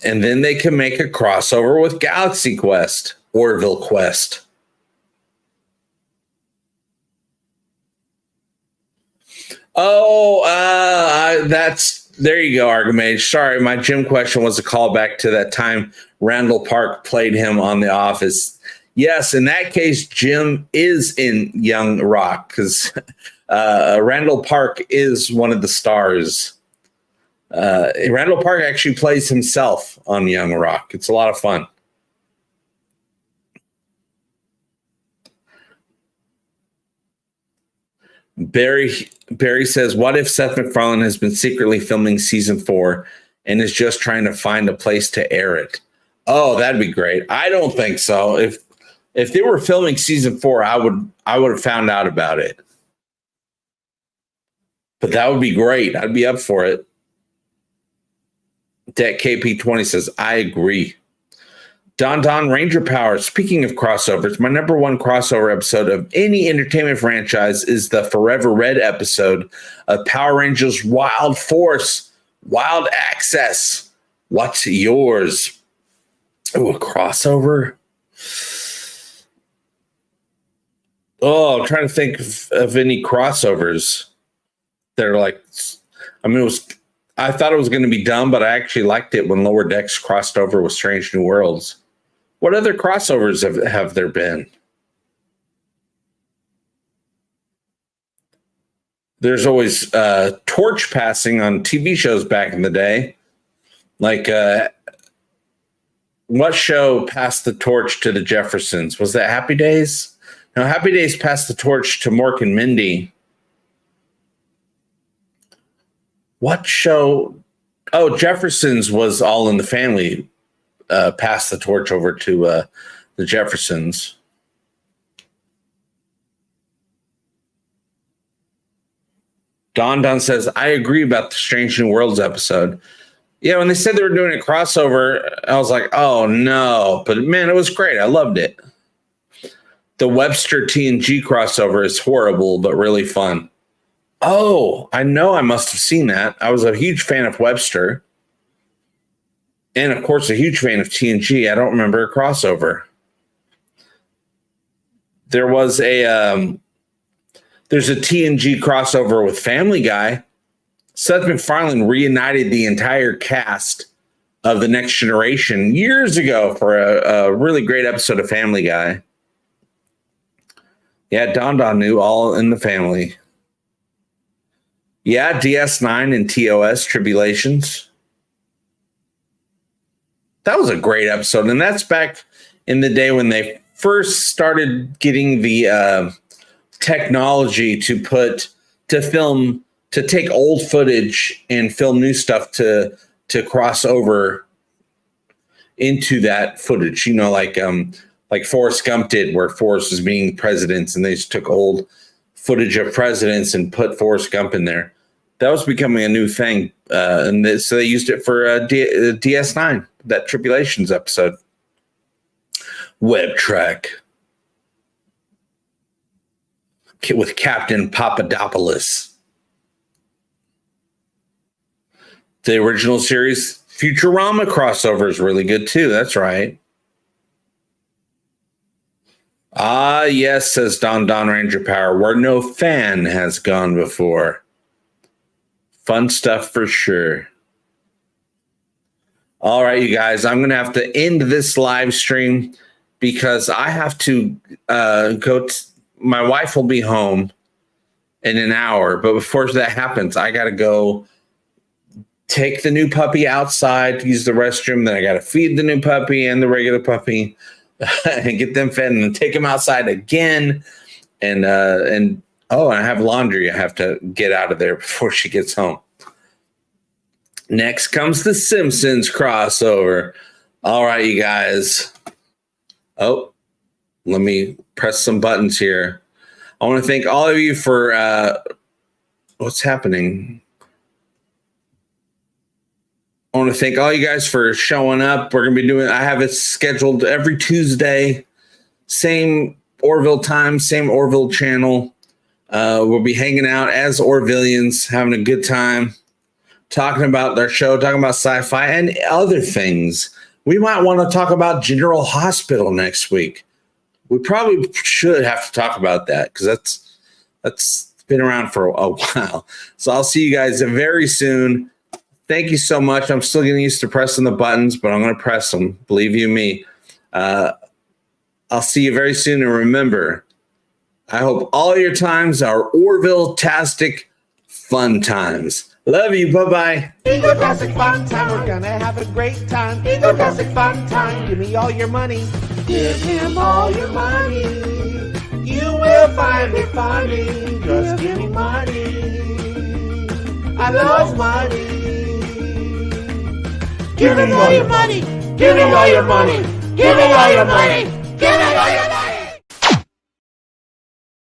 And then they can make a crossover with Galaxy Quest, Orville Quest. Oh, there you go, Argamage. Sorry, my Jim question was a callback to that time Randall Park played him on The Office. Yes, in that case, Jim is in Young Rock because Randall Park is one of the stars. Randall Park actually plays himself on Young Rock. It's a lot of fun. Barry says, what if Seth MacFarlane has been secretly filming season 4 and is just trying to find a place to air it? Oh, that'd be great. I don't think so. If they were filming season 4, I would have found out about it. But that would be great. I'd be up for it. Deck KP20 says, I agree. Don Ranger Power. Speaking of crossovers, my number one crossover episode of any entertainment franchise is the Forever Red episode of Power Rangers Wild Force, Wild Access. What's yours? Oh, a crossover? Oh, I'm trying to think of any crossovers that are like, I mean, I thought it was going to be dumb, but I actually liked it when Lower Decks crossed over with Strange New Worlds. What other crossovers have there been? There's always torch passing on TV shows back in the day. Like, what show passed the torch to the Jeffersons? Was that Happy Days? No, Happy Days passed the torch to Mork and Mindy. What show? Oh, Jeffersons was All in the Family. Passed the torch over to the Jeffersons. Don says, I agree about the Strange New Worlds episode. Yeah, when they said they were doing a crossover, I was like, oh no. But man, it was great. I loved it. The Webster TNG crossover is horrible, but really fun. Oh, I know I must have seen that. I was a huge fan of Webster. And of course, a huge fan of TNG. I don't remember a crossover. There was there's a TNG crossover with Family Guy. Seth MacFarlane reunited the entire cast of The Next Generation years ago for a really great episode of Family Guy. Yeah, Don knew All in the Family. Yeah, DS9 and TOS Tribulations. That was a great episode. And that's back in the day when they first started getting the technology to film, to take old footage and film new stuff to cross over into that footage, like Forrest Gump did, where Forrest was being president and they just took old footage of presidents and put Forrest Gump in there. That was becoming a new thing. So they used it for DS9, that Tribulations episode. Web Track with Captain Papadopoulos. The original series Futurama crossover is really good too. That's right. Ah, yes, says Don Ranger Power, where no fan has gone before. Fun stuff for sure. All right, you guys, I'm going to have to end this live stream because I have to go. My wife will be home in an hour, but before that happens, I got to go take the new puppy outside, use the restroom. Then I got to feed the new puppy and the regular puppy and get them fed and then take them outside again. And I have laundry I have to get out of there before she gets home. Next comes the Simpsons crossover. All right, you guys. Oh, let me press some buttons here. I want to thank all of you for what's happening. I want to thank all you guys for showing up. We're going to be doing, I have it scheduled every Tuesday. Same Orville time, same Orville channel. We'll be hanging out as Orvillians, having a good time, talking about their show, talking about sci-fi and other things. We might want to talk about General Hospital next week. We probably should have to talk about that because that's been around for a while. So I'll see you guys very soon. Thank you so much. I'm still getting used to pressing the buttons, but I'm going to press them. Believe you me. I'll see you very soon. And remember, I hope all your times are Orville-tastic fun times. Love you. Bye-bye. EGOTASTIC fun time. We're gonna have a great time. EGOTASTIC fun time. Give me all your money. Give him all your money. You will find it funny. Just give me money. I love money. Give me all your money. Give me all your money. Give me all your money. Give me all your money.